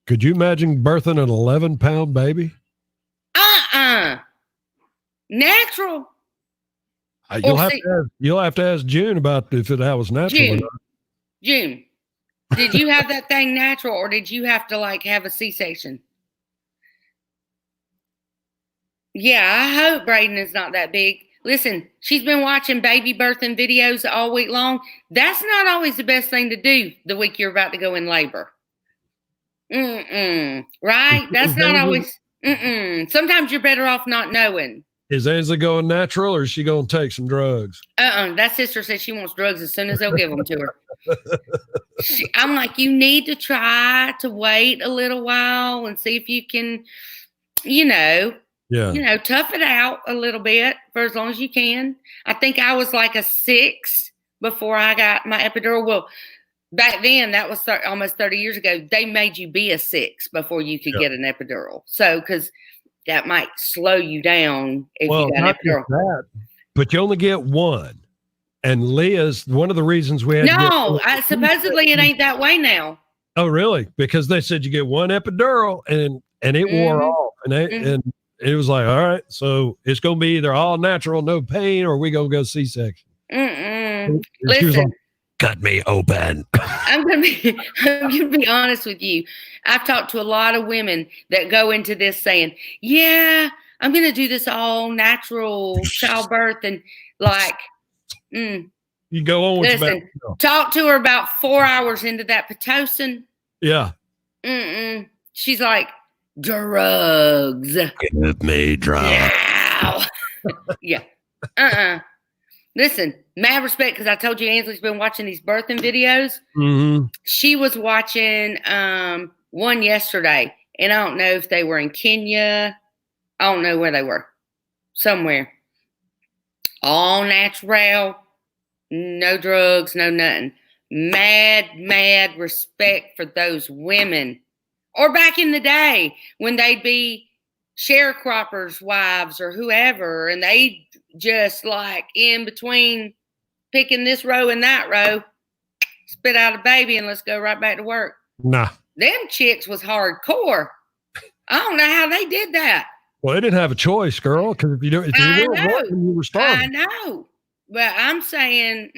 Speaker 1: Could you imagine birthing an 11-pound baby?
Speaker 7: Natural.
Speaker 1: You'll have to ask June about if that was natural or not.
Speaker 7: June, did you have that thing natural, or did you have to, like, have a C-section? Yeah, I hope Braden is not that big. Listen, she's been watching baby birthing videos all week long. That's not always the best thing to do the week you're about to go in labor. Right? That's not always. Sometimes you're better off not knowing.
Speaker 1: Is Ainsley going natural, or is she going to take some drugs?
Speaker 7: That sister said she wants drugs as soon as they'll give them to her. I'm like, you need to try to wait a little while and see if you can, tough it out a little bit for as long as you can. I think I was like a 6 before I got my epidural. Well, back then, that was almost 30 years ago. They made you be a 6 before you could get an epidural. So, because that might slow you down if you got an epidural.
Speaker 1: That, but you only get one. And Leah's one of the reasons we had.
Speaker 7: No, supposedly it ain't that way now.
Speaker 1: Oh, really? Because they said you get one epidural, and it wore off, and it was like, all right, so it's gonna be either all natural, no pain, or we gonna go C-section.
Speaker 7: Listen,
Speaker 1: she was like, cut me open.
Speaker 7: I'm gonna be honest with you. I've talked to a lot of women that go into this saying, "Yeah, I'm gonna do this all natural childbirth," and like,
Speaker 1: you go on.
Speaker 7: Listen, talk to her about 4 hours into that Pitocin.
Speaker 1: Yeah.
Speaker 7: She's like, drugs.
Speaker 1: Give me drugs.
Speaker 7: Yeah. Listen, mad respect, because I told you Ansley's been watching these birthing videos.
Speaker 1: Mm-hmm.
Speaker 7: She was watching one yesterday, and I don't know if they were in Kenya. I don't know where they were. Somewhere. All natural. No drugs, no nothing. Mad respect for those women. Or back in the day when they'd be sharecroppers' wives or whoever, and they just like in between picking this row and that row, spit out a baby and let's go right back to work.
Speaker 1: Nah.
Speaker 7: Them chicks was hardcore. I don't know how they did that.
Speaker 1: Well, they didn't have a choice, girl, because if you weren't working, you were starving.
Speaker 7: I know. But I'm saying,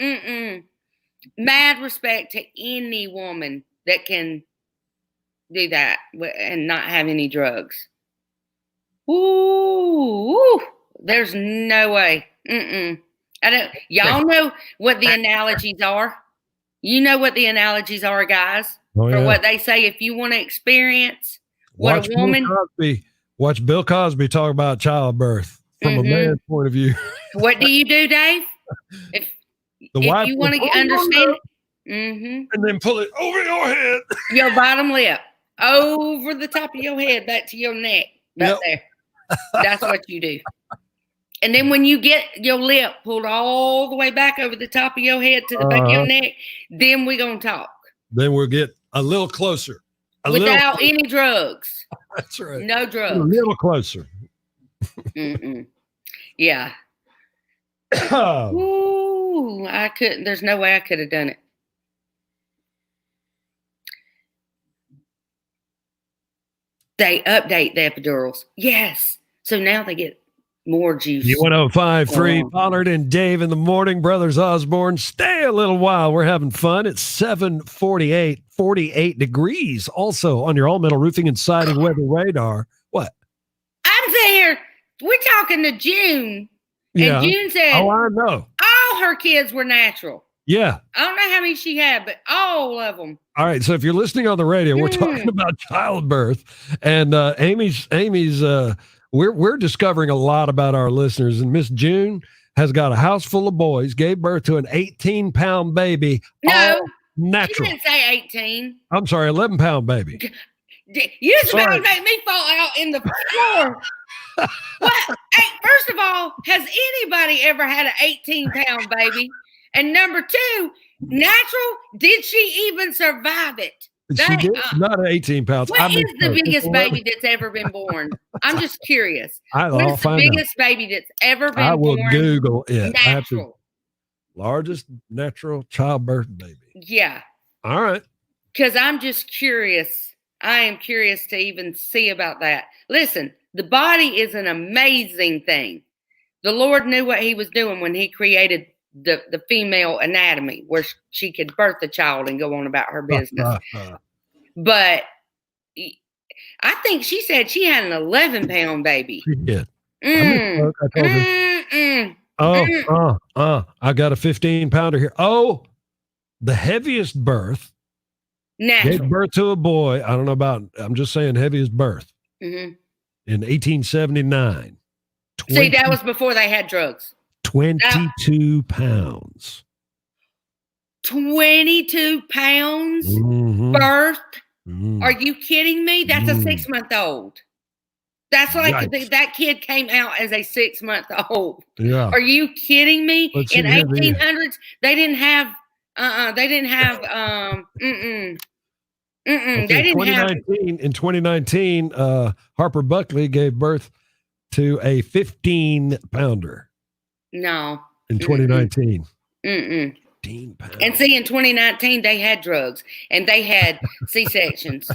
Speaker 7: mad respect to any woman that can do that and not have any drugs. Ooh, there's no way. I don't. Y'all know what the analogies are. You know what the analogies are, guys. For what they say, if you want to experience what a woman.
Speaker 1: Watch Bill Cosby talk about childbirth from a man's point of view.
Speaker 7: What do you do, Dave? If you want to understand it,
Speaker 1: and then pull it over your head,
Speaker 7: your bottom lip, over the top of your head, back to your neck, right there. That's what you do. And then when you get your lip pulled all the way back over the top of your head to the back of your neck, then we're gonna talk.
Speaker 1: Then we'll get a little closer.
Speaker 7: Without any drugs.
Speaker 1: That's right.
Speaker 7: No drugs.
Speaker 1: A little closer.
Speaker 7: Yeah. Ooh, I couldn't. There's no way I could have done it. They update the epidurals. Yes. So now they get more juice.
Speaker 1: B1053, Pollard and Dave in the morning. Brothers Osborne, stay a little while. We're having fun. It's 7:48, 48 degrees. Also on your All Metal Roofing and Siding weather radar. What?
Speaker 7: I'm there. We're talking to June.
Speaker 1: Yeah.
Speaker 7: And June said,
Speaker 1: "Oh, I know.
Speaker 7: All her kids were natural."
Speaker 1: Yeah.
Speaker 7: I don't know how many she had, but all of them.
Speaker 1: All right. So if you're listening on the radio, we're talking about childbirth, and Amy's. We're discovering a lot about our listeners, and Miss June has got a house full of boys. Gave birth to an 18-pound baby.
Speaker 7: No,
Speaker 1: natural.
Speaker 7: She didn't say 18.
Speaker 1: I'm sorry, 11-pound baby.
Speaker 7: You just about to make me fall out in the floor. What? Hey, first of all, has anybody ever had an 18-pound baby? And number two, natural, did she even survive it?
Speaker 1: She did not 18 pounds.
Speaker 7: What is the biggest baby that's ever been born? I'm just curious. What's the biggest baby that's ever been born?
Speaker 1: I will Google it.
Speaker 7: Natural.
Speaker 1: Largest natural childbirth baby.
Speaker 7: Yeah.
Speaker 1: All right.
Speaker 7: Because I'm just curious. I am curious to even see about that. Listen, the body is an amazing thing. The Lord knew what he was doing when he created the female anatomy, where she could birth a child and go on about her business. But I think she said she had an 11-pound baby.
Speaker 1: She did. I got a 15-pounder here. Oh, the heaviest birth.
Speaker 7: Natural.
Speaker 1: Gave birth to a boy. I don't know about, I'm just saying heaviest birth.
Speaker 7: In
Speaker 1: 1879.
Speaker 7: See, that was before they had drugs.
Speaker 1: 22 pounds.
Speaker 7: 22 pounds birth? Are you kidding me? That's a 6-month-old. That's like that kid came out as a 6-month-old.
Speaker 1: Yeah.
Speaker 7: Are you kidding me? In 1800s, they didn't have they didn't have
Speaker 1: in 2019, Harper Buckley gave birth to a 15-pounder.
Speaker 7: No.
Speaker 1: In 2019.
Speaker 7: 15 pounds. And see, in 2019, they had drugs and they had C-sections.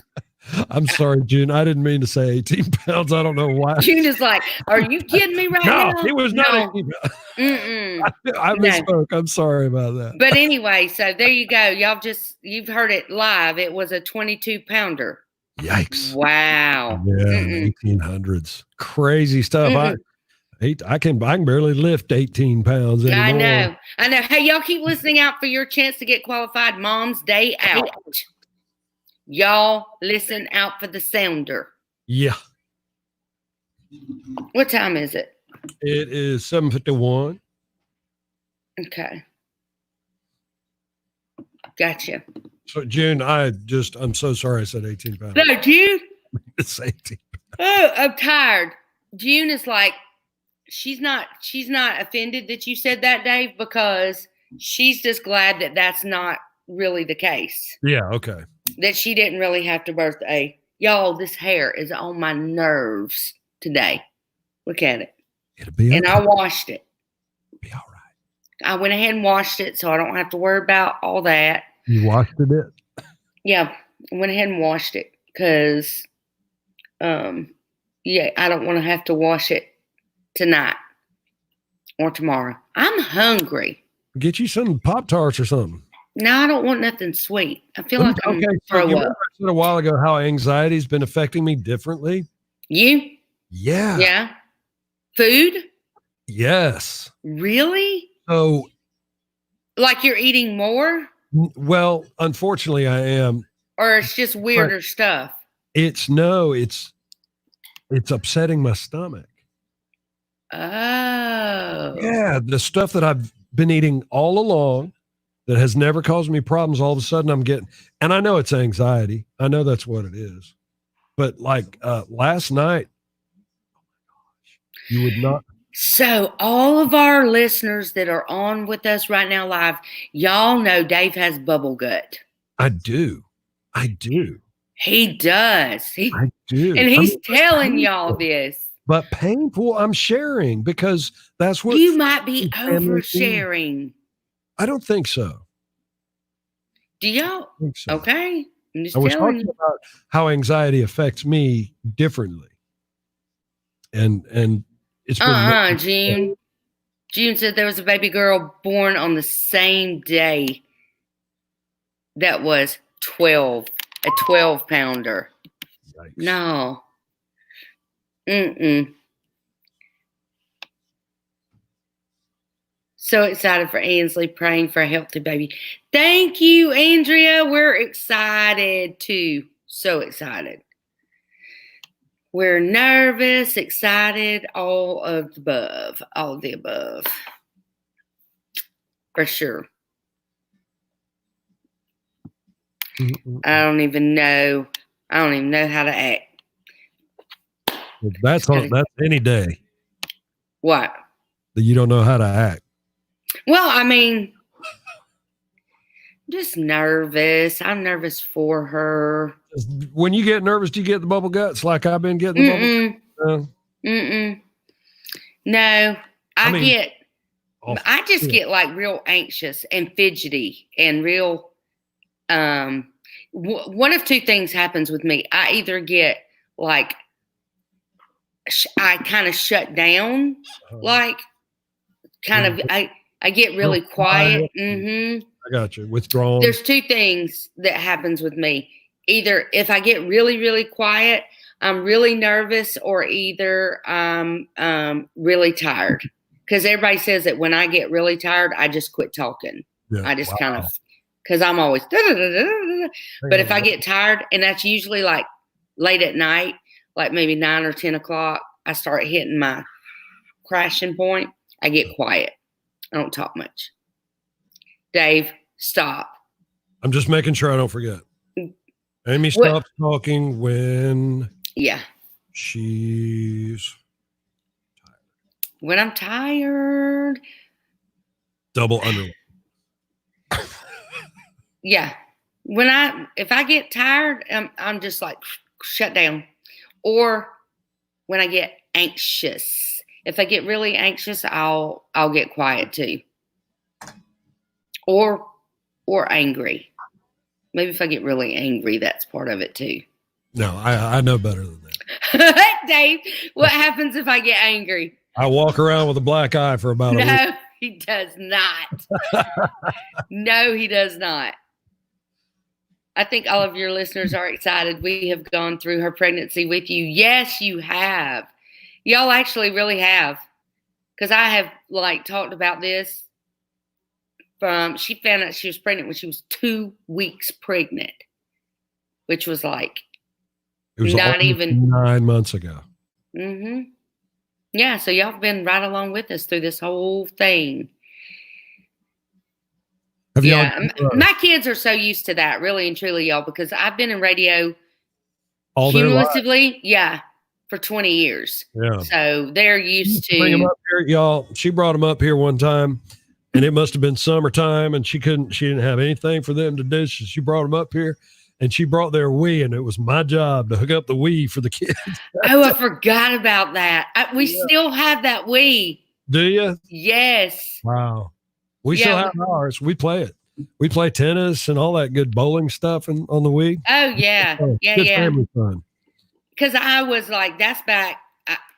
Speaker 1: I'm sorry, June. I didn't mean to say 18 pounds. I don't know why.
Speaker 7: June is like, are you kidding me right
Speaker 1: No,
Speaker 7: now?
Speaker 1: it was not
Speaker 7: No.
Speaker 1: 18 pounds.
Speaker 7: Mm-mm.
Speaker 1: I misspoke. I'm sorry about that.
Speaker 7: But anyway, so there you go. You've heard it live. It was a 22-pounder.
Speaker 1: Yikes.
Speaker 7: Wow.
Speaker 1: Yeah, in the 1800s. Crazy stuff. I can barely lift 18 pounds anymore.
Speaker 7: I know. Hey, y'all keep listening out for your chance to get qualified. Mom's Day Out. Y'all listen out for the sounder.
Speaker 1: Yeah.
Speaker 7: What time is it?
Speaker 1: It is 7:51.
Speaker 7: Okay. Gotcha.
Speaker 1: So June, I'm so sorry I said 18 pounds.
Speaker 7: No, June.
Speaker 1: It's 18.
Speaker 7: Oh, I'm tired. June is like, she's not offended that you said that, Dave, because she's just glad that that's not really the case.
Speaker 1: Yeah, okay.
Speaker 7: That she didn't really have to birth y'all, this hair is on my nerves today. Look at it.
Speaker 1: It'll be
Speaker 7: and
Speaker 1: okay.
Speaker 7: I washed it.
Speaker 1: It'll be all right.
Speaker 7: I went ahead and washed it so I don't have to worry about all that.
Speaker 1: You washed it?
Speaker 7: Yeah, I went ahead and washed it because I don't want to have to wash it tonight or tomorrow. I'm hungry.
Speaker 1: Get you some Pop-Tarts or something.
Speaker 7: No, I don't want nothing sweet. I feel like I'm going to throw
Speaker 1: you
Speaker 7: up.
Speaker 1: I said a while ago how anxiety's been affecting me differently.
Speaker 7: You?
Speaker 1: Yeah.
Speaker 7: Yeah. Food?
Speaker 1: Yes.
Speaker 7: Really?
Speaker 1: So,
Speaker 7: like you're eating more?
Speaker 1: Well, unfortunately I am.
Speaker 7: Or it's just weirder stuff?
Speaker 1: It's upsetting my stomach.
Speaker 7: Oh.
Speaker 1: Yeah, the stuff that I've been eating all along that has never caused me problems, all of a sudden I'm getting, and I know it's anxiety. I know that's what it is. But like last night, you would not.
Speaker 7: So all of our listeners that are on with us right now live, y'all know Dave has bubble gut.
Speaker 1: I do.
Speaker 7: He does.
Speaker 1: I do.
Speaker 7: And he's telling y'all this.
Speaker 1: But painful, I'm sharing because that's what
Speaker 7: you might be oversharing.
Speaker 1: I don't think so.
Speaker 7: Do y'all?
Speaker 1: Think so.
Speaker 7: Okay. I'm just
Speaker 1: I was
Speaker 7: telling
Speaker 1: talking
Speaker 7: you.
Speaker 1: about how anxiety affects me differently. And it's been
Speaker 7: June. June said there was a baby girl born on the same day that was 12, a 12-pounder.
Speaker 1: Yikes.
Speaker 7: No. So excited for Ansley, praying for a healthy baby. Thank you, Andrea. We're excited too. So excited. We're nervous, excited, all of the above. All of the above. For sure. I don't even know how to act.
Speaker 1: That's any day.
Speaker 7: What?
Speaker 1: That you don't know how to act.
Speaker 7: Well, I mean, just nervous. I'm nervous for her.
Speaker 1: When you get nervous, do you get the bubble guts like I've been getting the bubble guts?
Speaker 7: No, I just get like real anxious and fidgety and real, one of two things happens with me. I either get like, I kind of shut down, like kind of, I get really quiet.
Speaker 1: I got you. Withdrawn.
Speaker 7: There's two things that happens with me. Either if I get really, really quiet, I'm really nervous, or either I'm really tired. Because everybody says that when I get really tired, I just quit talking. Yeah, I just kind of, because I'm always, but if I get tired, and that's usually like late at night, like maybe 9 or 10 o'clock, I start hitting my crashing point. I get quiet. I don't talk much. Dave, stop.
Speaker 1: I'm just making sure I don't forget. Amy stops talking when she's
Speaker 7: tired. When I'm tired.
Speaker 1: Double underline.
Speaker 7: Yeah. If I get tired, I'm just like shut down. Or when I get anxious. If I get really anxious, I'll get quiet too. Or angry. Maybe if I get really angry, that's part of it too.
Speaker 1: No, I know better than that.
Speaker 7: Dave, what happens if I get angry?
Speaker 1: I walk around with a black eye for about a week.
Speaker 7: No, he does not. No, he does not. I think all of your listeners are excited. We have gone through her pregnancy with you. Yes, you have. Y'all actually really have. Because I have talked about this she found out she was pregnant when she was 2 weeks pregnant, which was
Speaker 1: it was
Speaker 7: not even
Speaker 1: 9 months ago.
Speaker 7: Mm-hmm. Yeah, so y'all have been right along with us through this whole thing. My kids are so used to that, really and truly, y'all, because I've been in radio
Speaker 1: all
Speaker 7: cumulatively, for 20 years.
Speaker 1: Yeah.
Speaker 7: So they're used to.
Speaker 1: Bring them up here, y'all. She brought them up here one time, and it must have been summertime, and she didn't have anything for them to do. So she brought them up here, and she brought their Wii, and it was my job to hook up the Wii for the kids.
Speaker 7: Oh, I forgot about that. We still have that Wii.
Speaker 1: Do you?
Speaker 7: Yes.
Speaker 1: Wow. We still have ours. We play it. We play tennis and all that good bowling stuff on the Wii.
Speaker 7: Oh, yeah.
Speaker 1: Good family fun.
Speaker 7: Because I was that's back.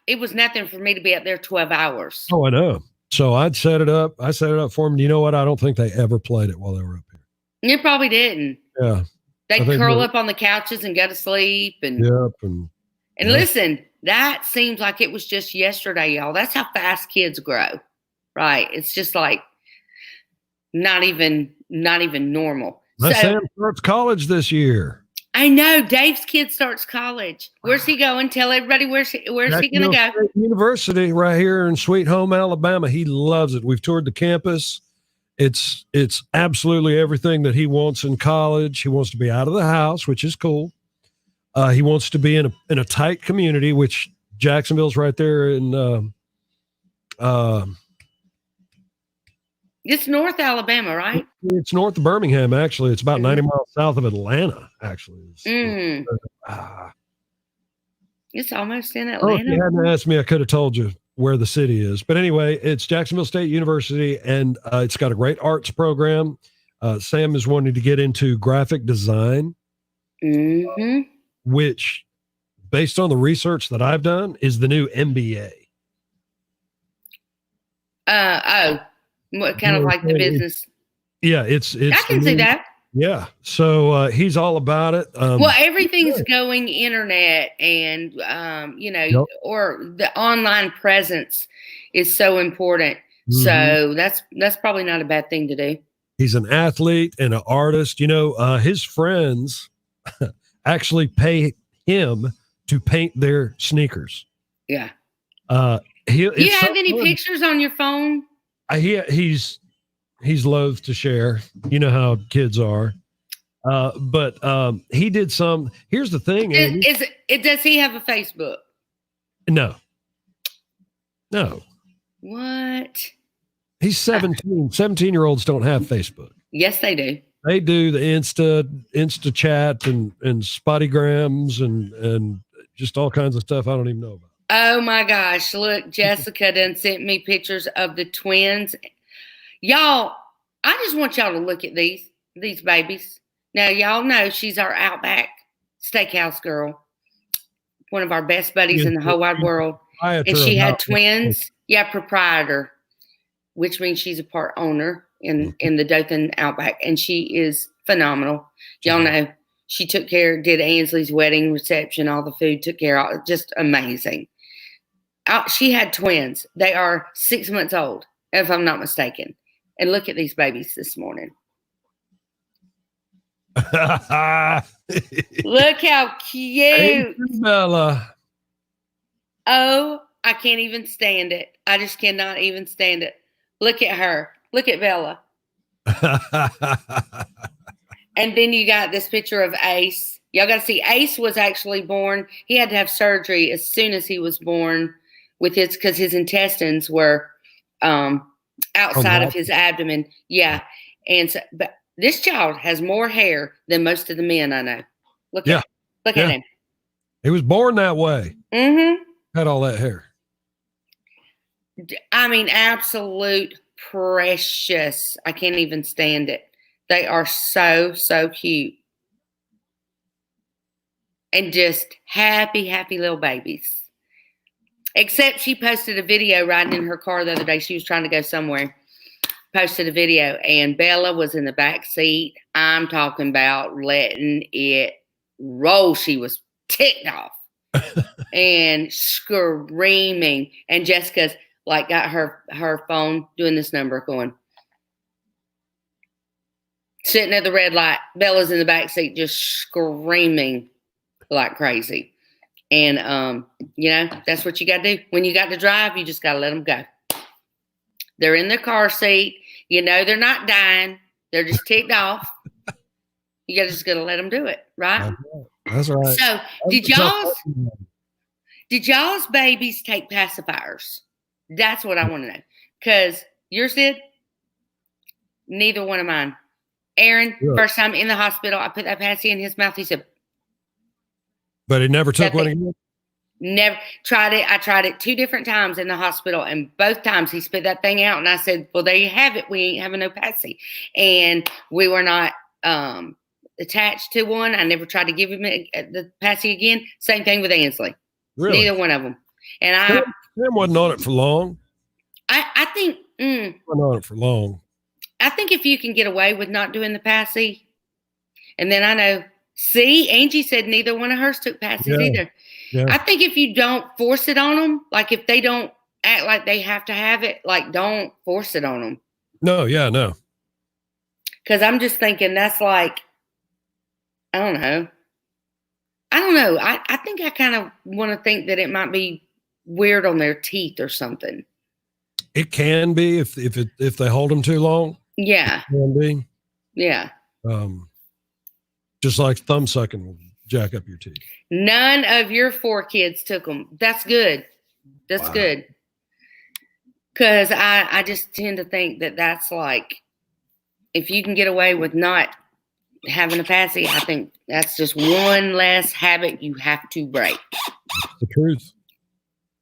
Speaker 7: It was nothing for me to be up there 12 hours.
Speaker 1: Oh, I know. So I'd set it up. I set it up for them. You know what? I don't think they ever played it while they were up here.
Speaker 7: You probably didn't.
Speaker 1: Yeah.
Speaker 7: They'd curl up on the couches and go to sleep. And listen, that seems like it was just yesterday, y'all. That's how fast kids grow, right? It's just not even normal.
Speaker 1: My son starts college this year.
Speaker 7: I know. Dave's kid starts college. Where's he going? Tell everybody where's he going to go?
Speaker 1: University right here in Sweet Home, Alabama. He loves it. We've toured the campus. It's absolutely everything that he wants in college. He wants to be out of the house, which is cool. He wants to be in a tight community, which Jacksonville's right there in
Speaker 7: it's North Alabama, right?
Speaker 1: It's north of Birmingham, actually. It's about 90 miles south of Atlanta, actually.
Speaker 7: It's almost in Atlanta.
Speaker 1: If you hadn't asked me, I could have told you where the city is. But anyway, it's Jacksonville State University, and it's got a great arts program. Sam is wanting to get into graphic design, which, based on the research that I've done, is the new MBA.
Speaker 7: Kind of like the business.
Speaker 1: Yeah, it's.
Speaker 7: I can see that.
Speaker 1: Yeah, so he's all about it.
Speaker 7: Everything's going internet, and or the online presence is so important. Mm-hmm. So that's probably not a bad thing to do.
Speaker 1: He's an athlete and an artist. His friends actually pay him to paint their sneakers.
Speaker 7: Yeah.
Speaker 1: Do you
Speaker 7: have any pictures on your phone?
Speaker 1: He's loath to share. You know how kids are. But he did some. Here's the thing.
Speaker 7: Does he have a Facebook?
Speaker 1: No.
Speaker 7: What?
Speaker 1: He's 17. 17-year-olds don't have Facebook.
Speaker 7: Yes, they do.
Speaker 1: They do the Insta chat and Spottygrams and just all kinds of stuff I don't even know about.
Speaker 7: Oh my gosh. Look, Jessica done sent me pictures of the twins. Y'all, I just want y'all to look at these babies. Now, y'all know she's our Outback Steakhouse girl, one of our best buddies in the whole wide world. And she had twins. Yeah, proprietor, which means she's a part owner in the Dothan Outback. And she is phenomenal. Y'all know she took care, did Ainsley's wedding reception, all the food, took care of, just amazing. She had twins. They are 6 months old, if I'm not mistaken. And look at these babies this morning. Look how cute.
Speaker 1: Hey, Bella.
Speaker 7: Oh, I can't even stand it. I just cannot even stand it. Look at her. Look at Bella. And then you got this picture of Ace. Y'all got to see, Ace was actually born. He had to have surgery as soon as he was born because his intestines were outside of his abdomen. Yeah. And so, but this child has more hair than most of the men I know. Look at him.
Speaker 1: He was born that way.
Speaker 7: Mm-hmm.
Speaker 1: Had all that hair.
Speaker 7: I mean, absolute precious. I can't even stand it. They are so, so cute. and just happy, happy little babies. Except she posted a video riding in her car the other day. She was trying to go somewhere. Posted a video, and Bella was in the back seat. I'm talking about letting it roll. She was ticked off and screaming. And Jessica's like got her phone doing this number going. Sitting at the red light. Bella's in the back seat just screaming like crazy. And, that's what you got to do. When you got to drive, you just got to let them go. They're in their car seat. They're not dying. They're just ticked off. You just got to let them do it, right?
Speaker 1: That's right.
Speaker 7: So did y'all's babies take pacifiers? That's what I want to know. Because yours did? Neither one of mine. Aaron, first time in the hospital, I put that passy in his mouth. He said,
Speaker 1: but he never took one again?
Speaker 7: Never tried it. I tried it 2 different times in the hospital, and both times he spit that thing out, and I said, well, there you have it. We ain't having no passy. And we were not attached to one. I never tried to give him the passy again. Same thing with Ansley.
Speaker 1: Really?
Speaker 7: Neither one of them. And
Speaker 1: Sam wasn't on it for long.
Speaker 7: I think
Speaker 1: wasn't on it for long.
Speaker 7: I think if you can get away with not doing the passy, and then I know, see, Angie said neither one of hers took passes either. Yeah. I think if you don't force it on them, like if they don't act like they have to have it, like don't force it on them.
Speaker 1: No.
Speaker 7: Because I'm just thinking that's like, I don't know. I think I kind of want to think that it might be weird on their teeth or something.
Speaker 1: It can be if they hold them too long.
Speaker 7: Yeah.
Speaker 1: It can be.
Speaker 7: Yeah.
Speaker 1: Just like thumb sucking will jack up your teeth.
Speaker 7: None of your 4 kids took them. That's good. That's good. Because I just tend to think that that's like, if you can get away with not having a passy, I think that's just one less habit you have to break.
Speaker 1: The truth.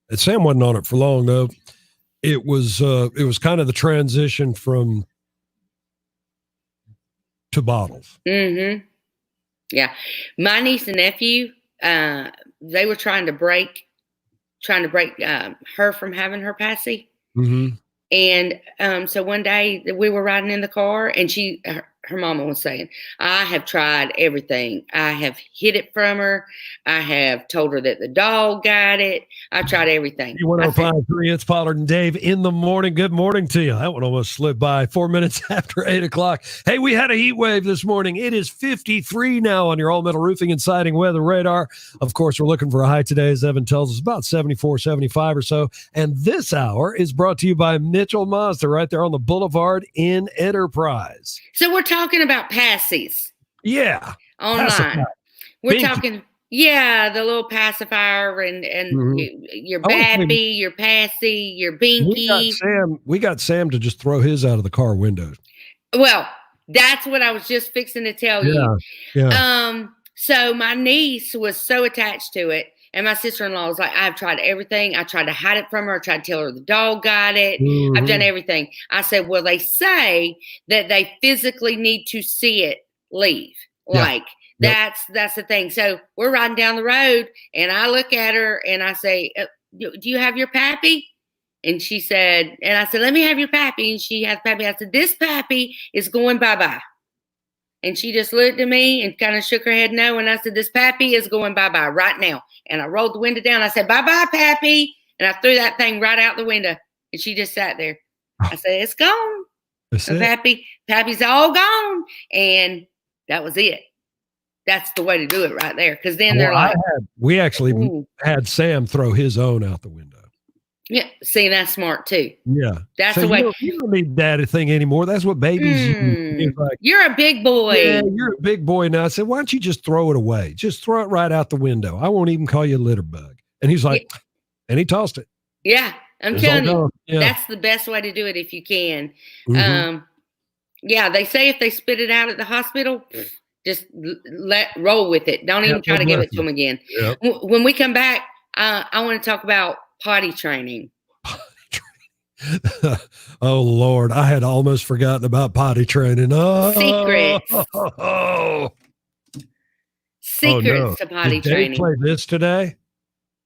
Speaker 1: And Sam wasn't on it for long though. It was kind of the transition to bottles.
Speaker 7: Mm-hmm. Yeah. My niece and nephew, they were trying to break her from having her passy.
Speaker 1: Mm-hmm.
Speaker 7: And so one day we were riding in the car, and her mama was saying, I have tried everything. I have hid it from her. I have told her that the dog got it. I've tried everything.
Speaker 1: 1053, it's Pollard and Dave in the morning. Good morning to you. That one almost slipped by 4 minutes after 8 o'clock. Hey, we had a heat wave this morning. It is 53 now on your all-metal roofing and siding weather radar. Of course, we're looking for a high today, as Evan tells us, about 74, 75 or so. And this hour is brought to you by Mitchell Mazda right there on the boulevard in Enterprise.
Speaker 7: So we're talking about passies.
Speaker 1: Yeah.
Speaker 7: Online.
Speaker 1: Pacifier.
Speaker 7: We're
Speaker 1: Binky.
Speaker 7: talking, the little pacifier and your bappy, your passy, your binky.
Speaker 1: We got Sam to just throw his out of the car window.
Speaker 7: Well, that's what I was just fixing to tell you.
Speaker 1: Yeah.
Speaker 7: So my niece was so attached to it. And my sister-in-law was like, I've tried everything. I tried to hide it from her. I tried to tell her the dog got it.
Speaker 1: Mm-hmm.
Speaker 7: I've done everything. I said, well, they say that they physically need to see it leave. Like, that's the thing. So we're riding down the road, and I look at her, and I say, do you have your pappy? And she said, and I said, let me have your pappy. And she has pappy. I said, this pappy is going bye-bye. And she just looked at me and kind of shook her head no. And I said, this pappy is going bye-bye right now. And I rolled the window down. I said, bye-bye, pappy. And I threw that thing right out the window. And she just sat there. I said, it's gone. Pappy's all gone. And that was it. That's the way to do it right there. Because then they're like.
Speaker 1: We actually had Sam throw his own out the window.
Speaker 7: Yeah. See, that's smart too.
Speaker 1: Yeah.
Speaker 7: That's the way.
Speaker 1: You don't need that thing anymore. That's what babies use. Like,
Speaker 7: you're a big boy.
Speaker 1: Yeah, you're a big boy now. I said, why don't you just throw it away? Just throw it right out the window. I won't even call you a litter bug. And he's like, and he tossed it.
Speaker 7: Yeah. I'm telling you, that's the best way to do it if you can.
Speaker 1: Mm-hmm.
Speaker 7: They say if they spit it out at the hospital, just roll with it. Don't even try to give it to them again. Yep. When we come back, I want to talk about potty training.
Speaker 1: Oh Lord, I had almost forgotten about potty training.
Speaker 7: Secrets. Secrets to potty
Speaker 1: Did Dave
Speaker 7: training.
Speaker 1: play this today?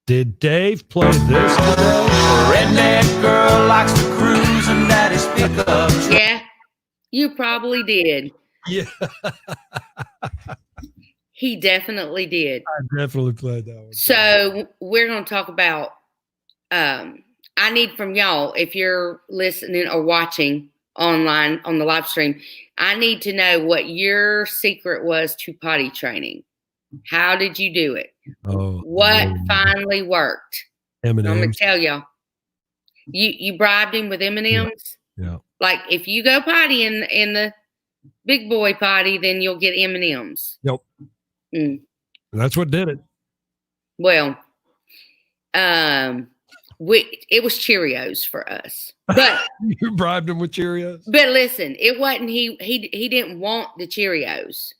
Speaker 1: Did Dave play this today?
Speaker 11: Redneck girl likes to cruise and daddy's pickup.
Speaker 7: Yeah, you probably did.
Speaker 1: Yeah.
Speaker 7: He definitely did.
Speaker 1: I definitely played that one.
Speaker 7: So we're going to talk about, I need from y'all, if you're listening or watching online on the live stream, I need to know what your secret was to potty training. How did you do it? What finally worked?
Speaker 1: M&Ms.
Speaker 7: I'm going to tell y'all. You bribed him with M&Ms?
Speaker 1: Yeah.
Speaker 7: Like, if you go potty in the big boy potty, then you'll get M&Ms.
Speaker 1: Yep. That's what did it.
Speaker 7: Well, it was Cheerios for us. But
Speaker 1: you bribed him with Cheerios?
Speaker 7: But listen, it wasn't he didn't want the Cheerios.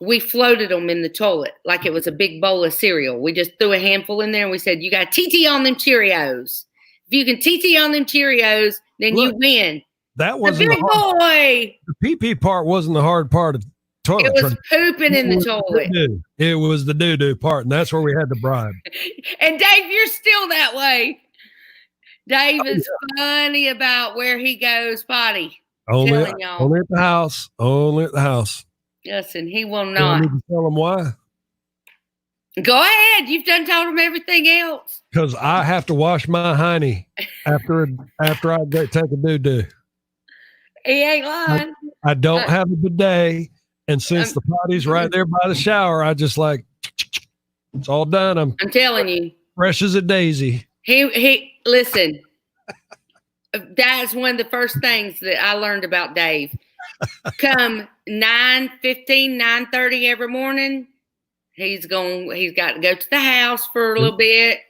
Speaker 7: We floated them in the toilet like it was a big bowl of cereal. We just threw a handful in there and we said, you got TT on them Cheerios. If you can TT on them Cheerios, then you win.
Speaker 1: That wasn't
Speaker 7: the big boy.
Speaker 1: The pee-pee part wasn't the hard part of toilet.
Speaker 7: It was pooping in the toilet.
Speaker 1: It was the doo-doo part, and that's where we had the bribe.
Speaker 7: And Dave, you're still that way. Dave is funny about where he goes potty.
Speaker 1: Only at the house. Only at the house.
Speaker 7: Listen, he will not.
Speaker 1: I need to tell him why.
Speaker 7: Go ahead. You've done told him everything else.
Speaker 1: Because I have to wash my hiney after I take a doo-doo.
Speaker 7: He ain't lying.
Speaker 1: I don't have a bidet, and since the potty's right there by the shower, I just like it's all done. I'm
Speaker 7: telling you,
Speaker 1: fresh as a daisy.
Speaker 7: He listen. That's one of the first things that I learned about Dave. Come 9:15, 9:30 every morning, he's got to go to the house for a little bit.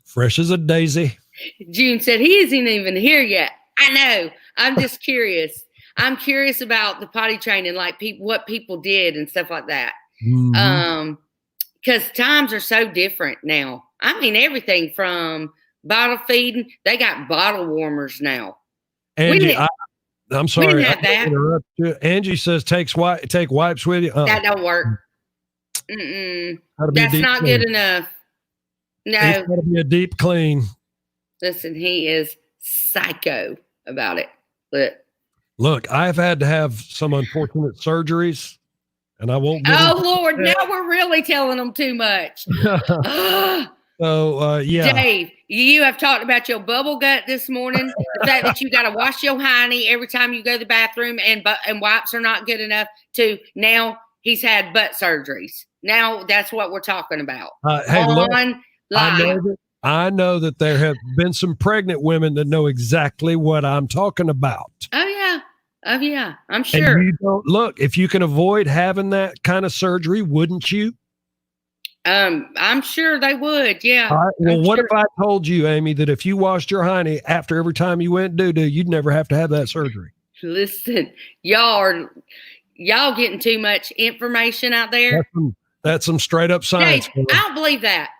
Speaker 1: Fresh as a daisy.
Speaker 7: June said he isn't even here yet. I know. I'm just curious. I'm curious about the potty training, like what people did and stuff like that. Because times are so different now. I mean, everything from bottle feeding. They got bottle warmers now.
Speaker 1: Angie, I'm sorry.
Speaker 7: We didn't have that.
Speaker 1: Interrupt you. Angie says take wipes with you.
Speaker 7: That don't work. That's not good enough. No.
Speaker 1: It's got to be a deep clean.
Speaker 7: Listen, he is psycho about it.
Speaker 1: Look, I've had to have some unfortunate surgeries, and I won't.
Speaker 7: Lord, now we're really telling them too much.
Speaker 1: So, yeah.
Speaker 7: Dave, you have talked about your bubble gut this morning. The fact that you got to wash your hiney every time you go to the bathroom, and wipes are not good enough. To now he's had butt surgeries. Now that's what we're talking about.
Speaker 1: Hey, look, I know that there have been some pregnant women that know exactly what I'm talking about.
Speaker 7: Oh yeah, I'm sure.
Speaker 1: And you don't look, if you can avoid having that kind of surgery, wouldn't you?
Speaker 7: I'm sure they would. Yeah.
Speaker 1: All right, well, what if I told you, Amy, that if you washed your hiney after every time you went doo-doo, you'd never have to have that surgery?
Speaker 7: Listen, y'all getting too much information out there.
Speaker 1: That's some straight up science.
Speaker 7: Dave, I don't believe that.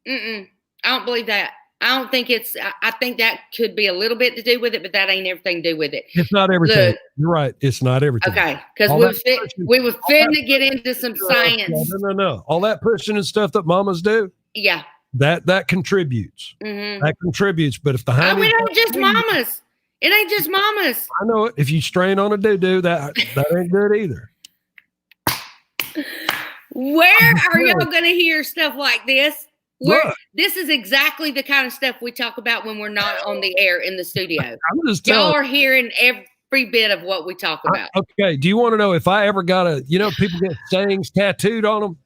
Speaker 7: I don't believe that. I don't think I think that could be a little bit to do with it, but that ain't everything to do with it.
Speaker 1: It's not everything. Look, you're right. It's not everything.
Speaker 7: Okay. Because we were fitting to get into some science.
Speaker 1: No. All that pushing and stuff that mamas do.
Speaker 7: Yeah.
Speaker 1: That contributes. That contributes. But if the hiney.
Speaker 7: It ain't just mamas. It ain't just mamas.
Speaker 1: I know it. If you strain on a doo-doo, that ain't good either.
Speaker 7: Where are y'all going to hear stuff like this? This is exactly the kind of stuff we talk about when we're not on the air in the studio. Y'all are hearing every bit of what we talk about.
Speaker 1: Okay. Do you want to know if I ever got people get sayings tattooed on them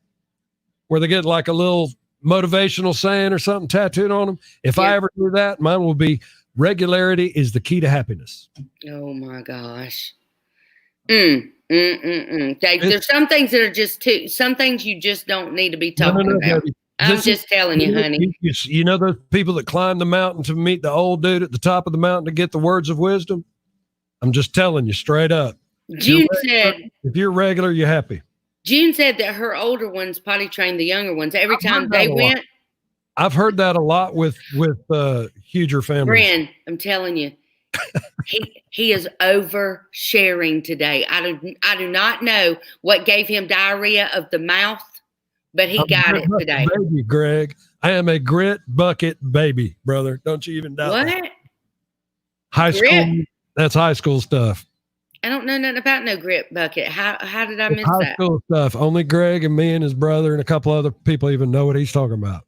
Speaker 1: where they get like a little motivational saying or something tattooed on them? If I ever do that, mine will be regularity is the key to happiness.
Speaker 7: Oh my gosh. Dave, there's some things that are just some things you just don't need to be talking about. Baby. I'm just telling you, honey.
Speaker 1: You know those people that climb the mountain to meet the old dude at the top of the mountain to get the words of wisdom? I'm just telling you straight up.
Speaker 7: June said,
Speaker 1: if you're regular, you're happy.
Speaker 7: June said that her older ones potty trained the younger ones every time they went.
Speaker 1: I've heard that a lot with huger families.
Speaker 7: Friend, I'm telling you, He is oversharing today. I do not know what gave him diarrhea of the mouth, but he got it today.
Speaker 1: Baby, Greg. I am a grit bucket baby, brother. Don't you even doubt
Speaker 7: What?
Speaker 1: that. High school. That's high school stuff.
Speaker 7: I don't know nothing about no grit bucket. How did I miss
Speaker 1: high
Speaker 7: that?
Speaker 1: School stuff. Only Greg and me and his brother and a couple other people even know what he's talking about.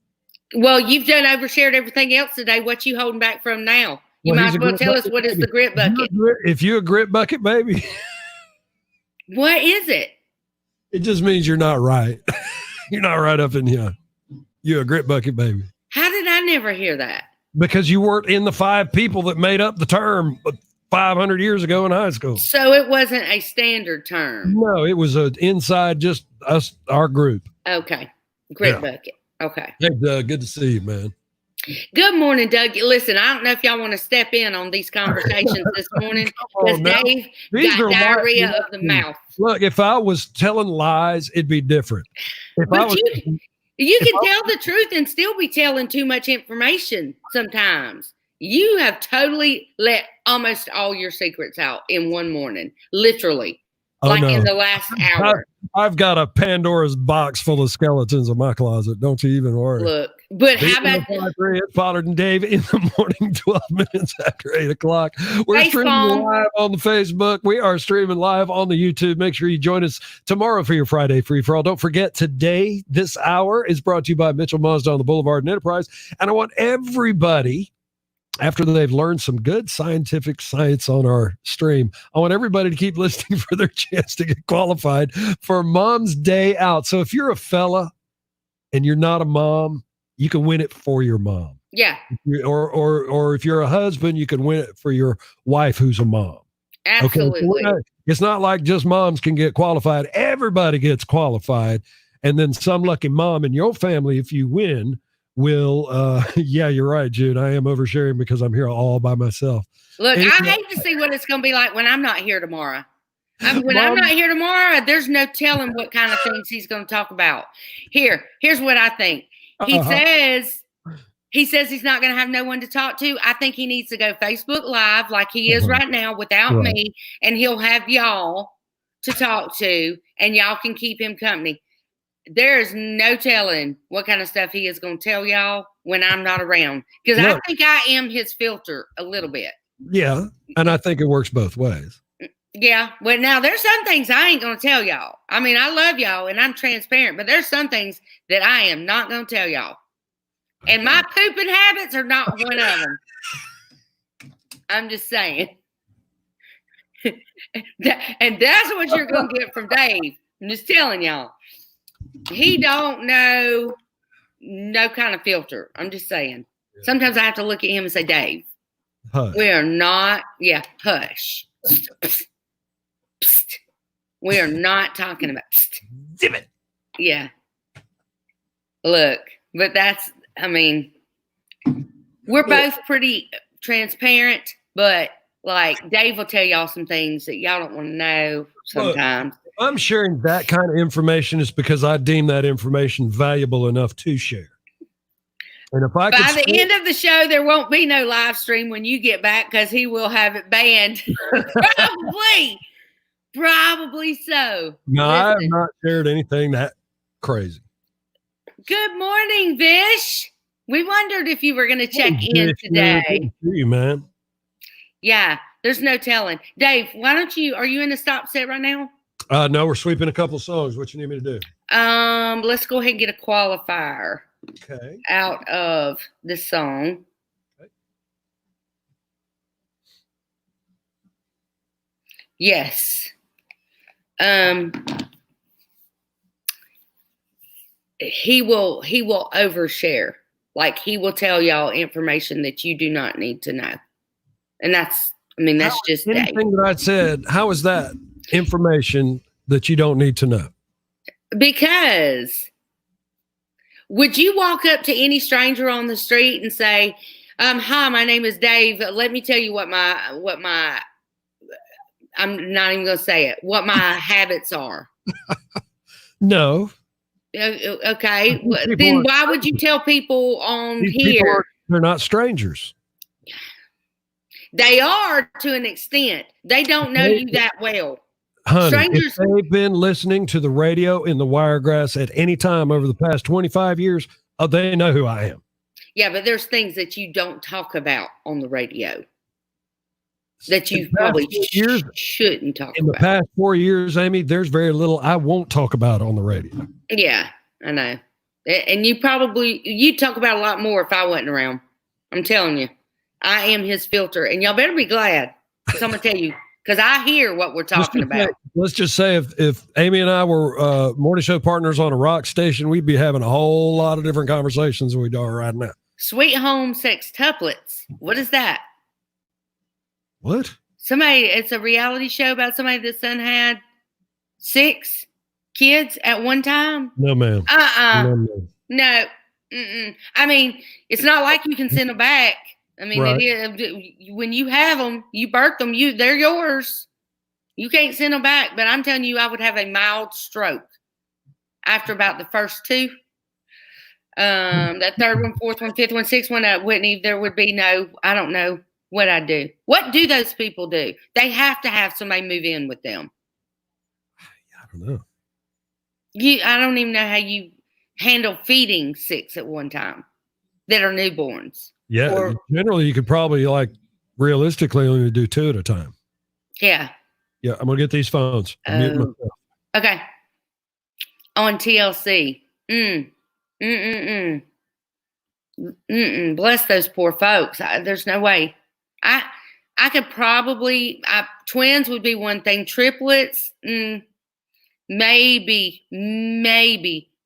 Speaker 7: Well, you've done overshared everything else today. What you holding back from now? You might as well tell us what is the grit bucket.
Speaker 1: If you're a grit bucket baby.
Speaker 7: What is it?
Speaker 1: It just means you're not right. You're not right up in here. You're a grit bucket baby.
Speaker 7: How did I never hear that?
Speaker 1: Because you weren't in the 5 people that made up the term 500 years ago in high school.
Speaker 7: So it wasn't a standard term.
Speaker 1: No, it was inside just us, our group.
Speaker 7: Okay. Grit bucket. Okay.
Speaker 1: Hey, Doug, good to see you, man.
Speaker 7: Good morning, Doug. Listen, I don't know if y'all want to step in on these conversations this morning because Dave got diarrhea of the mouth.
Speaker 1: Look, if I was telling lies, it'd be different.
Speaker 7: You can tell the truth and still be telling too much information sometimes. You have totally let almost all your secrets out in one morning, literally, in the last hour.
Speaker 1: I've got a Pandora's box full of skeletons in my closet. Don't you even worry.
Speaker 7: Look, but how about
Speaker 1: it's Pollard and Dave in the morning, 12 minutes after 8 o'clock. We're streaming live on the Facebook. We are streaming live on the YouTube. Make sure you join us tomorrow for your Friday free for all. Don't forget, today, this hour is brought to you by Mitchell Mazda on the Boulevard and Enterprise. And I want everybody, after they've learned some good scientific science on our stream, I want everybody to keep listening for their chance to get qualified for Mom's Day Out. So if you're a fella and you're not a mom, you can win it for your mom.
Speaker 7: Yeah.
Speaker 1: Or if you're a husband, you can win it for your wife who's a mom.
Speaker 7: Absolutely.
Speaker 1: Okay? It's not like just moms can get qualified. Everybody gets qualified. And then some lucky mom in your family, if you win, will yeah, you're right, Jude. I am oversharing because I'm here all by myself.
Speaker 7: Look, I hate to see what it's going to be like when I'm not here tomorrow. When I'm not here tomorrow, there's no telling what kind of things he's going to talk about. Here's what I think. He says he's not going to have no one to talk to. I think he needs to go Facebook Live like he is right now without me, and he'll have y'all to talk to, and y'all can keep him company. There's no telling what kind of stuff he is going to tell y'all when I'm not around. Because I think I am his filter a little bit.
Speaker 1: Yeah. And I think it works both ways.
Speaker 7: Yeah. Well, now there's some things I ain't going to tell y'all. I mean, I love y'all and I'm transparent, but there's some things that I am not going to tell y'all. And my pooping habits are not one of them. I'm just saying. And that's what you're going to get from Dave. I'm just telling y'all. He don't know no kind of filter. I'm just saying. Sometimes I have to look at him and say, Dave, we are not, hush. We are not talking about,
Speaker 1: Zip it.
Speaker 7: Yeah. Look, but we're both pretty transparent, but like Dave will tell y'all some things that y'all don't want to know sometimes.
Speaker 1: I'm sharing that kind of information is because I deem that information valuable enough to share. And if I
Speaker 7: by the end of the show, there won't be no live stream when you get back because he will have it banned. Probably so.
Speaker 1: No, I have not shared anything that crazy.
Speaker 7: Good morning, Vish. We wondered if you were going to check in today.
Speaker 1: Good to see you, man.
Speaker 7: Yeah, there's no telling. Dave, are you in the stop set right now?
Speaker 1: No, we're sweeping a couple songs. What you need me to do?
Speaker 7: Let's go ahead and get a qualifier out of this song. Okay. Yes. He will overshare. Like he will tell y'all information that you do not need to know. And that's just
Speaker 1: anything that I said. How is that information that you don't need to know?
Speaker 7: Because would you walk up to any stranger on the street and say, hi, my name is Dave. Let me tell you what my I'm not even going to say it, what my habits are.
Speaker 1: No.
Speaker 7: Okay. Then why would you tell people on here?
Speaker 1: They're not strangers.
Speaker 7: They are to an extent. They don't know you that well.
Speaker 1: Honey,
Speaker 7: Strangers,
Speaker 1: if they've been listening to the radio in the Wiregrass at any time over the past 25 years, they know who I am.
Speaker 7: yeah, but there's things that you don't talk about on the radio that you probably shouldn't talk about.
Speaker 1: In the past 4 years, Amy, there's very little I won't talk about on the radio.
Speaker 7: Yeah, I know. And you'd talk about a lot more if I wasn't around. I'm telling you, I am his filter, and y'all better be glad, because I'm going to tell you, because I hear what we're talking about.
Speaker 1: Let's just say if Amy and I were morning show partners on a rock station, we'd be having a whole lot of different conversations than we are right now.
Speaker 7: Sweet home sextuplets. What is that?
Speaker 1: What?
Speaker 7: It's a reality show about somebody that's son had 6 kids at one time.
Speaker 1: No, ma'am.
Speaker 7: No. Mm-mm. I mean, it's not like you can send them back. I mean, right. When you have them, you birth them, they're yours. You can't send them back. But I'm telling you, I would have a mild stroke after about the first 2. That 3rd one, 4th one, 5th one, 6th one, there would be I don't know what I'd do. What do those people do? They have to have somebody move in with them.
Speaker 1: I don't know.
Speaker 7: I don't even know how you handle feeding 6 at one time that are newborns.
Speaker 1: Yeah, generally you could probably realistically only do 2 at a time.
Speaker 7: Yeah.
Speaker 1: Yeah, I'm gonna get these phones.
Speaker 7: Okay. On TLC. Bless those poor folks. There's no way. I could probably twins would be one thing. Triplets, maybe.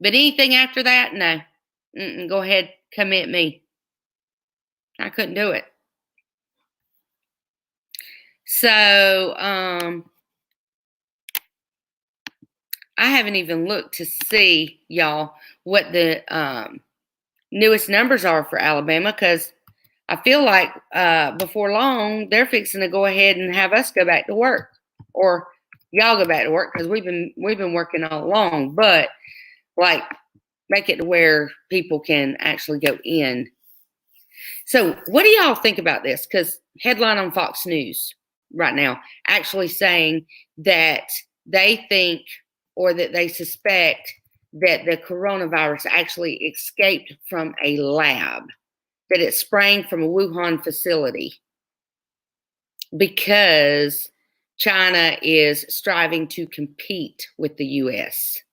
Speaker 7: But anything after that, no. Go ahead, commit me. I couldn't do it. So, I haven't even looked to see, y'all, what the newest numbers are for Alabama, because I feel like before long they're fixing to go ahead and have us go back to work, or y'all go back to work, because we've been working all along, but make it to where people can actually go in. So what do y'all think about this? Because headline on Fox News right now actually saying that they think, or that they suspect, that the coronavirus actually escaped from a lab, that it sprang from a Wuhan facility, because China is striving to compete with the U.S.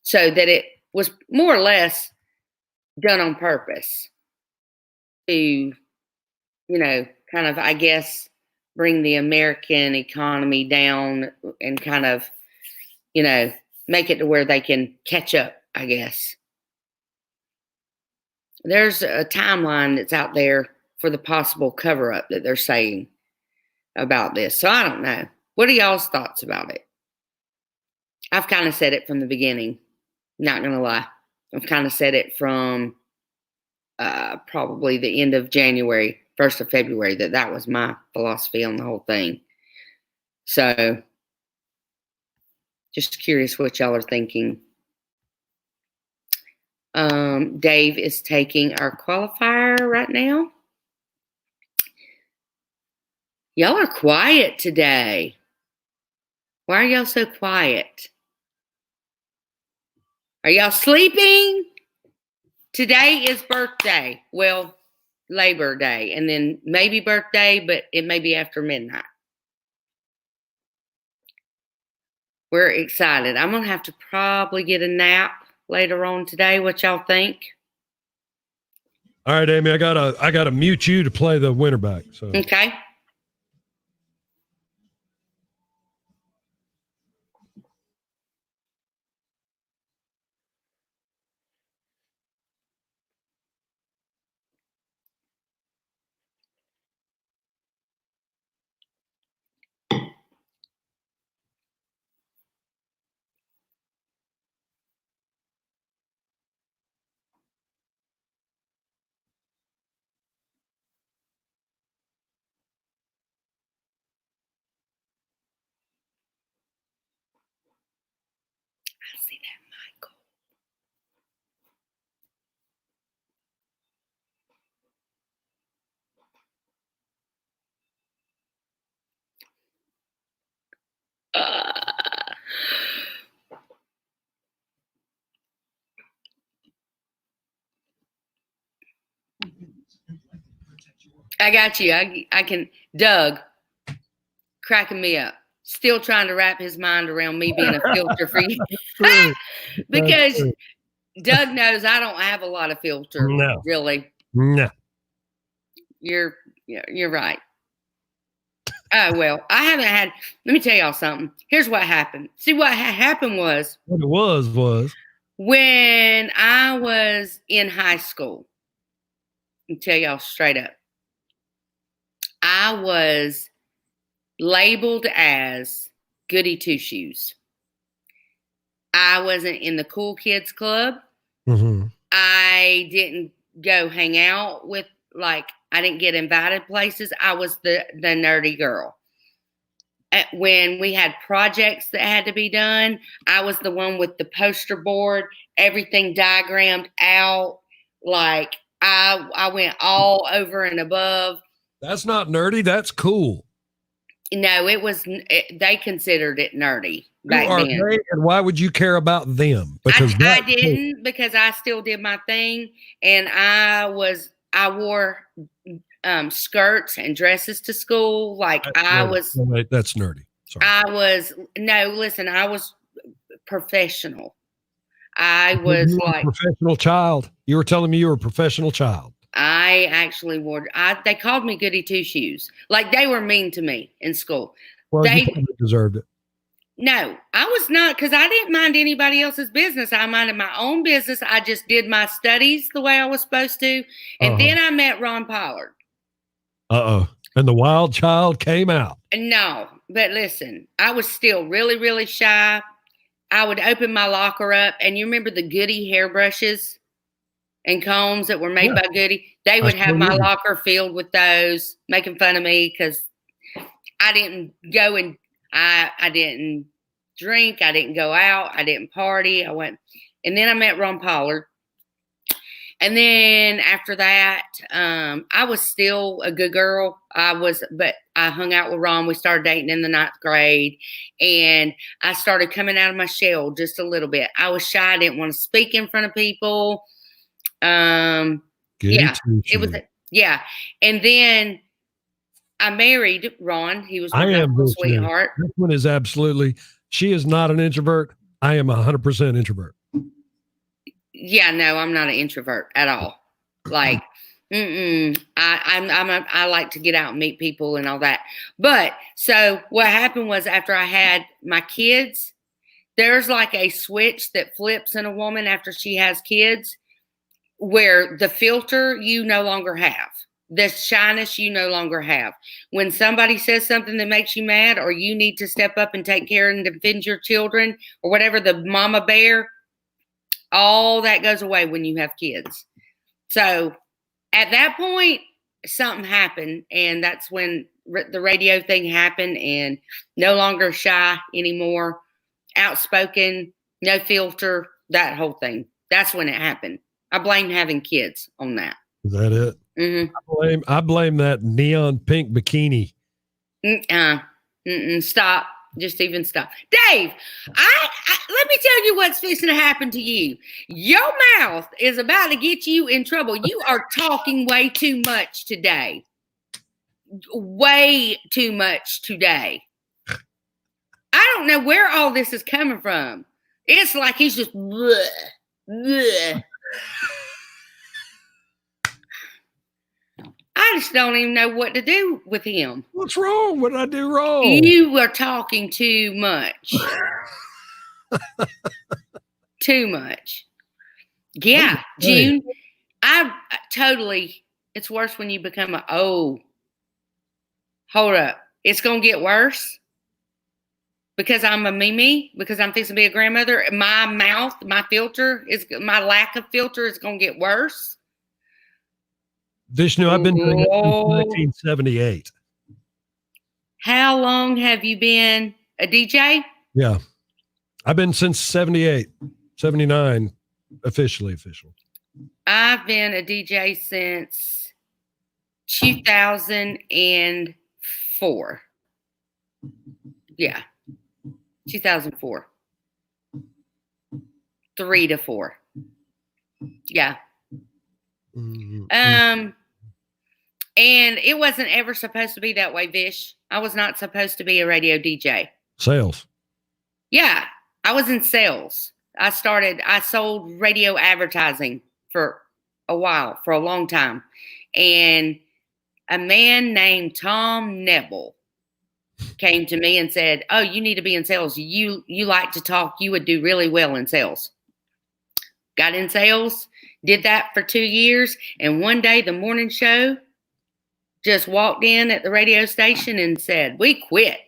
Speaker 7: So that it was more or less done on purpose to, kind of, I guess, bring the American economy down and kind of, make it to where they can catch up, I guess. There's a timeline that's out there for the possible cover-up that they're saying about this. So I don't know. What are y'all's thoughts about it? I've kind of said it from the beginning. Not going to lie. I've kind of said it from probably the end of January, 1st of February, that was my philosophy on the whole thing. So just curious what y'all are thinking. Dave is taking our qualifier right now. Y'all are quiet today. Why are y'all so quiet? Are y'all sleeping? Today is birthday. Well, Labor Day, and then maybe birthday, but it may be after midnight. We're excited. I'm going to have to probably get a nap later on today. What y'all think?
Speaker 1: All right, Amy, I gotta mute you to play the winner back. So
Speaker 7: okay. I got you. I can. Doug, cracking me up. Still trying to wrap his mind around me being a filter for you. Because Doug knows I don't have a lot of filter.
Speaker 1: No.
Speaker 7: Really.
Speaker 1: No.
Speaker 7: You're right. Oh, well, I haven't had, let me tell y'all something. Here's what happened. See, what happened was.
Speaker 1: What it was.
Speaker 7: When I was in high school, I'll tell y'all straight up, I was labeled as goody two-shoes. I wasn't in the cool kids club.
Speaker 1: Mm-hmm.
Speaker 7: I didn't go hang out with, I didn't get invited places. I was the nerdy girl. When we had projects that had to be done, I was the one with the poster board, everything diagrammed out. I went all over and above.
Speaker 1: That's not nerdy. That's cool.
Speaker 7: No, they considered it nerdy back then.
Speaker 1: They, and why would you care about them?
Speaker 7: Because I didn't, because I still did my thing, and I wore skirts and dresses to school.
Speaker 1: That's nerdy. Sorry.
Speaker 7: I was professional. I was
Speaker 1: a professional child. You were telling me you were a professional child.
Speaker 7: I actually they called me goody two shoes. They were mean to me in school.
Speaker 1: Well, you probably deserved it.
Speaker 7: No, I was not, because I didn't mind anybody else's business. I minded my own business. I just did my studies the way I was supposed to. And then I met Ron Pollard.
Speaker 1: And the wild child came out.
Speaker 7: No, but listen, I was still really, really shy. I would open my locker up, and you remember the Goody hairbrushes and combs that were made by Goody? They would have my locker filled with those, making fun of me because I didn't go and I didn't drink. I didn't go out. I didn't party. And then I met Ron Pollard. And then after that, I was still a good girl. But I hung out with Ron. We started dating in the 9th grade, and I started coming out of my shell just a little bit. I was shy. I didn't want to speak in front of people. And then I married Ron. He was my sweetheart.
Speaker 1: This one is absolutely, she is not an introvert. I am 100% introvert.
Speaker 7: Yeah, no, I'm not an introvert at all. I like to get out and meet people and all that. But so what happened was, after I had my kids, there's a switch that flips in a woman after she has kids, where the filter you no longer have, the shyness you no longer have. When somebody says something that makes you mad, or you need to step up and take care and defend your children, or whatever, the mama bear, all that goes away when you have kids. So at that point, something happened, and that's when the radio thing happened, and no longer shy anymore, outspoken, no filter, that whole thing. That's when it happened. I blame having kids on that.
Speaker 1: Is that it?
Speaker 7: Mm-hmm.
Speaker 1: I blame that neon pink bikini.
Speaker 7: Stop. Just even stop. Dave, let me tell you what's fixing to happen to you. Your mouth is about to get you in trouble. You are talking way too much today. Way too much today. I don't know where all this is coming from. It's like he's just bleh, bleh. I just don't even know what to do with him.
Speaker 1: What's wrong? What did I do wrong?
Speaker 7: You were talking too much. Too much. Yeah, June. I totally, it's worse when you become hold up. It's going to get worse because I'm a Mimi, because I'm fixing to be a grandmother. My mouth, my lack of filter is going to get worse.
Speaker 1: Vishnu, I've been doing it since 1978.
Speaker 7: How long have you been a DJ?
Speaker 1: Yeah. I've been since 78, 79, officially.
Speaker 7: I've been a DJ since 2004. Yeah. 2004. 3 to 4. Yeah. And it wasn't ever supposed to be that way, Vish. I was not supposed to be a radio DJ.
Speaker 1: Sales.
Speaker 7: Yeah, I was in sales. I sold radio advertising for a while, for a long time. And a man named Tom Neville came to me and said, "Oh, you need to be in sales. You like to talk. You would do really well in sales." Got in sales, did that for 2 years. And one day the morning show just walked in at the radio station and said, "We quit.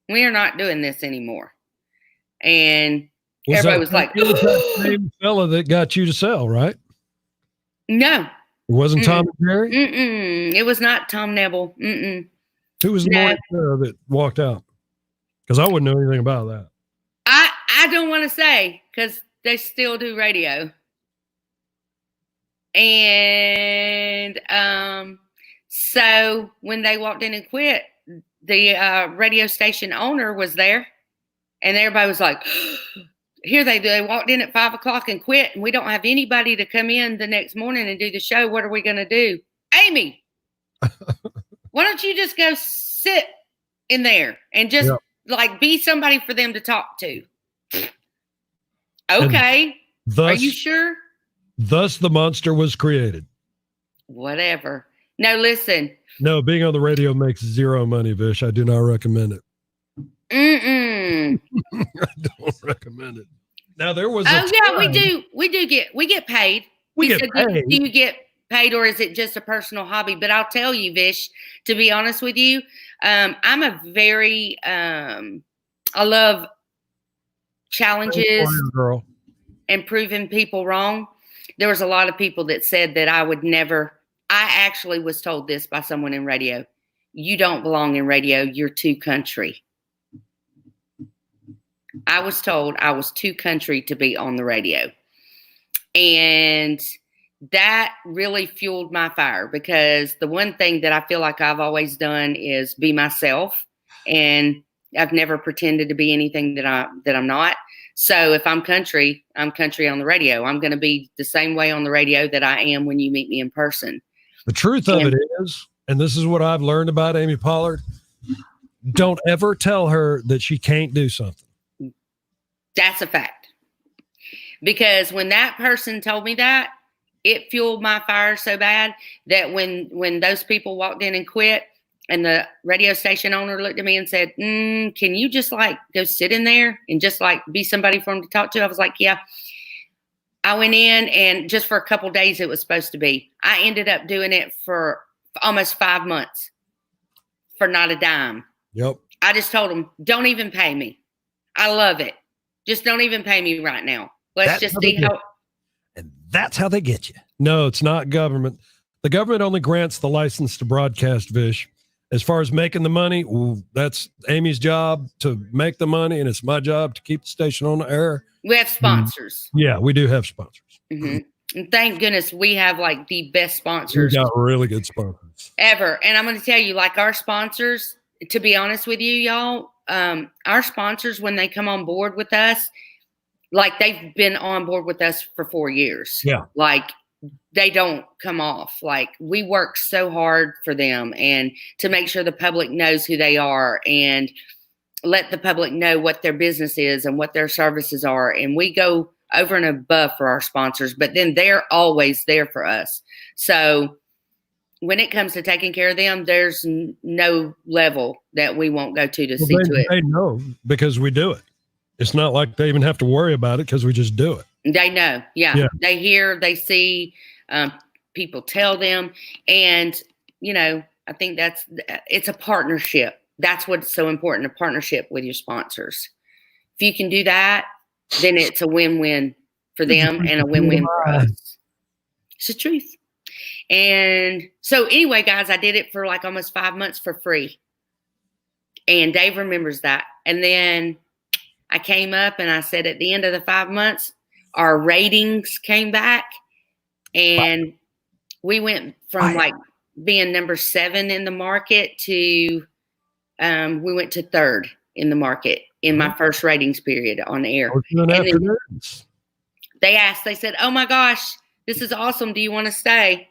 Speaker 7: We are not doing this anymore." And everybody was like,
Speaker 1: it was that same fella that got you to sell, right?
Speaker 7: No.
Speaker 1: It wasn't Tom and Jerry?
Speaker 7: It was not Tom Neville.
Speaker 1: Who was the morning show that walked out? Because I wouldn't know anything about that.
Speaker 7: I don't want to say, because they still do radio. And so when they walked in and quit, the radio station owner was there, and everybody was like, "Here they walked in at 5 o'clock and quit, and we don't have anybody to come in the next morning and do the show. What are we going to do?" Amy, why don't you just go sit in there and just like be somebody for them to talk to? Okay. Are you sure?
Speaker 1: Thus the monster was created.
Speaker 7: Whatever. No, listen.
Speaker 1: No, being on the radio makes zero money, Vish. I do not recommend it. I don't recommend it. Now there was
Speaker 7: we get paid.
Speaker 1: We get paid.
Speaker 7: Do you get paid, or is it just a personal hobby? But I'll tell you, Vish, to be honest with you, I'm a very I love challenges and proving people wrong. There was a lot of people that said that I would never. I actually was told this by someone in radio: "You don't belong in radio. You're too country." I was told I was too country to be on the radio. And that really fueled my fire, because the one thing that I feel like I've always done is be myself. And I've never pretended to be anything that I'm not. So if I'm country on the radio. I'm going to be the same way on the radio that I am when you meet me in person.
Speaker 1: The truth of it is, and this is what I've learned about Amy Pollard, don't ever tell her that she can't do something.
Speaker 7: That's a fact. Because when that person told me that, it fueled my fire so bad that when those people walked in and quit, and the radio station owner looked at me and said, "Can you just like go sit in there and just like be somebody for him to talk to?" I was like, "Yeah." I went in, and just for a couple of days it was supposed to be. I ended up doing it for almost 5 months for not a dime.
Speaker 1: Yep.
Speaker 7: I just told them, "Don't even pay me. I love it. Just don't even pay me right now. Let's just see how."
Speaker 1: And that's how they get you. No, it's not government. The government only grants the license to broadcast, Vish. As far as making the money, that's Amy's job to make the money, and it's my job to keep the station on the air.
Speaker 7: We have sponsors.
Speaker 1: Yeah, we do have sponsors.
Speaker 7: And thank goodness we have like the best sponsors.
Speaker 1: We got really good sponsors.
Speaker 7: Ever. And I'm going to tell you, like our sponsors, to be honest with you, y'all, our sponsors, when they come on board with us, like they've been on board with us for 4 years.
Speaker 1: Yeah.
Speaker 7: Like they don't come off. Like we work so hard for them and to make sure the public knows who they are and let the public know what their business is and what their services are. And we go over and above for our sponsors, but then they're always there for us. So when it comes to taking care of them, there's no level that we won't go to see to it.
Speaker 1: They know because we do it. It's not like they even have to worry about it because we just do it.
Speaker 7: They know. Yeah. They hear, they see, people tell them. And, I think it's a partnership. That's what's so important, a partnership with your sponsors. If you can do that, then it's a win-win for them and a win-win for us. It's the truth. And so anyway, guys, I did it for like almost 5 months for free. And Dave remembers that. And then I came up and I said at the end of the 5 months, our ratings came back. And we went from like being number 7 in the market to we went to 3rd in the market in my first ratings period on the air. And they said, "Oh my gosh, this is awesome. Do you want to stay?"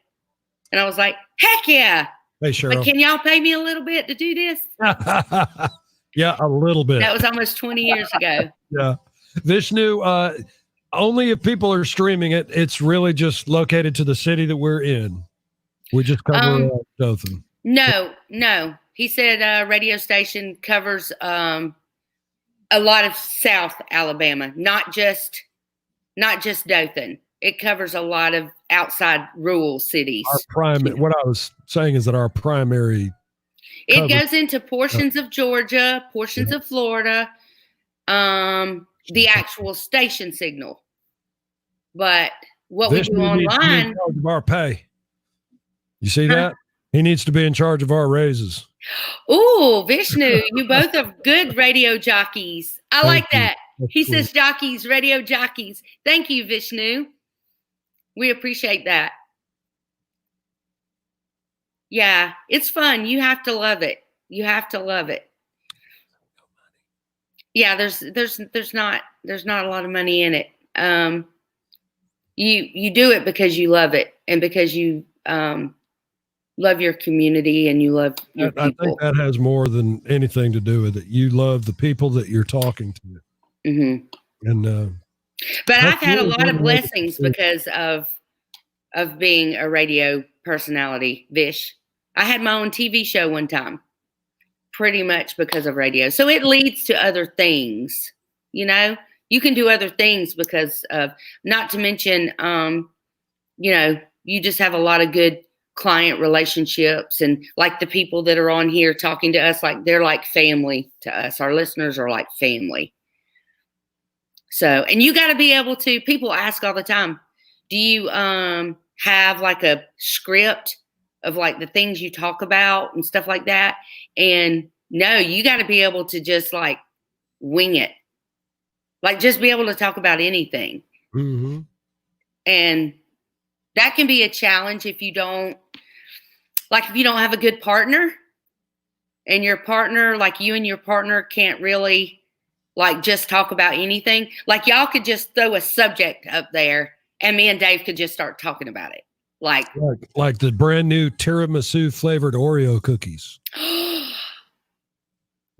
Speaker 7: And I was like, heck yeah.
Speaker 1: Hey, Cheryl.
Speaker 7: But can y'all pay me a little bit to do this?
Speaker 1: Yeah, a little bit.
Speaker 7: That was almost 20 years ago.
Speaker 1: Yeah. Vishnu, only if people are streaming it, it's really just located to the city that we're in. We just cover Dothan.
Speaker 7: No. He said radio station covers a lot of South Alabama, not just Dothan. It covers a lot of outside rural cities.
Speaker 1: What I was saying is that our primary
Speaker 7: it goes into portions of Georgia, portions of Florida, the actual station signal. But what we do online,
Speaker 1: in charge of our pay. You see that? He needs to be in charge of our raises.
Speaker 7: Ooh, Vishnu, you both are good radio jockeys. I like that. He says jockeys, radio jockeys. Thank you, Vishnu. We appreciate that. Yeah, it's fun. You have to love it. You have to love it. Yeah, there's not a lot of money in it. You do it because you love it and because you love your community and you love your people.
Speaker 1: I think that has more than anything to do with it. You love the people that you're talking to.
Speaker 7: Mm-hmm.
Speaker 1: And
Speaker 7: but I've had a lot of blessings because of being a radio personality, Vish. I had my own TV show one time, pretty much because of radio. So it leads to other things, you know. You can do other things because of, not to mention, you just have a lot of good client relationships, and like the people that are on here talking to us, like they're like family to us. Our listeners are like family. So, and you got to be able to, people ask all the time, do you have like a script of like the things you talk about and stuff like that? And no, you got to be able to just like wing it. Like just be able to talk about anything.
Speaker 1: Mm-hmm.
Speaker 7: And that can be a challenge if you don't have a good partner, and your partner, like you and your partner can't really like just talk about anything. Like y'all could just throw a subject up there and me and Dave could just start talking about it. Like
Speaker 1: the brand new tiramisu flavored Oreo cookies.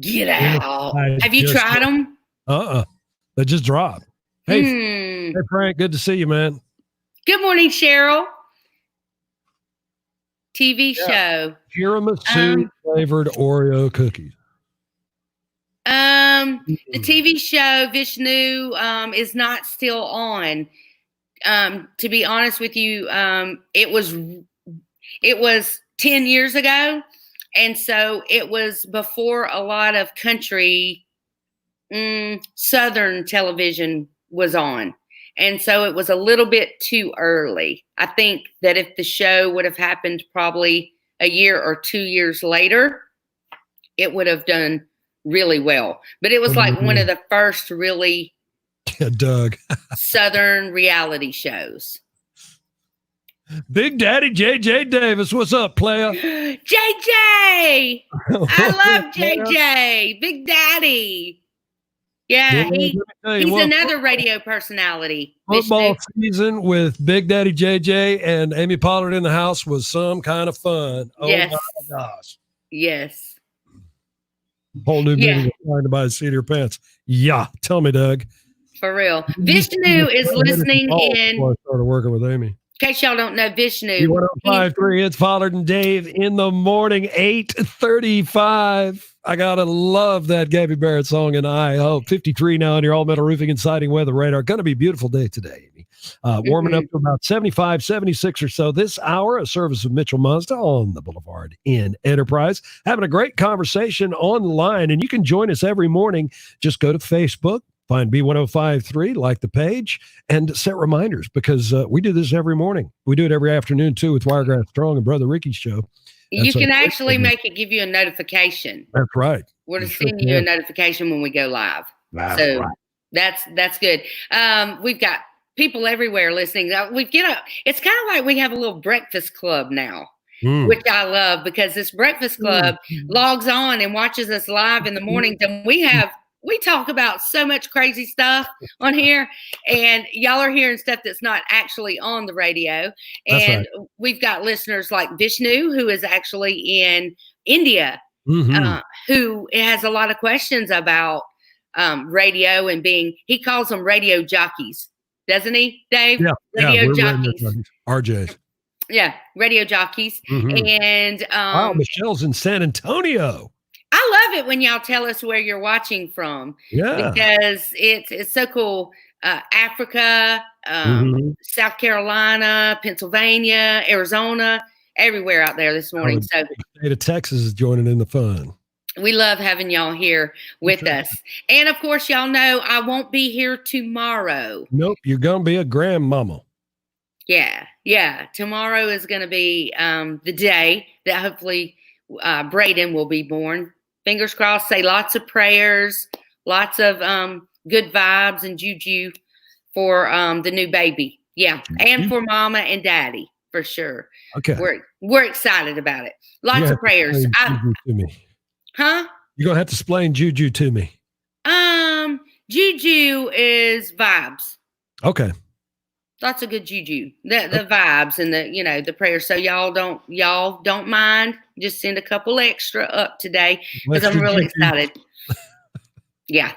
Speaker 7: Get out. Have you tried them?
Speaker 1: They just dropped. Hey, Frank, good to see you, man.
Speaker 7: Good morning, Cheryl. TV show.
Speaker 1: Tiramisu flavored Oreo cookies.
Speaker 7: The TV show Vishnu is not still on. To be honest with you, it was 10 years ago, and so it was before a lot of country Southern television was on. And so it was a little bit too early. I think that if the show would have happened probably a year or 2 years later, it would have done really well. But it was like one of the first really
Speaker 1: Doug
Speaker 7: Southern reality shows.
Speaker 1: Big Daddy JJ Davis, what's up, player?
Speaker 7: JJ! I love JJ. Big Daddy. Yeah, he's another radio personality.
Speaker 1: Football season with Big Daddy JJ and Amy Pollard in the house was some kind of fun. Oh,
Speaker 7: yes.
Speaker 1: My gosh.
Speaker 7: Yes.
Speaker 1: Whole new meaning of trying to buy seat of your pants. Yeah. Tell me, Doug.
Speaker 7: For real. Vishnu is listening in.
Speaker 1: I started working with Amy.
Speaker 7: In case y'all don't know, Vishnu.
Speaker 1: B1053, it's Pollard and Dave in the morning, 8:35. I gotta love that Gabby Barrett song, and I hope 53 now on your all metal roofing and siding weather radar. Going to be a beautiful day today, Amy. Warming up to about 75, 76 or so this hour. A service of Mitchell Mazda on the Boulevard in Enterprise. Having a great conversation online, and you can join us every morning. Just go to Facebook. Find B1053, like the page, and set reminders because we do this every morning. We do it every afternoon, too, with Wiregrass Strong and Brother Ricky's show.
Speaker 7: You can actually make it give you a notification.
Speaker 1: That's right.
Speaker 7: We're to send you a notification when we go live. That's good. We've got people everywhere listening. It's kind of like we have a little breakfast club now, which I love because this breakfast club logs on and watches us live in the mornings, and we have we talk about so much crazy stuff on here, and y'all are hearing stuff that's not actually on the radio. And we've got listeners like Vishnu, who is actually in India, who has a lot of questions about radio and he calls them radio jockeys, doesn't he, Dave?
Speaker 1: Yeah,
Speaker 7: radio jockeys.
Speaker 1: RJs.
Speaker 7: Yeah, radio jockeys. And
Speaker 1: wow, Michelle's in San Antonio.
Speaker 7: I love it when y'all tell us where you're watching from.
Speaker 1: Yeah.
Speaker 7: Because it's so cool. Africa, South Carolina, Pennsylvania, Arizona, everywhere out there this morning. So
Speaker 1: the state of Texas is joining in the fun.
Speaker 7: We love having y'all here with us. And of course, y'all know I won't be here tomorrow.
Speaker 1: Nope, you're gonna be a grandmama.
Speaker 7: Yeah. Tomorrow is gonna be the day that hopefully Braden will be born. Fingers crossed. Say lots of prayers, lots of good vibes and juju for the new baby. Yeah, and for mama and daddy for sure.
Speaker 1: Okay,
Speaker 7: we're excited about it. Lots of prayers. Huh?
Speaker 1: You're gonna have to explain juju to me.
Speaker 7: Juju is vibes.
Speaker 1: Okay.
Speaker 7: Lots of good juju. The vibes and the prayers. So y'all don't mind. Just send a couple extra up today because I'm really excited. Yeah.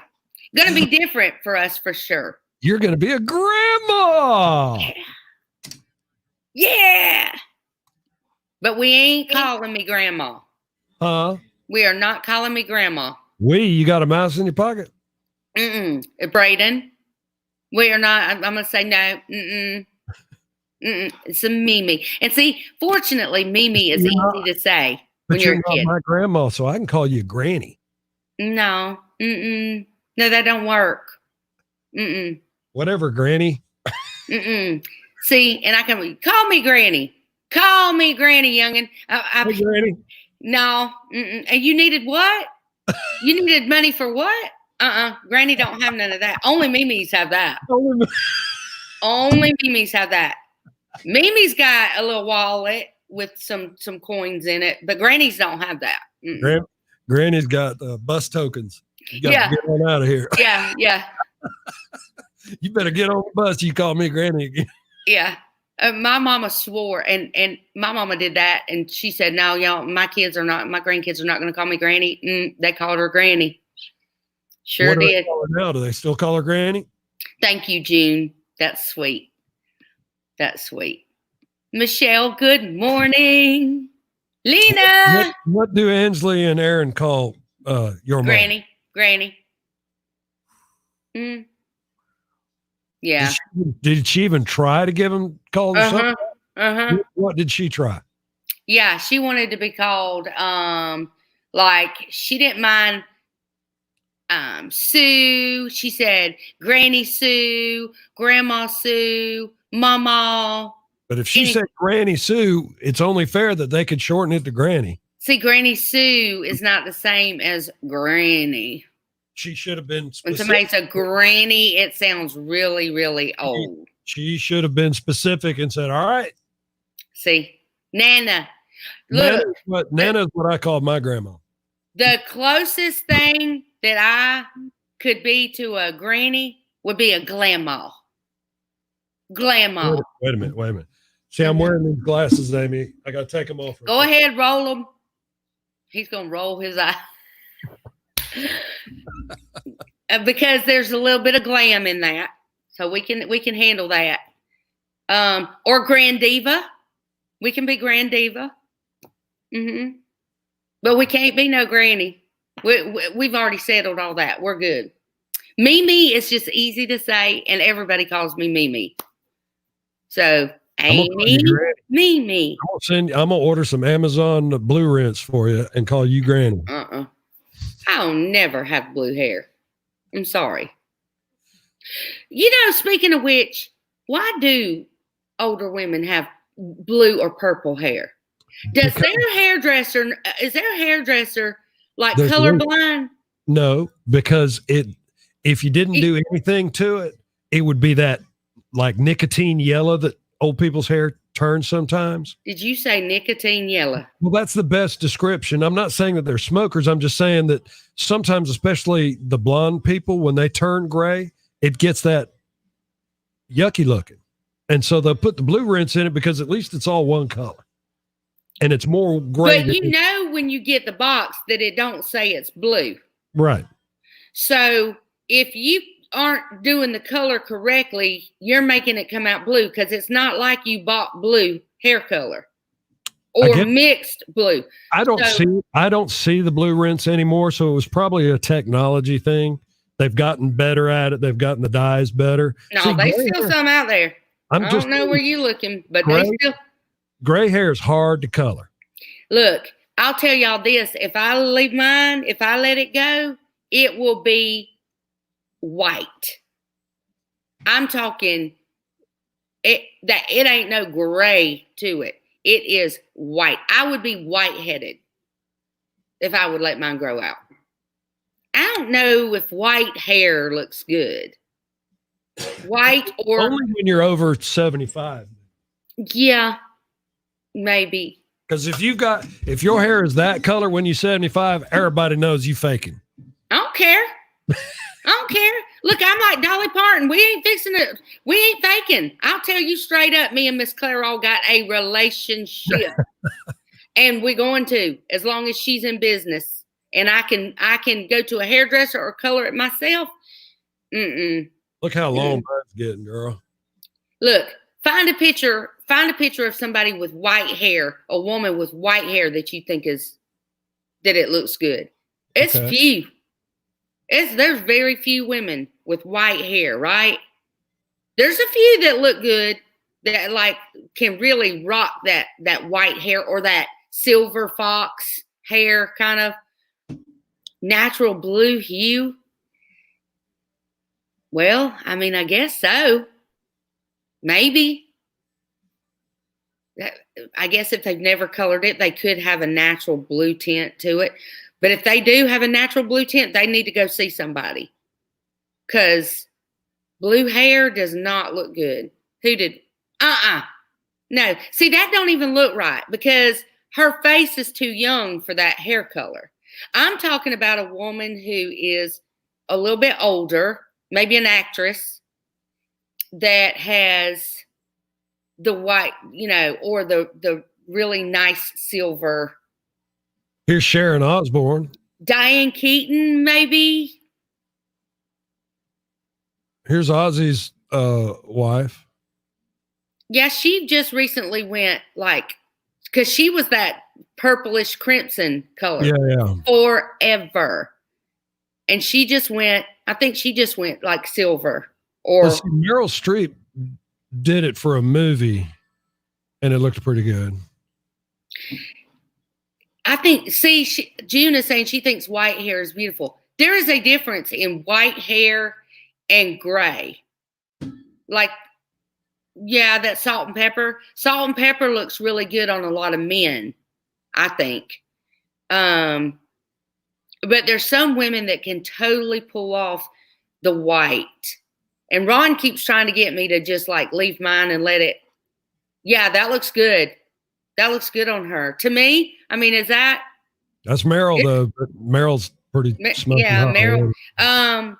Speaker 7: Gonna be different for us for sure.
Speaker 1: You're gonna be a grandma.
Speaker 7: Yeah. But we ain't calling me grandma.
Speaker 1: Huh?
Speaker 7: We are not calling me grandma.
Speaker 1: You got a mouse in your pocket?
Speaker 7: Braden. We are not. I'm going to say no. It's a Mimi. And see, fortunately, Mimi is easy to say when you're a kid.
Speaker 1: Not my grandma, so I can call you Granny.
Speaker 7: No. No, that don't work.
Speaker 1: Whatever, Granny.
Speaker 7: See, and I can call me Granny. Call me Granny, youngin.
Speaker 1: Hey, Granny.
Speaker 7: No. And you needed what? You needed money for what? Granny don't have none of that. Only Mimi's have that. Only Mimi's have that. Mimi's got a little wallet with some coins in it, but Granny's don't have that.
Speaker 1: Granny's got bus tokens. You got to get on out of here.
Speaker 7: Yeah.
Speaker 1: You better get on the bus. You call me Granny again.
Speaker 7: Yeah. My mama swore, and my mama did that, and she said, "No, y'all, my grandkids are not going to call me Granny." They called her Granny. Sure
Speaker 1: what do
Speaker 7: did.
Speaker 1: They call her now? Do they still call her Granny?
Speaker 7: Thank you, June. That's sweet. Michelle, good morning. Lena.
Speaker 1: What do Ansley and Aaron call your mom?
Speaker 7: Granny. Yeah.
Speaker 1: Did she even try to give him call her something? What did she try?
Speaker 7: Yeah, she wanted to be called like she didn't mind Sue. She said Granny Sue, Grandma Sue, Mama.
Speaker 1: But if she said Granny Sue, it's only fair that they could shorten it to Granny.
Speaker 7: See, Granny Sue is not the same as Granny.
Speaker 1: She should have been specific.
Speaker 7: When somebody's a granny, it sounds really, really old.
Speaker 1: She should have been specific and said, all right.
Speaker 7: See, Nana. Look.
Speaker 1: Nana's what I call my grandma.
Speaker 7: The closest thing that I could be to a granny would be a grandma. Grandma.
Speaker 1: Wait a minute. See, I'm wearing these glasses, Amy. I got to take them off.
Speaker 7: Go ahead, roll them. He's going to roll his eye. Because there's a little bit of glam in that, so we can handle that. Or Grand Diva, we can be Grand Diva. But we can't be no Granny. We've already settled all that. We're good. Mimi is just easy to say, and everybody calls me Mimi. So Amy, Mimi.
Speaker 1: I'm gonna order some Amazon blue rinse for you and call you Granny.
Speaker 7: I'll never have blue hair. I'm sorry. Speaking of which, why do older women have blue or purple hair? Is their hairdresser like colorblind?
Speaker 1: No, because if you didn't do anything to it, it would be that like nicotine yellow that old people's hair turn sometimes.
Speaker 7: Did you say nicotine yellow?
Speaker 1: Well, that's the best description. I'm not saying that they're smokers. I'm just saying that sometimes, especially the blonde people, when they turn gray, it gets that yucky looking. And so they'll put the blue rinse in it because at least it's all one color. And it's more gray.
Speaker 7: But you know when you get the box that it don't say it's blue.
Speaker 1: Right.
Speaker 7: So if you aren't doing the color correctly, you're making it come out blue because it's not like you bought blue hair color or mixed blue.
Speaker 1: I don't see the blue rinse anymore. So it was probably a technology thing. They've gotten better at it. They've gotten the dyes better.
Speaker 7: No, they still some out there. I don't know where you're looking, but they still.
Speaker 1: Gray hair is hard to color.
Speaker 7: Look, I'll tell y'all this. If I leave mine, if I let it go, it will be white. I'm talking it ain't no gray to it. It is white. I would be white-headed if I would let mine grow out. I don't know if white hair looks good. White or
Speaker 1: only when you're over 75. Yeah.
Speaker 7: Maybe.
Speaker 1: Because if your hair is that color when you're 75, everybody knows you faking.
Speaker 7: I don't care. Look, I'm like Dolly Parton. We ain't faking. I'll tell you straight up, me and Miss Claire all got a relationship. And we're going to, as long as she's in business. And I can go to a hairdresser or color it myself.
Speaker 1: Look how long mine's getting, girl.
Speaker 7: Look, find a picture of somebody with white hair, a woman with white hair that you think that it looks good. It's few. There's very few women with white hair, right? There's a few that look good that like can really rock that white hair or that silver fox hair kind of natural blue hue. Well, I mean, I guess so. Maybe. I guess if they've never colored it, they could have a natural blue tint to it. But if they do have a natural blue tint, they need to go see somebody. Because blue hair does not look good. Who did? No. See, that don't even look right because her face is too young for that hair color. I'm talking about a woman who is a little bit older, maybe an actress, that has the white, or the really nice silver.
Speaker 1: Here's Sharon Osbourne.
Speaker 7: Diane Keaton, maybe.
Speaker 1: Here's Ozzy's wife.
Speaker 7: Yeah, she just recently went because she was that purplish crimson color forever. And she just went, I think she just went like silver. Or
Speaker 1: Meryl Streep did it for a movie and it looked pretty good.
Speaker 7: I think, June is saying she thinks white hair is beautiful. There is a difference in white hair and gray. That salt and pepper. Salt and pepper looks really good on a lot of men, I think. But there's some women that can totally pull off the white. And Ron keeps trying to get me to just leave mine and let it. Yeah, that looks good. That looks good on her. To me, I mean, that's
Speaker 1: Meryl though. But Meryl's pretty smoky.
Speaker 7: Yeah, Meryl. I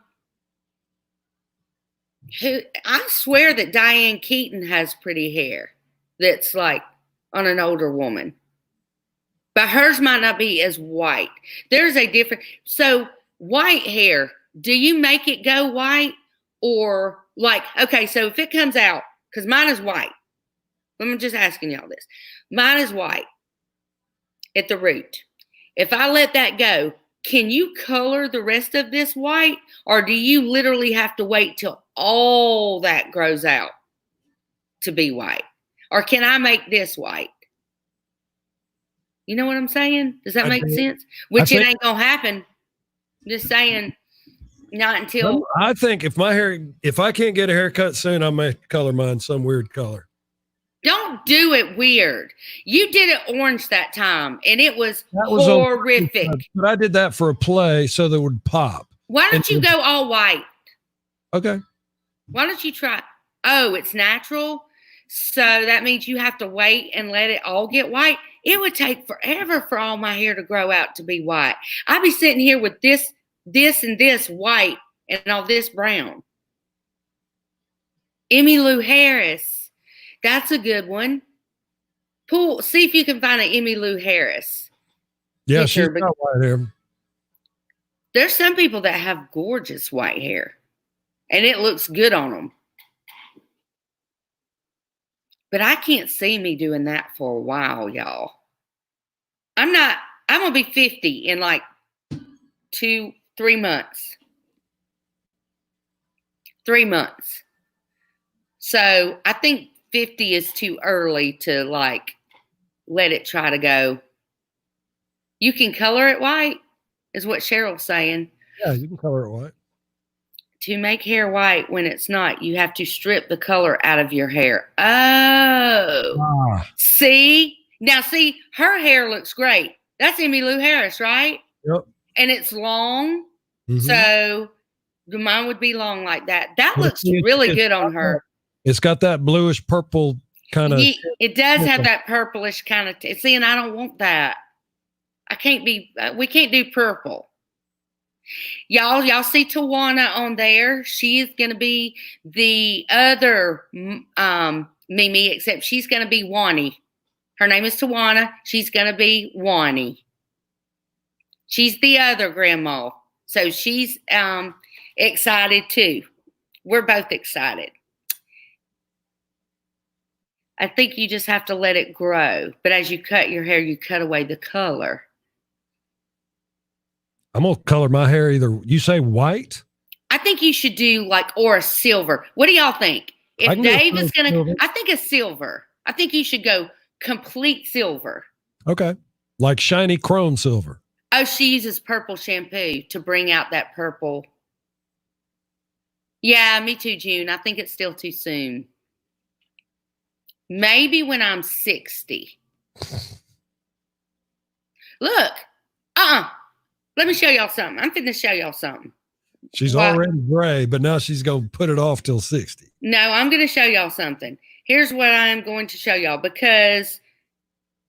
Speaker 7: swear that Diane Keaton has pretty hair. That's on an older woman, but hers might not be as white. There's a difference. So white hair. Do you make it go white or okay? So if it comes out, because mine is white. I'm just asking y'all this. Mine is white at the root. If I let that go, can you color the rest of this white? Or do you literally have to wait till all that grows out to be white? Or can I make this white? You know what I'm saying? Does that make sense? Which it ain't going to happen. I'm just saying, not until.
Speaker 1: I think if I can't get a haircut soon, I may color mine some weird color.
Speaker 7: Don't do it weird. You did it orange that time, and it was horrific.
Speaker 1: But I did that for a play so that it would pop.
Speaker 7: Why don't you go all white?
Speaker 1: Okay.
Speaker 7: Why don't you try? Oh, it's natural. So that means you have to wait and let it all get white. It would take forever for all my hair to grow out to be white. I'd be sitting here with this, and this white and all this brown. Emmylou Harris. That's a good one. See if you can find an Emmylou Harris.
Speaker 1: Yeah, she's got white hair.
Speaker 7: There's some people that have gorgeous white hair, and it looks good on them. But I can't see me doing that for a while, y'all. I'm going to be 50 in like 2-3 months. 3 months. So I think 50 is too early to like let it try to go. You can color it white, is what Cheryl's saying.
Speaker 1: Yeah, you can color it white.
Speaker 7: To make hair white when it's not, you have to strip the color out of your hair. Oh. See? Now, see, her hair looks great. That's Emmylou Harris, right?
Speaker 1: Yep.
Speaker 7: And it's long. Mm-hmm. So mine would be long like that. That looks really good on her.
Speaker 1: It's got that bluish purple kind of.
Speaker 7: It does have that purplish kind of. See, and I don't want that. We can't do purple. Y'all see Tawana on there. She is going to be the other Mimi, except she's going to be Wani. Her name is Tawana. She's going to be Wani. She's the other grandma. So she's excited too. We're both excited. I think you just have to let it grow. But as you cut your hair, you cut away the color.
Speaker 1: I'm going to color my hair either. You say white?
Speaker 7: I think you should do or a silver. What do y'all think? If Dave is going to, I think a silver. I think you should go complete silver.
Speaker 1: Okay. Like shiny chrome silver.
Speaker 7: Oh, she uses purple shampoo to bring out that purple. Yeah, me too, June. I think it's still too soon. Maybe when I'm 60. Look. Let me show y'all something. I'm finna show y'all something.
Speaker 1: She's already gray, but now she's going to put it off till 60.
Speaker 7: No, I'm going to show y'all something. Here's what I'm going to show y'all because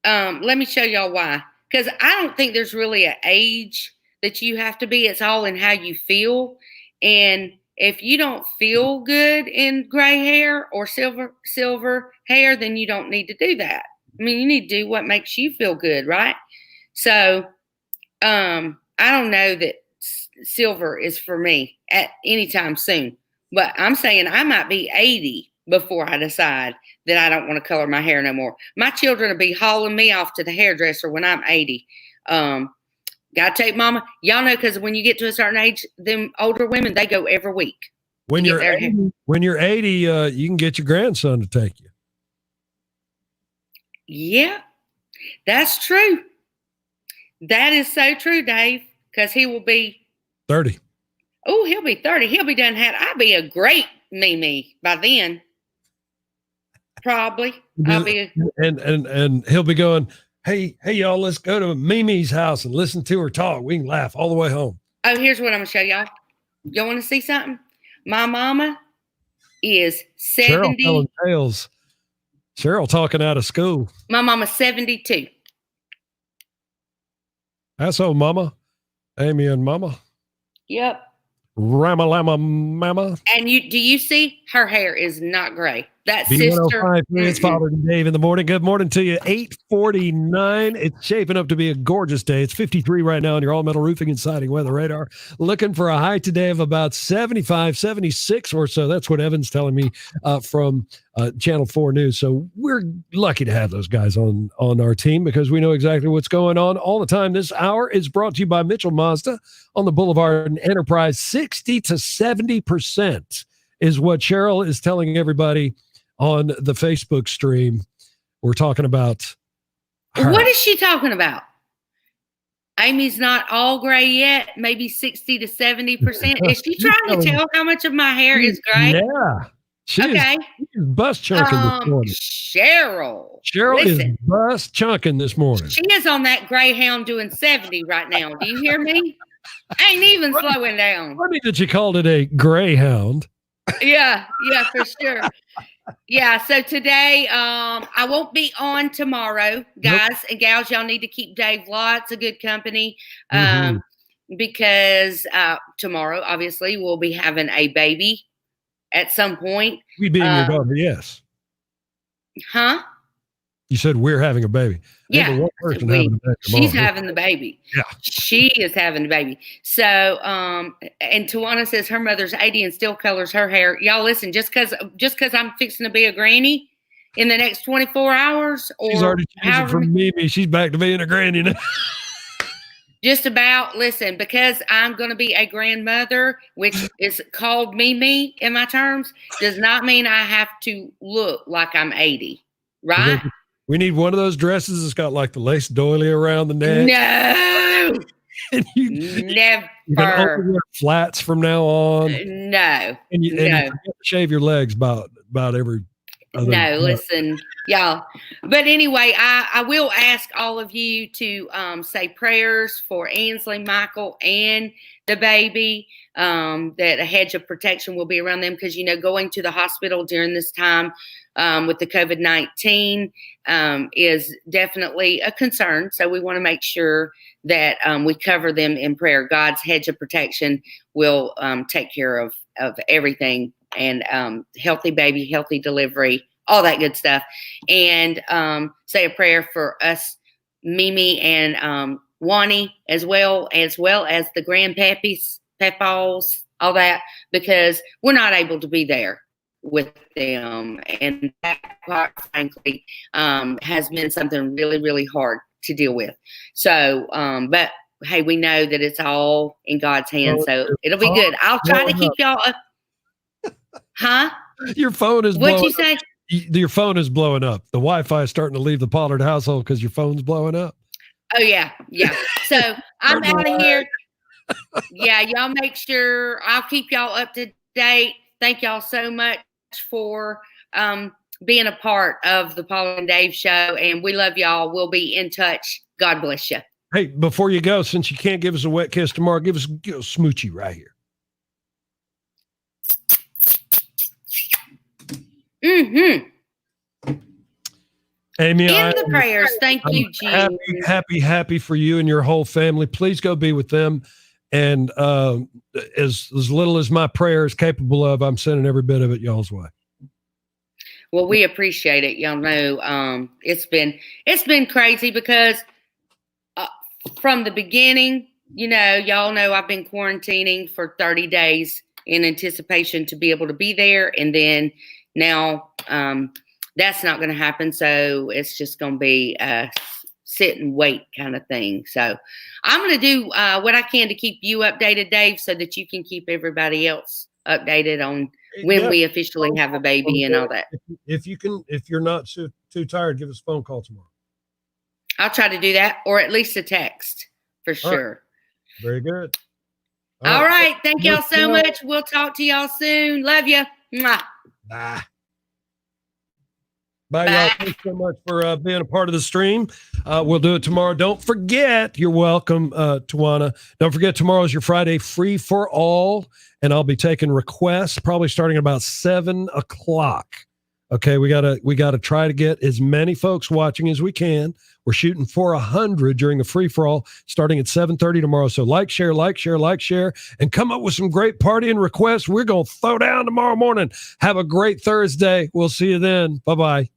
Speaker 7: let me show y'all why. Because I don't think there's really an age that you have to be. It's all in how you feel. And if you don't feel good in gray hair or silver hair, then you don't need to do that. I mean, you need to do what makes you feel good, right? So, I don't know that silver is for me at any time soon, but I'm saying I might be 80 before I decide that I don't want to color my hair no more. My children will be hauling me off to the hairdresser when I'm 80. Gotta take mama. Y'all know, because when you get to a certain age, them older women, they go every week.
Speaker 1: When you're 80, you can get your grandson to take you.
Speaker 7: Yeah, that's true. That is so true, Dave, because he will be
Speaker 1: 30.
Speaker 7: Oh, he'll be 30. He'll be done had. I'll be a great Mimi by then. Probably. I'll be
Speaker 1: and he'll be going, hey y'all, let's go to Mimi's house and listen to her talk. We can laugh all the way home.
Speaker 7: Oh, here's what I'm gonna show y'all. Y'all want to see something? My mama is 70.
Speaker 1: Cheryl telling tales. Cheryl talking out of school.
Speaker 7: My mama's 72.
Speaker 1: That's old mama. Amy and mama.
Speaker 7: Yep.
Speaker 1: Rama-lama mama.
Speaker 7: And do you see her hair is not gray? That
Speaker 1: B1053, it's Pollard and Dave in the morning. Good morning to you. 8:49. It's shaping up to be a gorgeous day. It's 53 right now on your all-metal roofing and siding weather radar. Looking for a high today of about 75, 76 or so. That's what Evan's telling me from Channel 4 News. So we're lucky to have those guys on our team because we know exactly what's going on all the time. This hour is brought to you by Mitchell Mazda on the Boulevard and Enterprise. 60 to 70% is what Cheryl is telling everybody on the Facebook stream. We're talking about her.
Speaker 7: What is she talking about? Amy's not all gray yet, maybe 60 to 70%. Is she trying to tell how much of my hair is gray?
Speaker 1: Yeah. She's bust chunking this morning.
Speaker 7: Cheryl
Speaker 1: is bust chunking this morning.
Speaker 7: She is on that Greyhound doing 70 right now. Do you hear me? Ain't even slowing down.
Speaker 1: Funny that you called it a Greyhound.
Speaker 7: Yeah, for sure. Yeah, so today I won't be on tomorrow, guys and gals. Y'all need to keep Dave lots of good company because tomorrow, obviously, we'll be having a baby at some point.
Speaker 1: We being your daughter, yes.
Speaker 7: Huh?
Speaker 1: You said we're having a baby.
Speaker 7: Yeah,
Speaker 1: one person having a baby
Speaker 7: she's having the baby.
Speaker 1: Yeah,
Speaker 7: she is having the baby. So, and Tawana says her mother's 80 and still colors her hair. Y'all listen, just because I'm fixing to be a granny in the next 24 hours, or
Speaker 1: she's already changed it from Mimi. She's back to being a granny now.
Speaker 7: Just about. Listen, because I'm going to be a grandmother, which is called Mimi in my terms, does not mean I have to look like I'm 80, right?
Speaker 1: We need one of those dresses that's got like the lace doily around the neck.
Speaker 7: No,
Speaker 1: and
Speaker 7: never.
Speaker 1: You're gonna only wear flats from now on.
Speaker 7: No,
Speaker 1: and you have to shave your legs about every.
Speaker 7: Listen, y'all. But anyway, I will ask all of you to say prayers for Ansley, Michael, and the baby. That a hedge of protection will be around them because going to the hospital during this time with the COVID-19 is definitely a concern. So we want to make sure that we cover them in prayer. God's hedge of protection will take care of everything, and healthy baby, healthy delivery, all that good stuff. And say a prayer for us, Mimi and Wani, as well as the grandpappies, Peppaws, all that, because we're not able to be there with them. And that, quite frankly, has been something really, really hard to deal with. So, but hey, we know that it's all in God's hands, so it'll be good. I'll try to keep y'all up. Huh?
Speaker 1: Your phone is
Speaker 7: What'd you say?
Speaker 1: Your phone is blowing up. The Wi-Fi is starting to leave the Pollard household because your phone's blowing up.
Speaker 7: Oh, yeah. So I'm out of here. Yeah, y'all make sure I'll keep y'all up to date. Thank y'all so much for being a part of the Pollard and Dave show, and we love y'all. We'll be in touch. God bless you.
Speaker 1: Hey, before you go, since you can't give us a wet kiss tomorrow, give us a smoochie right here. Amy,
Speaker 7: in the prayers. Thank you, Gene.
Speaker 1: Happy for you and your whole family. Please go be with them. And as little as my prayer is capable of, I'm sending every bit of it y'all's way.
Speaker 7: Well, we appreciate it. Y'all know it's been crazy because from the beginning, y'all know I've been quarantining for 30 days in anticipation to be able to be there, and then now that's not going to happen. So it's just going to be a sit and wait kind of thing. So I'm going to do what I can to keep you updated, Dave, so that you can keep everybody else updated on when we officially have a baby and all that.
Speaker 1: If you're not too tired, give us a phone call tomorrow.
Speaker 7: I'll try to do that, or at least a text for sure.
Speaker 1: Right. Very good.
Speaker 7: All right. Thank y'all so much. We'll talk to y'all soon. Love you. Mwah.
Speaker 1: Bye. Bye, y'all. Thanks so much for being a part of the stream. We'll do it tomorrow. Don't forget, you're welcome, Tawana. Don't forget, tomorrow's your Friday free for all, and I'll be taking requests probably starting at about 7:00. Okay, we gotta try to get as many folks watching as we can. We're shooting for 100 during the free for all, starting at 7:30 tomorrow. So like, share, and come up with some great partying requests. We're gonna throw down tomorrow morning. Have a great Thursday. We'll see you then. Bye-bye.